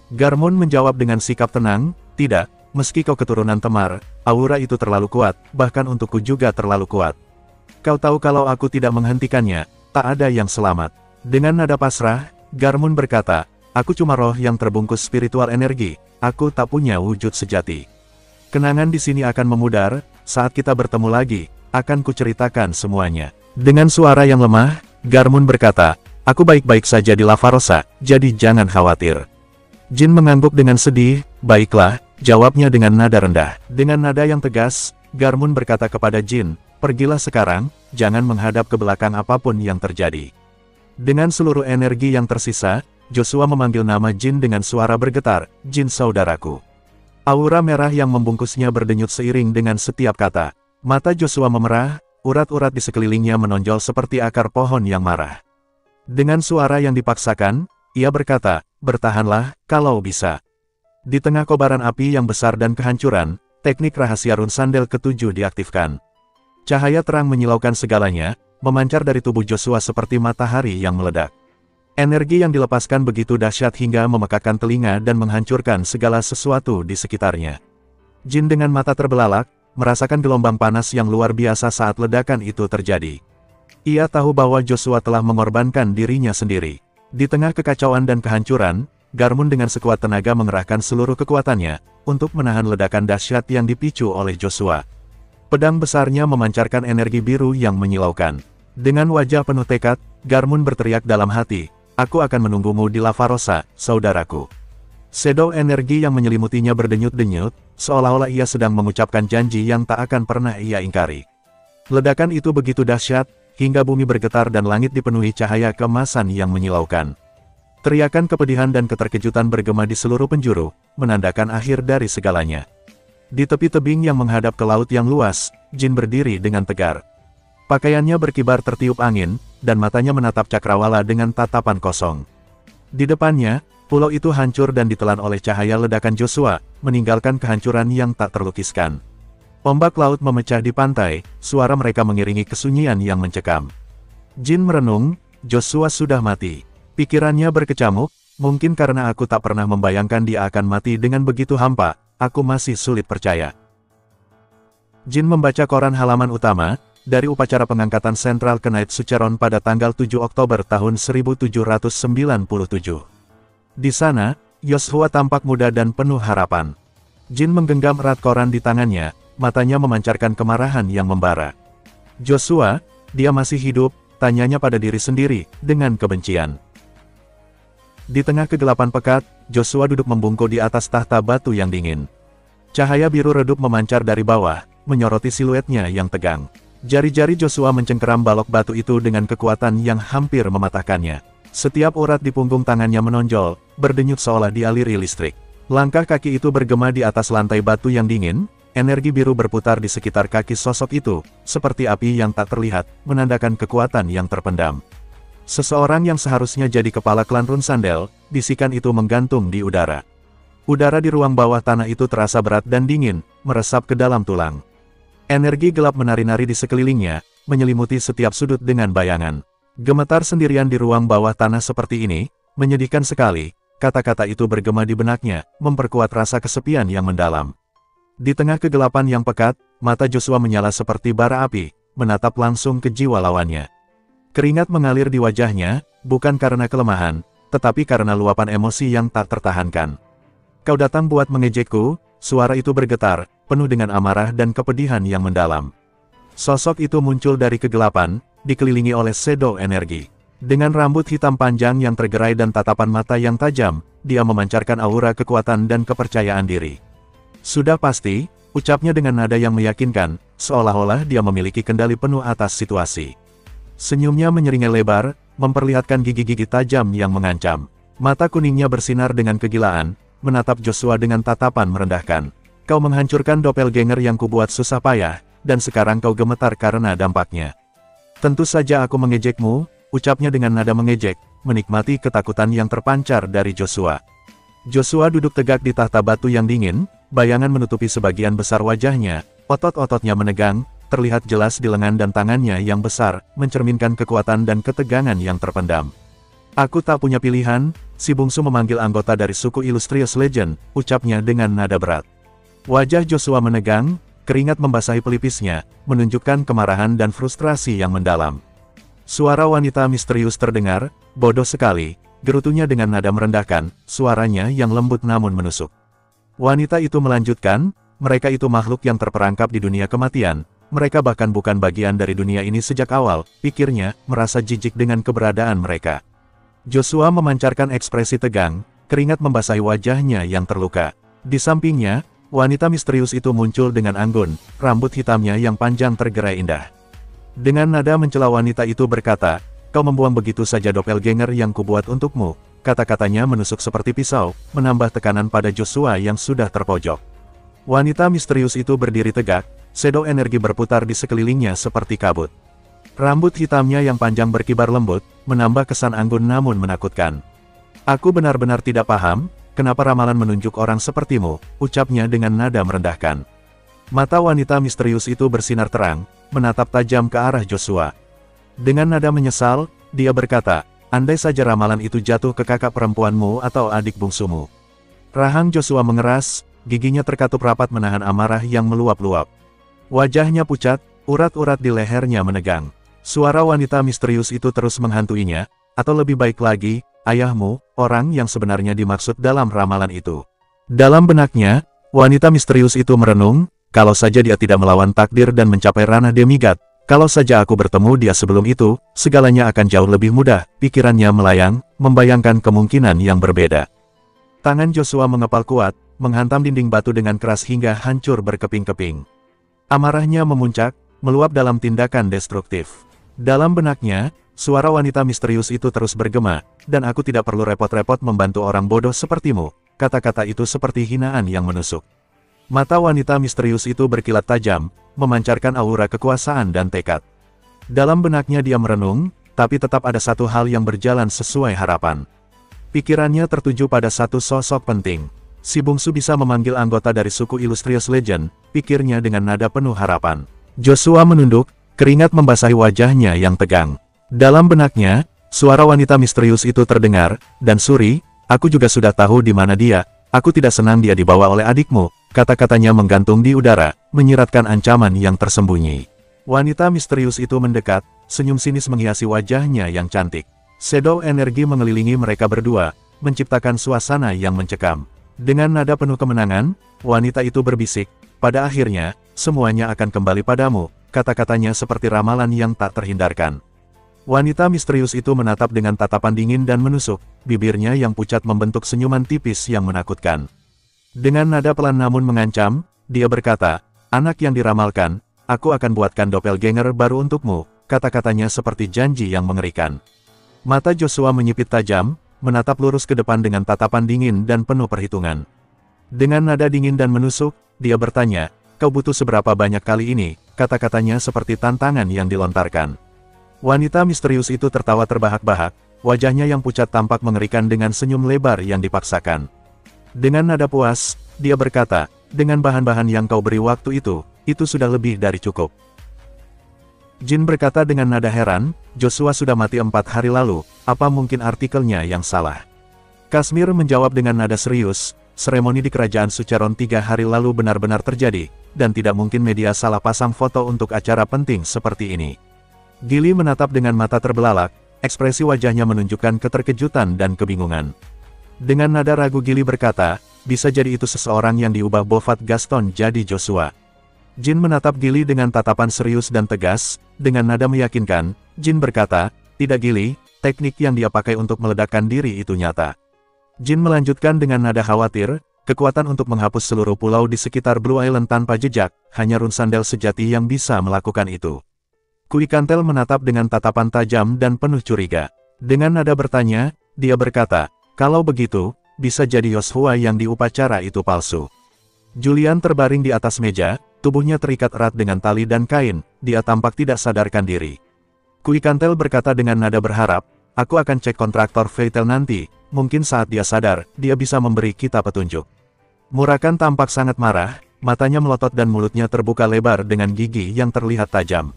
Garmon menjawab dengan sikap tenang, tidak, meski kau keturunan Temar, aura itu terlalu kuat, bahkan untukku juga terlalu kuat. Kau tahu kalau aku tidak menghentikannya, tak ada yang selamat. Dengan nada pasrah, Garmon berkata, aku cuma roh yang terbungkus spiritual energi, aku tak punya wujud sejati. Kenangan di sini akan memudar, saat kita bertemu lagi, akan kuceritakan semuanya. Dengan suara yang lemah, Garmon berkata, aku baik-baik saja di Lavarosa, jadi jangan khawatir. Jin mengangguk dengan sedih, baiklah, jawabnya dengan nada rendah. Dengan nada yang tegas, Garmon berkata kepada Jin, pergilah sekarang, jangan menghadap ke belakang apapun yang terjadi. Dengan seluruh energi yang tersisa, Joshua memanggil nama Jin dengan suara bergetar, Jin saudaraku. Aura merah yang membungkusnya berdenyut seiring dengan setiap kata. Mata Joshua memerah, urat-urat di sekelilingnya menonjol seperti akar pohon yang marah. Dengan suara yang dipaksakan, ia berkata, bertahanlah, kalau bisa. Di tengah kobaran api yang besar dan kehancuran, teknik rahasia Rune Sandal ke-7 diaktifkan. Cahaya terang menyilaukan segalanya, memancar dari tubuh Joshua seperti matahari yang meledak. Energi yang dilepaskan begitu dahsyat hingga memekakkan telinga dan menghancurkan segala sesuatu di sekitarnya. Jin dengan mata terbelalak, merasakan gelombang panas yang luar biasa saat ledakan itu terjadi. Ia tahu bahwa Joshua telah mengorbankan dirinya sendiri. Di tengah kekacauan dan kehancuran, Garmon dengan sekuat tenaga mengerahkan seluruh kekuatannya, untuk menahan ledakan dahsyat yang dipicu oleh Joshua. Pedang besarnya memancarkan energi biru yang menyilaukan. Dengan wajah penuh tekad, Garmon berteriak dalam hati, aku akan menunggumu di Lavarosa, saudaraku. Shadow energi yang menyelimutinya berdenyut-denyut, seolah-olah ia sedang mengucapkan janji yang tak akan pernah ia ingkari. Ledakan itu begitu dahsyat, hingga bumi bergetar dan langit dipenuhi cahaya keemasan yang menyilaukan. Teriakan kepedihan dan keterkejutan bergema di seluruh penjuru, menandakan akhir dari segalanya. Di tepi tebing yang menghadap ke laut yang luas, Jin berdiri dengan tegar. Pakaiannya berkibar tertiup angin, dan matanya menatap cakrawala dengan tatapan kosong. Di depannya, pulau itu hancur dan ditelan oleh cahaya ledakan Joshua, meninggalkan kehancuran yang tak terlukiskan. Ombak laut memecah di pantai, suara mereka mengiringi kesunyian yang mencekam. Jin merenung, Joshua sudah mati. Pikirannya berkecamuk, mungkin karena aku tak pernah membayangkan dia akan mati dengan begitu hampa, aku masih sulit percaya. Jin membaca koran halaman utama, dari upacara pengangkatan Central Knight Sucheron pada tanggal 7 Oktober tahun 1797. Di sana, Joshua tampak muda dan penuh harapan. Jin menggenggam erat koran di tangannya, matanya memancarkan kemarahan yang membara. "Joshua, dia masih hidup?" tanyanya pada diri sendiri, dengan kebencian. Di tengah kegelapan pekat, Joshua duduk membungkuk di atas tahta batu yang dingin. Cahaya biru redup memancar dari bawah, menyoroti siluetnya yang tegang. Jari-jari Joshua mencengkeram balok batu itu dengan kekuatan yang hampir mematahkannya. Setiap urat di punggung tangannya menonjol, berdenyut seolah dialiri listrik. Langkah kaki itu bergema di atas lantai batu yang dingin, energi biru berputar di sekitar kaki sosok itu, seperti api yang tak terlihat, menandakan kekuatan yang terpendam. Seseorang yang seharusnya jadi kepala klan Run Sandel, bisikan itu menggantung di udara. Udara di ruang bawah tanah itu terasa berat dan dingin, meresap ke dalam tulang. Energi gelap menari-nari di sekelilingnya, menyelimuti setiap sudut dengan bayangan. Gemetar sendirian di ruang bawah tanah seperti ini, menyedihkan sekali. Kata-kata itu bergema di benaknya, memperkuat rasa kesepian yang mendalam. Di tengah kegelapan yang pekat, mata Joshua menyala seperti bara api, menatap langsung ke jiwa lawannya. Keringat mengalir di wajahnya, bukan karena kelemahan, tetapi karena luapan emosi yang tak tertahankan. "Kau datang buat mengejekku?" Suara itu bergetar, penuh dengan amarah dan kepedihan yang mendalam. Sosok itu muncul dari kegelapan, dikelilingi oleh shadow energi. Dengan rambut hitam panjang yang tergerai dan tatapan mata yang tajam, dia memancarkan aura kekuatan dan kepercayaan diri. "Sudah pasti," ucapnya dengan nada yang meyakinkan, seolah-olah dia memiliki kendali penuh atas situasi. Senyumnya menyeringai lebar, memperlihatkan gigi-gigi tajam yang mengancam. Mata kuningnya bersinar dengan kegilaan, menatap Joshua dengan tatapan merendahkan. "Kau menghancurkan doppelganger yang kubuat susah payah, dan sekarang kau gemetar karena dampaknya." "Tentu saja aku mengejekmu," ucapnya dengan nada mengejek, menikmati ketakutan yang terpancar dari Joshua. Joshua duduk tegak di tahta batu yang dingin, bayangan menutupi sebagian besar wajahnya, otot-ototnya menegang, terlihat jelas di lengan dan tangannya yang besar, mencerminkan kekuatan dan ketegangan yang terpendam. "Aku tak punya pilihan," si bungsu memanggil anggota dari suku Illustrious Legend, ucapnya dengan nada berat. Wajah Joshua menegang, keringat membasahi pelipisnya, menunjukkan kemarahan dan frustrasi yang mendalam. Suara wanita misterius terdengar, "Bodoh sekali," gerutunya dengan nada merendahkan, suaranya yang lembut namun menusuk. Wanita itu melanjutkan, "Mereka itu makhluk yang terperangkap di dunia kematian, mereka bahkan bukan bagian dari dunia ini sejak awal," pikirnya, merasa jijik dengan keberadaan mereka. Joshua memancarkan ekspresi tegang, keringat membasahi wajahnya yang terluka. Di sampingnya, wanita misterius itu muncul dengan anggun, rambut hitamnya yang panjang tergerai indah. Dengan nada mencela wanita itu berkata, "Kau membuang begitu saja doppelganger yang kubuat untukmu." Kata-katanya menusuk seperti pisau, menambah tekanan pada Joshua yang sudah terpojok. Wanita misterius itu berdiri tegak, shadow energi berputar di sekelilingnya seperti kabut. Rambut hitamnya yang panjang berkibar lembut, menambah kesan anggun namun menakutkan. "Aku benar-benar tidak paham, kenapa ramalan menunjuk orang sepertimu," ucapnya dengan nada merendahkan. Mata wanita misterius itu bersinar terang, menatap tajam ke arah Joshua. Dengan nada menyesal, dia berkata, "Andai saja ramalan itu jatuh ke kakak perempuanmu atau adik bungsumu." Rahang Joshua mengeras, giginya terkatup rapat menahan amarah yang meluap-luap. Wajahnya pucat, urat-urat di lehernya menegang. Suara wanita misterius itu terus menghantuinya, "Atau lebih baik lagi, ayahmu, orang yang sebenarnya dimaksud dalam ramalan itu." Dalam benaknya, wanita misterius itu merenung, "Kalau saja dia tidak melawan takdir dan mencapai ranah demigod, kalau saja aku bertemu dia sebelum itu, segalanya akan jauh lebih mudah." Pikirannya melayang, membayangkan kemungkinan yang berbeda. Tangan Joshua mengepal kuat, menghantam dinding batu dengan keras hingga hancur berkeping-keping. Amarahnya memuncak, meluap dalam tindakan destruktif. Dalam benaknya, suara wanita misterius itu terus bergema, "Dan aku tidak perlu repot-repot membantu orang bodoh sepertimu." Kata-kata itu seperti hinaan yang menusuk. Mata wanita misterius itu berkilat tajam, memancarkan aura kekuasaan dan tekad. Dalam benaknya dia merenung, tapi tetap ada satu hal yang berjalan sesuai harapan. Pikirannya tertuju pada satu sosok penting. Si bungsu bisa memanggil anggota dari suku Illustrious Legend, pikirnya dengan nada penuh harapan. Joshua menunduk, keringat membasahi wajahnya yang tegang. Dalam benaknya, suara wanita misterius itu terdengar, "Dan Suri, aku juga sudah tahu di mana dia, aku tidak senang dia dibawa oleh adikmu." Kata-katanya menggantung di udara, menyiratkan ancaman yang tersembunyi. Wanita misterius itu mendekat, senyum sinis menghiasi wajahnya yang cantik. Shadow energi mengelilingi mereka berdua, menciptakan suasana yang mencekam. Dengan nada penuh kemenangan, wanita itu berbisik, pada akhirnya, semuanya akan kembali padamu, kata-katanya seperti ramalan yang tak terhindarkan. Wanita misterius itu menatap dengan tatapan dingin dan menusuk, bibirnya yang pucat membentuk senyuman tipis yang menakutkan. Dengan nada pelan namun mengancam, dia berkata, "Anak yang diramalkan, aku akan buatkan doppelganger baru untukmu," kata-katanya seperti janji yang mengerikan. Mata Joshua menyipit tajam, menatap lurus ke depan dengan tatapan dingin dan penuh perhitungan. Dengan nada dingin dan menusuk, dia bertanya, "Kau butuh seberapa banyak kali ini?" Kata-katanya seperti tantangan yang dilontarkan. Wanita misterius itu tertawa terbahak-bahak, wajahnya yang pucat tampak mengerikan dengan senyum lebar yang dipaksakan. Dengan nada puas, dia berkata, "Dengan bahan-bahan yang kau beri waktu itu sudah lebih dari cukup." Jin berkata dengan nada heran, "Joshua sudah mati 4 hari lalu, apa mungkin artikelnya yang salah?" Kashmir menjawab dengan nada serius, "Seremoni di kerajaan Sucheron 3 hari lalu benar-benar terjadi, dan tidak mungkin media salah pasang foto untuk acara penting seperti ini." Gili menatap dengan mata terbelalak, ekspresi wajahnya menunjukkan keterkejutan dan kebingungan. Dengan nada ragu Gili berkata, "Bisa jadi itu seseorang yang diubah Bovat Gaston jadi Joshua." Jin menatap Gili dengan tatapan serius dan tegas, dengan nada meyakinkan, Jin berkata, "Tidak Gili, teknik yang dia pakai untuk meledakkan diri itu nyata." Jin melanjutkan dengan nada khawatir, "Kekuatan untuk menghapus seluruh pulau di sekitar Blue Island tanpa jejak, hanya Run Sandal sejati yang bisa melakukan itu." Kui Kantel menatap dengan tatapan tajam dan penuh curiga. Dengan nada bertanya, dia berkata, "Kalau begitu, bisa jadi Joshua yang di upacara itu palsu." Julian terbaring di atas meja, tubuhnya terikat erat dengan tali dan kain, dia tampak tidak sadarkan diri. Kui Kantel berkata dengan nada berharap, "Aku akan cek kontraktor Fatal nanti, mungkin saat dia sadar, dia bisa memberi kita petunjuk." Murakan tampak sangat marah, matanya melotot dan mulutnya terbuka lebar dengan gigi yang terlihat tajam.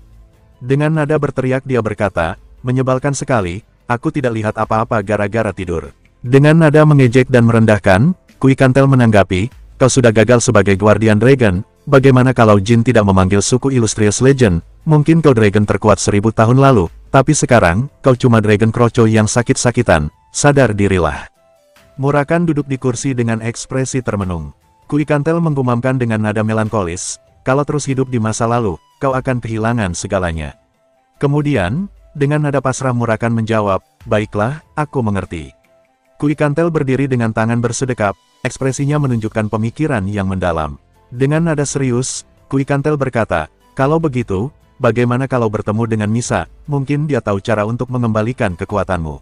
Dengan nada berteriak dia berkata, "Menyebalkan sekali, aku tidak lihat apa-apa gara-gara tidur." Dengan nada mengejek dan merendahkan, Kui Kantel menanggapi, "Kau sudah gagal sebagai Guardian Dragon, bagaimana kalau Jin tidak memanggil suku Illustrious Legend? Mungkin kau Dragon terkuat 1000 tahun lalu, tapi sekarang, kau cuma Dragon Kroco yang sakit-sakitan, sadar dirilah." Murakan duduk di kursi dengan ekspresi termenung. Kui Kantel menggumamkan dengan nada melankolis, "Kalau terus hidup di masa lalu, kau akan kehilangan segalanya." Kemudian, dengan nada pasrah Murakan menjawab, "Baiklah, aku mengerti." Kui Kantel berdiri dengan tangan bersedekap, ekspresinya menunjukkan pemikiran yang mendalam. Dengan nada serius, Kui Kantel berkata, "Kalau begitu, bagaimana kalau bertemu dengan Misa, mungkin dia tahu cara untuk mengembalikan kekuatanmu."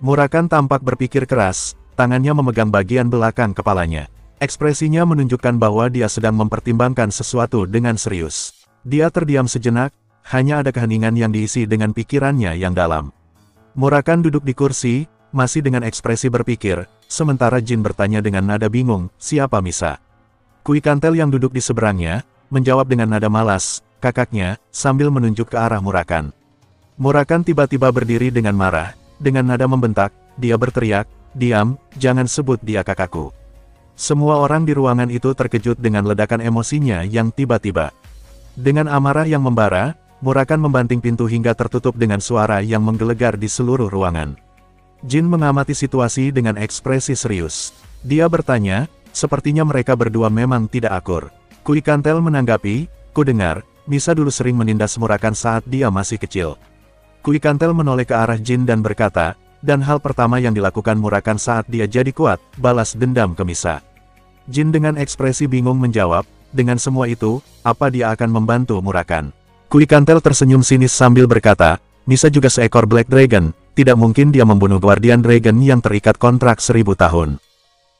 Murakan tampak berpikir keras, tangannya memegang bagian belakang kepalanya. Ekspresinya menunjukkan bahwa dia sedang mempertimbangkan sesuatu dengan serius. Dia terdiam sejenak, hanya ada keheningan yang diisi dengan pikirannya yang dalam. Murakan duduk di kursi, masih dengan ekspresi berpikir, sementara Jin bertanya dengan nada bingung, "Siapa Misa?" Kui Kantel yang duduk di seberangnya, menjawab dengan nada malas, "Kakaknya," sambil menunjuk ke arah Murakan. Murakan tiba-tiba berdiri dengan marah, dengan nada membentak, dia berteriak, "Diam, jangan sebut dia kakakku." Semua orang di ruangan itu terkejut dengan ledakan emosinya yang tiba-tiba. Dengan amarah yang membara, Murakan membanting pintu hingga tertutup dengan suara yang menggelegar di seluruh ruangan. Jin mengamati situasi dengan ekspresi serius. Dia bertanya, "Sepertinya mereka berdua memang tidak akur." Kui Kantel menanggapi, "Ku dengar, Misa dulu sering menindas Murakan saat dia masih kecil." Kui Kantel menoleh ke arah Jin dan berkata, "Dan hal pertama yang dilakukan Murakan saat dia jadi kuat, balas dendam ke Misa." Jin dengan ekspresi bingung menjawab, "Dengan semua itu, apa dia akan membantu Murakan?" Kui Kantel tersenyum sinis sambil berkata, "Misa juga seekor Black Dragon, tidak mungkin dia membunuh Guardian Dragon yang terikat kontrak 1000 tahun."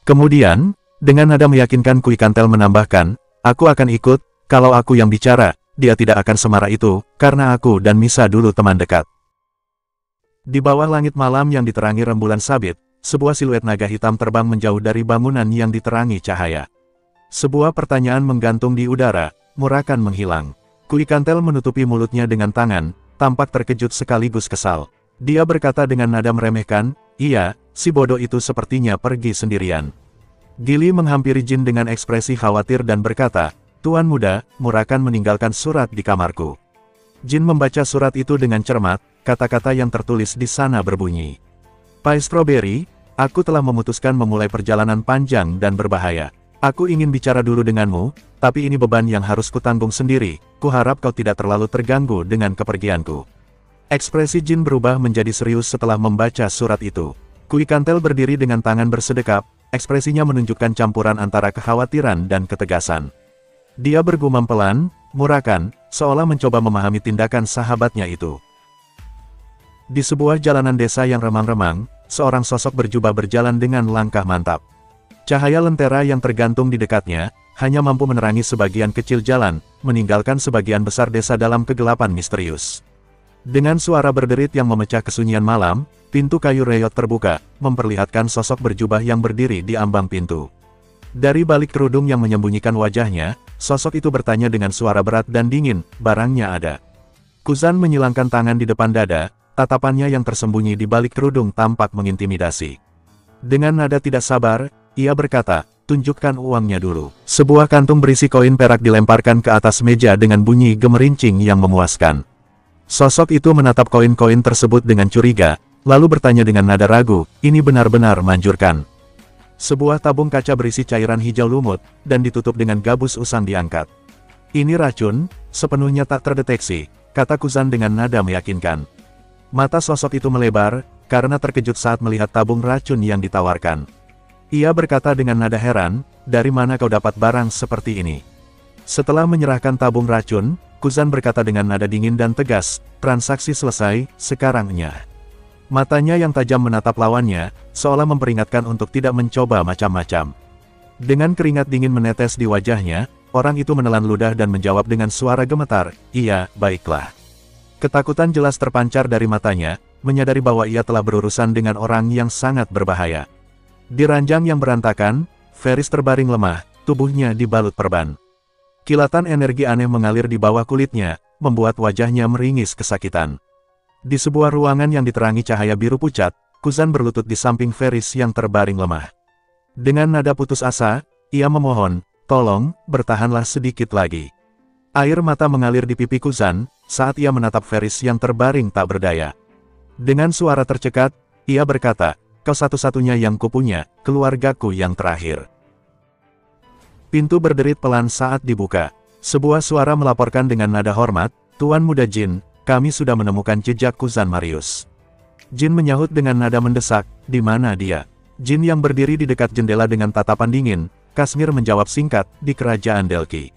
Kemudian, dengan nada meyakinkan Kui Kantel menambahkan, "Aku akan ikut, kalau aku yang bicara, dia tidak akan semarah itu, karena aku dan Misa dulu teman dekat." Di bawah langit malam yang diterangi rembulan sabit, sebuah siluet naga hitam terbang menjauh dari bangunan yang diterangi cahaya. Sebuah pertanyaan menggantung di udara, Murakan menghilang. Kui Kantel menutupi mulutnya dengan tangan, tampak terkejut sekaligus kesal. Dia berkata dengan nada meremehkan, "Iya, si bodoh itu sepertinya pergi sendirian." Gili menghampiri Jin dengan ekspresi khawatir dan berkata, "Tuan muda, Murakan meninggalkan surat di kamarku." Jin membaca surat itu dengan cermat, kata-kata yang tertulis di sana berbunyi. Pai Strawberry, aku telah memutuskan memulai perjalanan panjang dan berbahaya. Aku ingin bicara dulu denganmu, tapi ini beban yang harus kutanggung sendiri, kuharap kau tidak terlalu terganggu dengan kepergianku. Ekspresi Jin berubah menjadi serius setelah membaca surat itu. Kui Kantel berdiri dengan tangan bersedekap, ekspresinya menunjukkan campuran antara kekhawatiran dan ketegasan. Dia bergumam pelan, murakan, seolah mencoba memahami tindakan sahabatnya itu. Di sebuah jalanan desa yang remang-remang, seorang sosok berjubah berjalan dengan langkah mantap. Cahaya lentera yang tergantung di dekatnya, hanya mampu menerangi sebagian kecil jalan, meninggalkan sebagian besar desa dalam kegelapan misterius. Dengan suara berderit yang memecah kesunyian malam, pintu kayu reyot terbuka, memperlihatkan sosok berjubah yang berdiri di ambang pintu. Dari balik kerudung yang menyembunyikan wajahnya, sosok itu bertanya dengan suara berat dan dingin, barangnya ada. Kuzan menyilangkan tangan di depan dada, tatapannya yang tersembunyi di balik kerudung tampak mengintimidasi. Dengan nada tidak sabar, ia berkata, tunjukkan uangnya dulu. Sebuah kantung berisi koin perak dilemparkan ke atas meja dengan bunyi gemerincing yang memuaskan. Sosok itu menatap koin-koin tersebut dengan curiga, lalu bertanya dengan nada ragu, ini benar-benar manjurkan. Sebuah tabung kaca berisi cairan hijau lumut, dan ditutup dengan gabus usang diangkat. Ini racun, sepenuhnya tak terdeteksi, kata Kuzan dengan nada meyakinkan. Mata sosok itu melebar, karena terkejut saat melihat tabung racun yang ditawarkan. Ia berkata dengan nada heran, dari mana kau dapat barang seperti ini? Setelah menyerahkan tabung racun, Kuzan berkata dengan nada dingin dan tegas, transaksi selesai, sekarang nyah. Matanya yang tajam menatap lawannya, seolah memperingatkan untuk tidak mencoba macam-macam. Dengan keringat dingin menetes di wajahnya, orang itu menelan ludah dan menjawab dengan suara gemetar, iya, baiklah. Ketakutan jelas terpancar dari matanya, menyadari bahwa ia telah berurusan dengan orang yang sangat berbahaya. Di ranjang yang berantakan, Ferris terbaring lemah, tubuhnya dibalut perban. Kilatan energi aneh mengalir di bawah kulitnya, membuat wajahnya meringis kesakitan. Di sebuah ruangan yang diterangi cahaya biru pucat, Kuzan berlutut di samping Ferris yang terbaring lemah. Dengan nada putus asa, ia memohon, tolong, bertahanlah sedikit lagi. Air mata mengalir di pipi Kuzan, saat ia menatap Ferris yang terbaring tak berdaya. Dengan suara tercekat, ia berkata, kau satu-satunya yang kupunya, keluargaku yang terakhir. Pintu berderit pelan saat dibuka. Sebuah suara melaporkan dengan nada hormat, Tuan Muda Jin, kami sudah menemukan jejak Kuzan Marius. Jin menyahut dengan nada mendesak, di mana dia? Jin yang berdiri di dekat jendela dengan tatapan dingin, Kashmir menjawab singkat, di kerajaan Delki.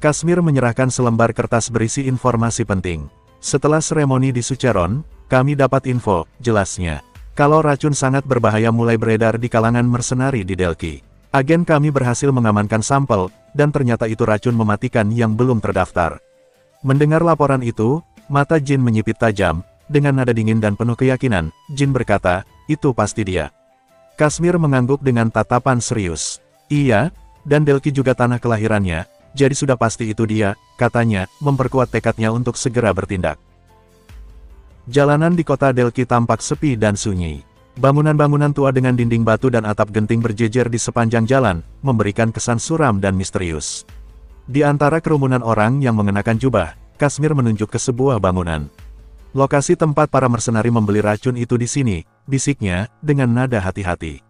Kashmir menyerahkan selembar kertas berisi informasi penting. Setelah seremoni di Sucheron, kami dapat info, jelasnya. Kalau racun sangat berbahaya mulai beredar di kalangan mersenari di Delki. Agen kami berhasil mengamankan sampel, dan ternyata itu racun mematikan yang belum terdaftar. Mendengar laporan itu, mata Jin menyipit tajam, dengan nada dingin dan penuh keyakinan, Jin berkata, itu pasti dia. Kashmir mengangguk dengan tatapan serius. Iya, dan Delki juga tanah kelahirannya, jadi sudah pasti itu dia, katanya, memperkuat tekadnya untuk segera bertindak. Jalanan di kota Delki tampak sepi dan sunyi. Bangunan-bangunan tua dengan dinding batu dan atap genting berjejer di sepanjang jalan, memberikan kesan suram dan misterius. Di antara kerumunan orang yang mengenakan jubah, Kashmir menunjuk ke sebuah bangunan. Lokasi tempat para mersenari membeli racun itu di sini, bisiknya, dengan nada hati-hati.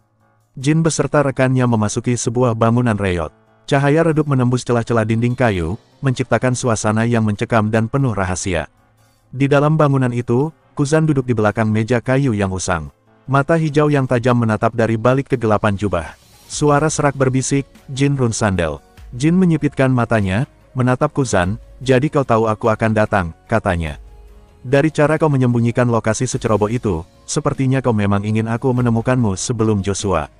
Jin beserta rekannya memasuki sebuah bangunan reyot. Cahaya redup menembus celah-celah dinding kayu, menciptakan suasana yang mencekam dan penuh rahasia. Di dalam bangunan itu, Kuzan duduk di belakang meja kayu yang usang. Mata hijau yang tajam menatap dari balik kegelapan jubah. Suara serak berbisik, Jin Run Sandel. Jin menyipitkan matanya, menatap Kuzan, jadi kau tahu aku akan datang, katanya. Dari cara kau menyembunyikan lokasi seceroboh itu, sepertinya kau memang ingin aku menemukanmu sebelum Joshua.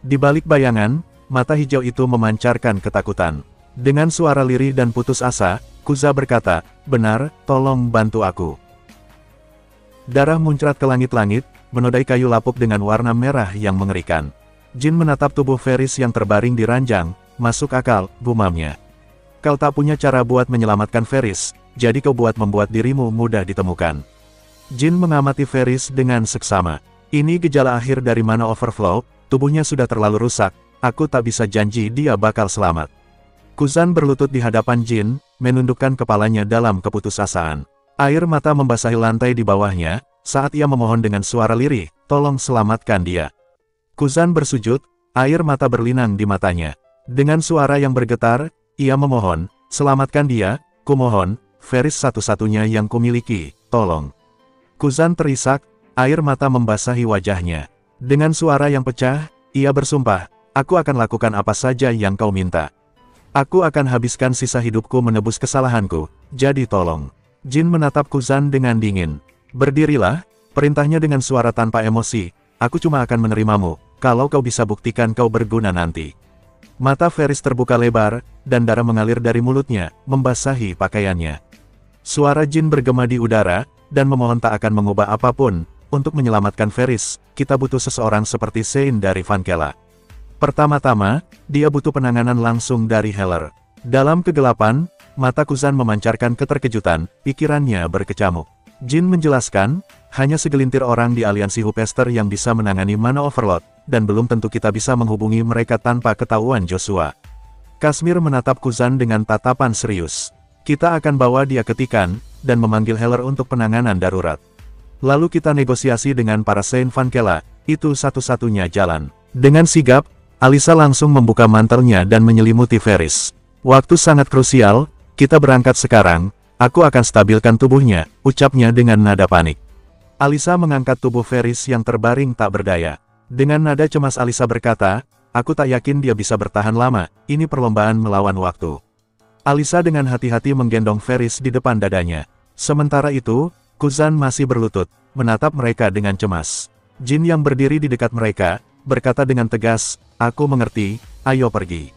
Di balik bayangan, mata hijau itu memancarkan ketakutan. Dengan suara lirih dan putus asa, Kuza berkata, benar, tolong bantu aku. Darah muncrat ke langit-langit, menodai kayu lapuk dengan warna merah yang mengerikan. Jin menatap tubuh Ferris yang terbaring di ranjang, masuk akal, gumamnya. Kau tak punya cara buat menyelamatkan Ferris, jadi kau membuat dirimu mudah ditemukan. Jin mengamati Ferris dengan seksama. Ini gejala akhir dari mana overflow, tubuhnya sudah terlalu rusak, aku tak bisa janji dia bakal selamat. Kuzan berlutut di hadapan Jin, menundukkan kepalanya dalam keputusasaan. Air mata membasahi lantai di bawahnya, saat ia memohon dengan suara lirih, tolong selamatkan dia. Kuzan bersujud, air mata berlinang di matanya. Dengan suara yang bergetar, ia memohon, selamatkan dia, kumohon, Ferris satu-satunya yang kumiliki, tolong. Kuzan terisak, air mata membasahi wajahnya. Dengan suara yang pecah, ia bersumpah, aku akan lakukan apa saja yang kau minta. Aku akan habiskan sisa hidupku menebus kesalahanku, jadi tolong. Jin menatap Kuzan dengan dingin. Berdirilah, perintahnya dengan suara tanpa emosi, aku cuma akan menerimamu, kalau kau bisa buktikan kau berguna nanti. Mata Ferris terbuka lebar, dan darah mengalir dari mulutnya, membasahi pakaiannya. Suara Jin bergema di udara, dan memohon tak akan mengubah apapun, untuk menyelamatkan Ferris, kita butuh seseorang seperti Sein dari Vankela. Pertama-tama, dia butuh penanganan langsung dari Heller. Dalam kegelapan, mata Kuzan memancarkan keterkejutan, pikirannya berkecamuk. Jin menjelaskan, hanya segelintir orang di aliansi Hupester yang bisa menangani Mana Overload, dan belum tentu kita bisa menghubungi mereka tanpa ketahuan Joshua. Kashmir menatap Kuzan dengan tatapan serius. Kita akan bawa dia ke Tikan, dan memanggil Heller untuk penanganan darurat. Lalu kita negosiasi dengan para Sein Vankela, itu satu-satunya jalan. Dengan sigap, Alisa langsung membuka mantelnya dan menyelimuti Ferris. Waktu sangat krusial, kita berangkat sekarang, aku akan stabilkan tubuhnya, ucapnya dengan nada panik. Alisa mengangkat tubuh Ferris yang terbaring tak berdaya. Dengan nada cemas Alisa berkata, aku tak yakin dia bisa bertahan lama, ini perlombaan melawan waktu. Alisa dengan hati-hati menggendong Ferris di depan dadanya. Sementara itu, Kuzan masih berlutut, menatap mereka dengan cemas. Jin yang berdiri di dekat mereka, berkata dengan tegas, aku mengerti, ayo pergi.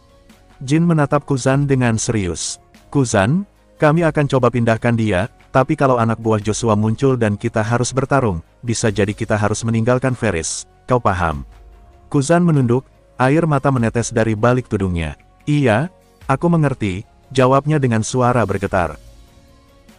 Jin menatap Kuzan dengan serius. Kuzan, kami akan coba pindahkan dia, tapi kalau anak buah Joshua muncul dan kita harus bertarung, bisa jadi kita harus meninggalkan Ferris, kau paham? Kuzan menunduk, air mata menetes dari balik tudungnya. Iya, aku mengerti, jawabnya dengan suara bergetar.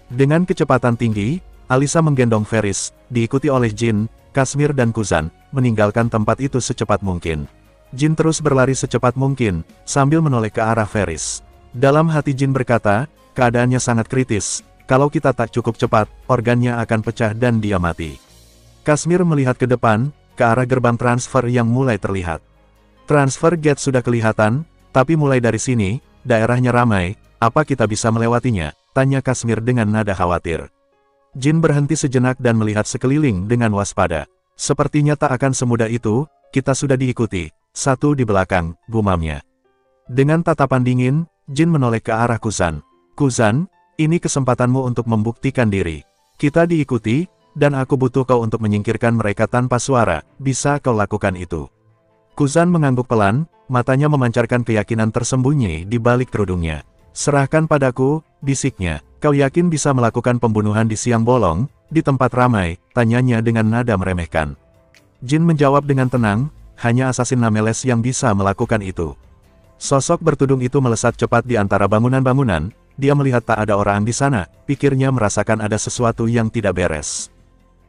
Dengan kecepatan tinggi, Alisa menggendong Ferris, diikuti oleh Jin, Kashmir dan Kuzan, meninggalkan tempat itu secepat mungkin. Jin terus berlari secepat mungkin, sambil menoleh ke arah Ferris. Dalam hati Jin berkata, keadaannya sangat kritis, kalau kita tak cukup cepat, organnya akan pecah dan dia mati. Kashmir melihat ke depan, ke arah gerbang transfer yang mulai terlihat. Transfer gate sudah kelihatan, tapi mulai dari sini, daerahnya ramai, apa kita bisa melewatinya? Tanya Kashmir dengan nada khawatir. Jin berhenti sejenak dan melihat sekeliling dengan waspada. Sepertinya tak akan semudah itu, kita sudah diikuti. Satu di belakang, gumamnya. Dengan tatapan dingin, Jin menoleh ke arah Kuzan. Kuzan, ini kesempatanmu untuk membuktikan diri. Kita diikuti, dan aku butuh kau untuk menyingkirkan mereka tanpa suara, bisa kau lakukan itu. Kuzan mengangguk pelan, matanya memancarkan keyakinan tersembunyi di balik kerudungnya. Serahkan padaku, bisiknya, kau yakin bisa melakukan pembunuhan di siang bolong, di tempat ramai, tanyanya dengan nada meremehkan. Jin menjawab dengan tenang, hanya asasin Nameles yang bisa melakukan itu. Sosok bertudung itu melesat cepat di antara bangunan-bangunan, dia melihat tak ada orang di sana, pikirnya merasakan ada sesuatu yang tidak beres.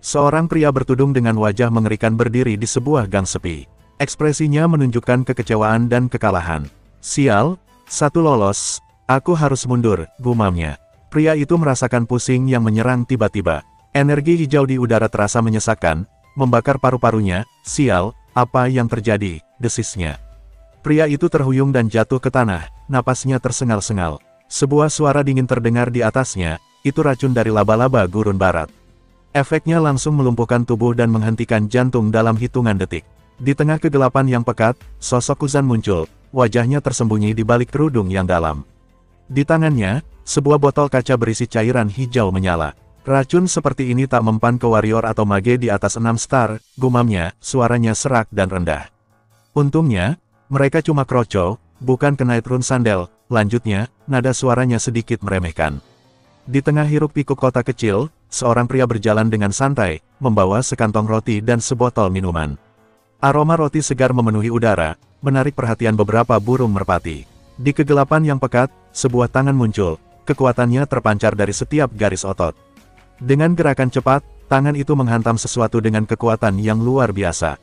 Seorang pria bertudung dengan wajah mengerikan berdiri di sebuah gang sepi. Ekspresinya menunjukkan kekecewaan dan kekalahan. Sial, satu lolos, aku harus mundur, gumamnya. Pria itu merasakan pusing yang menyerang tiba-tiba. Energi hijau di udara terasa menyesakkan, membakar paru-parunya. Sial, apa yang terjadi, desisnya. Pria itu terhuyung dan jatuh ke tanah, napasnya tersengal-sengal. Sebuah suara dingin terdengar di atasnya, itu racun dari laba-laba gurun barat. Efeknya langsung melumpuhkan tubuh dan menghentikan jantung dalam hitungan detik. Di tengah kegelapan yang pekat, sosok Kuzan muncul, wajahnya tersembunyi di balik kerudung yang dalam. Di tangannya, sebuah botol kaca berisi cairan hijau menyala. Racun seperti ini tak mempan ke warrior atau mage di atas 6 star, gumamnya, suaranya serak dan rendah. Untungnya, mereka cuma kroco, bukan Knight Rune Sandal, lanjutnya, nada suaranya sedikit meremehkan. Di tengah hiruk pikuk kota kecil, seorang pria berjalan dengan santai, membawa sekantong roti dan sebotol minuman. Aroma roti segar memenuhi udara, menarik perhatian beberapa burung merpati. Di kegelapan yang pekat, sebuah tangan muncul, kekuatannya terpancar dari setiap garis otot. Dengan gerakan cepat, tangan itu menghantam sesuatu dengan kekuatan yang luar biasa.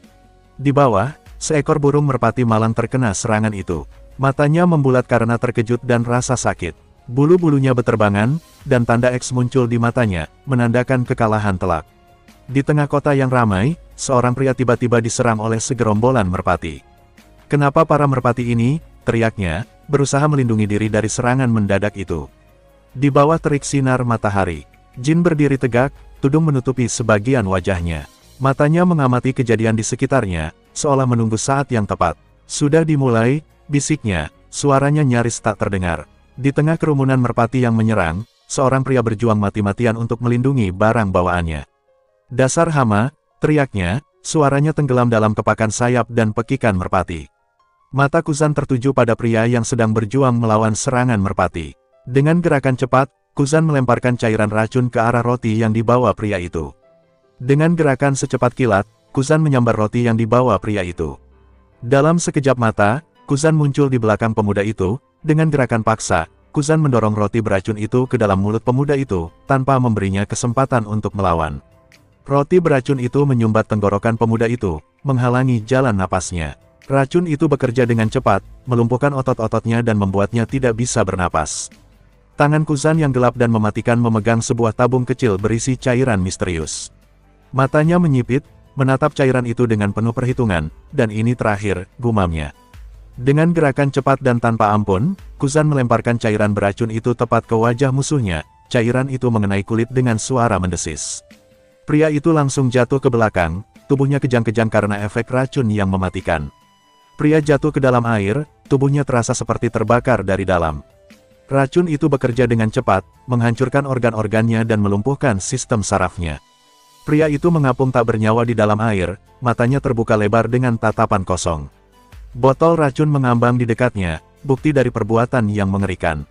Di bawah, seekor burung merpati malang terkena serangan itu. Matanya membulat karena terkejut dan rasa sakit. Bulu-bulunya beterbangan, dan tanda X muncul di matanya, menandakan kekalahan telak. Di tengah kota yang ramai, seorang pria tiba-tiba diserang oleh segerombolan merpati. "Kenapa para merpati ini?" teriaknya, berusaha melindungi diri dari serangan mendadak itu. Di bawah terik sinar matahari, Jin berdiri tegak, tudung menutupi sebagian wajahnya. Matanya mengamati kejadian di sekitarnya, seolah menunggu saat yang tepat. "Sudah dimulai," bisiknya, suaranya nyaris tak terdengar. Di tengah kerumunan merpati yang menyerang, seorang pria berjuang mati-matian untuk melindungi barang bawaannya. "Dasar hama," teriaknya, suaranya tenggelam dalam kepakan sayap dan pekikan merpati. Mata Kuzan tertuju pada pria yang sedang berjuang melawan serangan merpati. Dengan gerakan cepat, Kuzan melemparkan cairan racun ke arah roti yang dibawa pria itu. Dengan gerakan secepat kilat, Kuzan menyambar roti yang dibawa pria itu. Dalam sekejap mata, Kuzan muncul di belakang pemuda itu. Dengan gerakan paksa, Kuzan mendorong roti beracun itu ke dalam mulut pemuda itu, tanpa memberinya kesempatan untuk melawan. Roti beracun itu menyumbat tenggorokan pemuda itu, menghalangi jalan napasnya. Racun itu bekerja dengan cepat, melumpuhkan otot-ototnya dan membuatnya tidak bisa bernapas. Tangan Kuzan yang gelap dan mematikan memegang sebuah tabung kecil berisi cairan misterius. Matanya menyipit, menatap cairan itu dengan penuh perhitungan, dan ini terakhir, gumamnya. Dengan gerakan cepat dan tanpa ampun, Kuzan melemparkan cairan beracun itu tepat ke wajah musuhnya. Cairan itu mengenai kulit dengan suara mendesis. Pria itu langsung jatuh ke belakang, tubuhnya kejang-kejang karena efek racun yang mematikan. Pria jatuh ke dalam air, tubuhnya terasa seperti terbakar dari dalam. Racun itu bekerja dengan cepat, menghancurkan organ-organnya dan melumpuhkan sistem sarafnya. Pria itu mengapung tak bernyawa di dalam air, matanya terbuka lebar dengan tatapan kosong. Botol racun mengambang di dekatnya, bukti dari perbuatan yang mengerikan.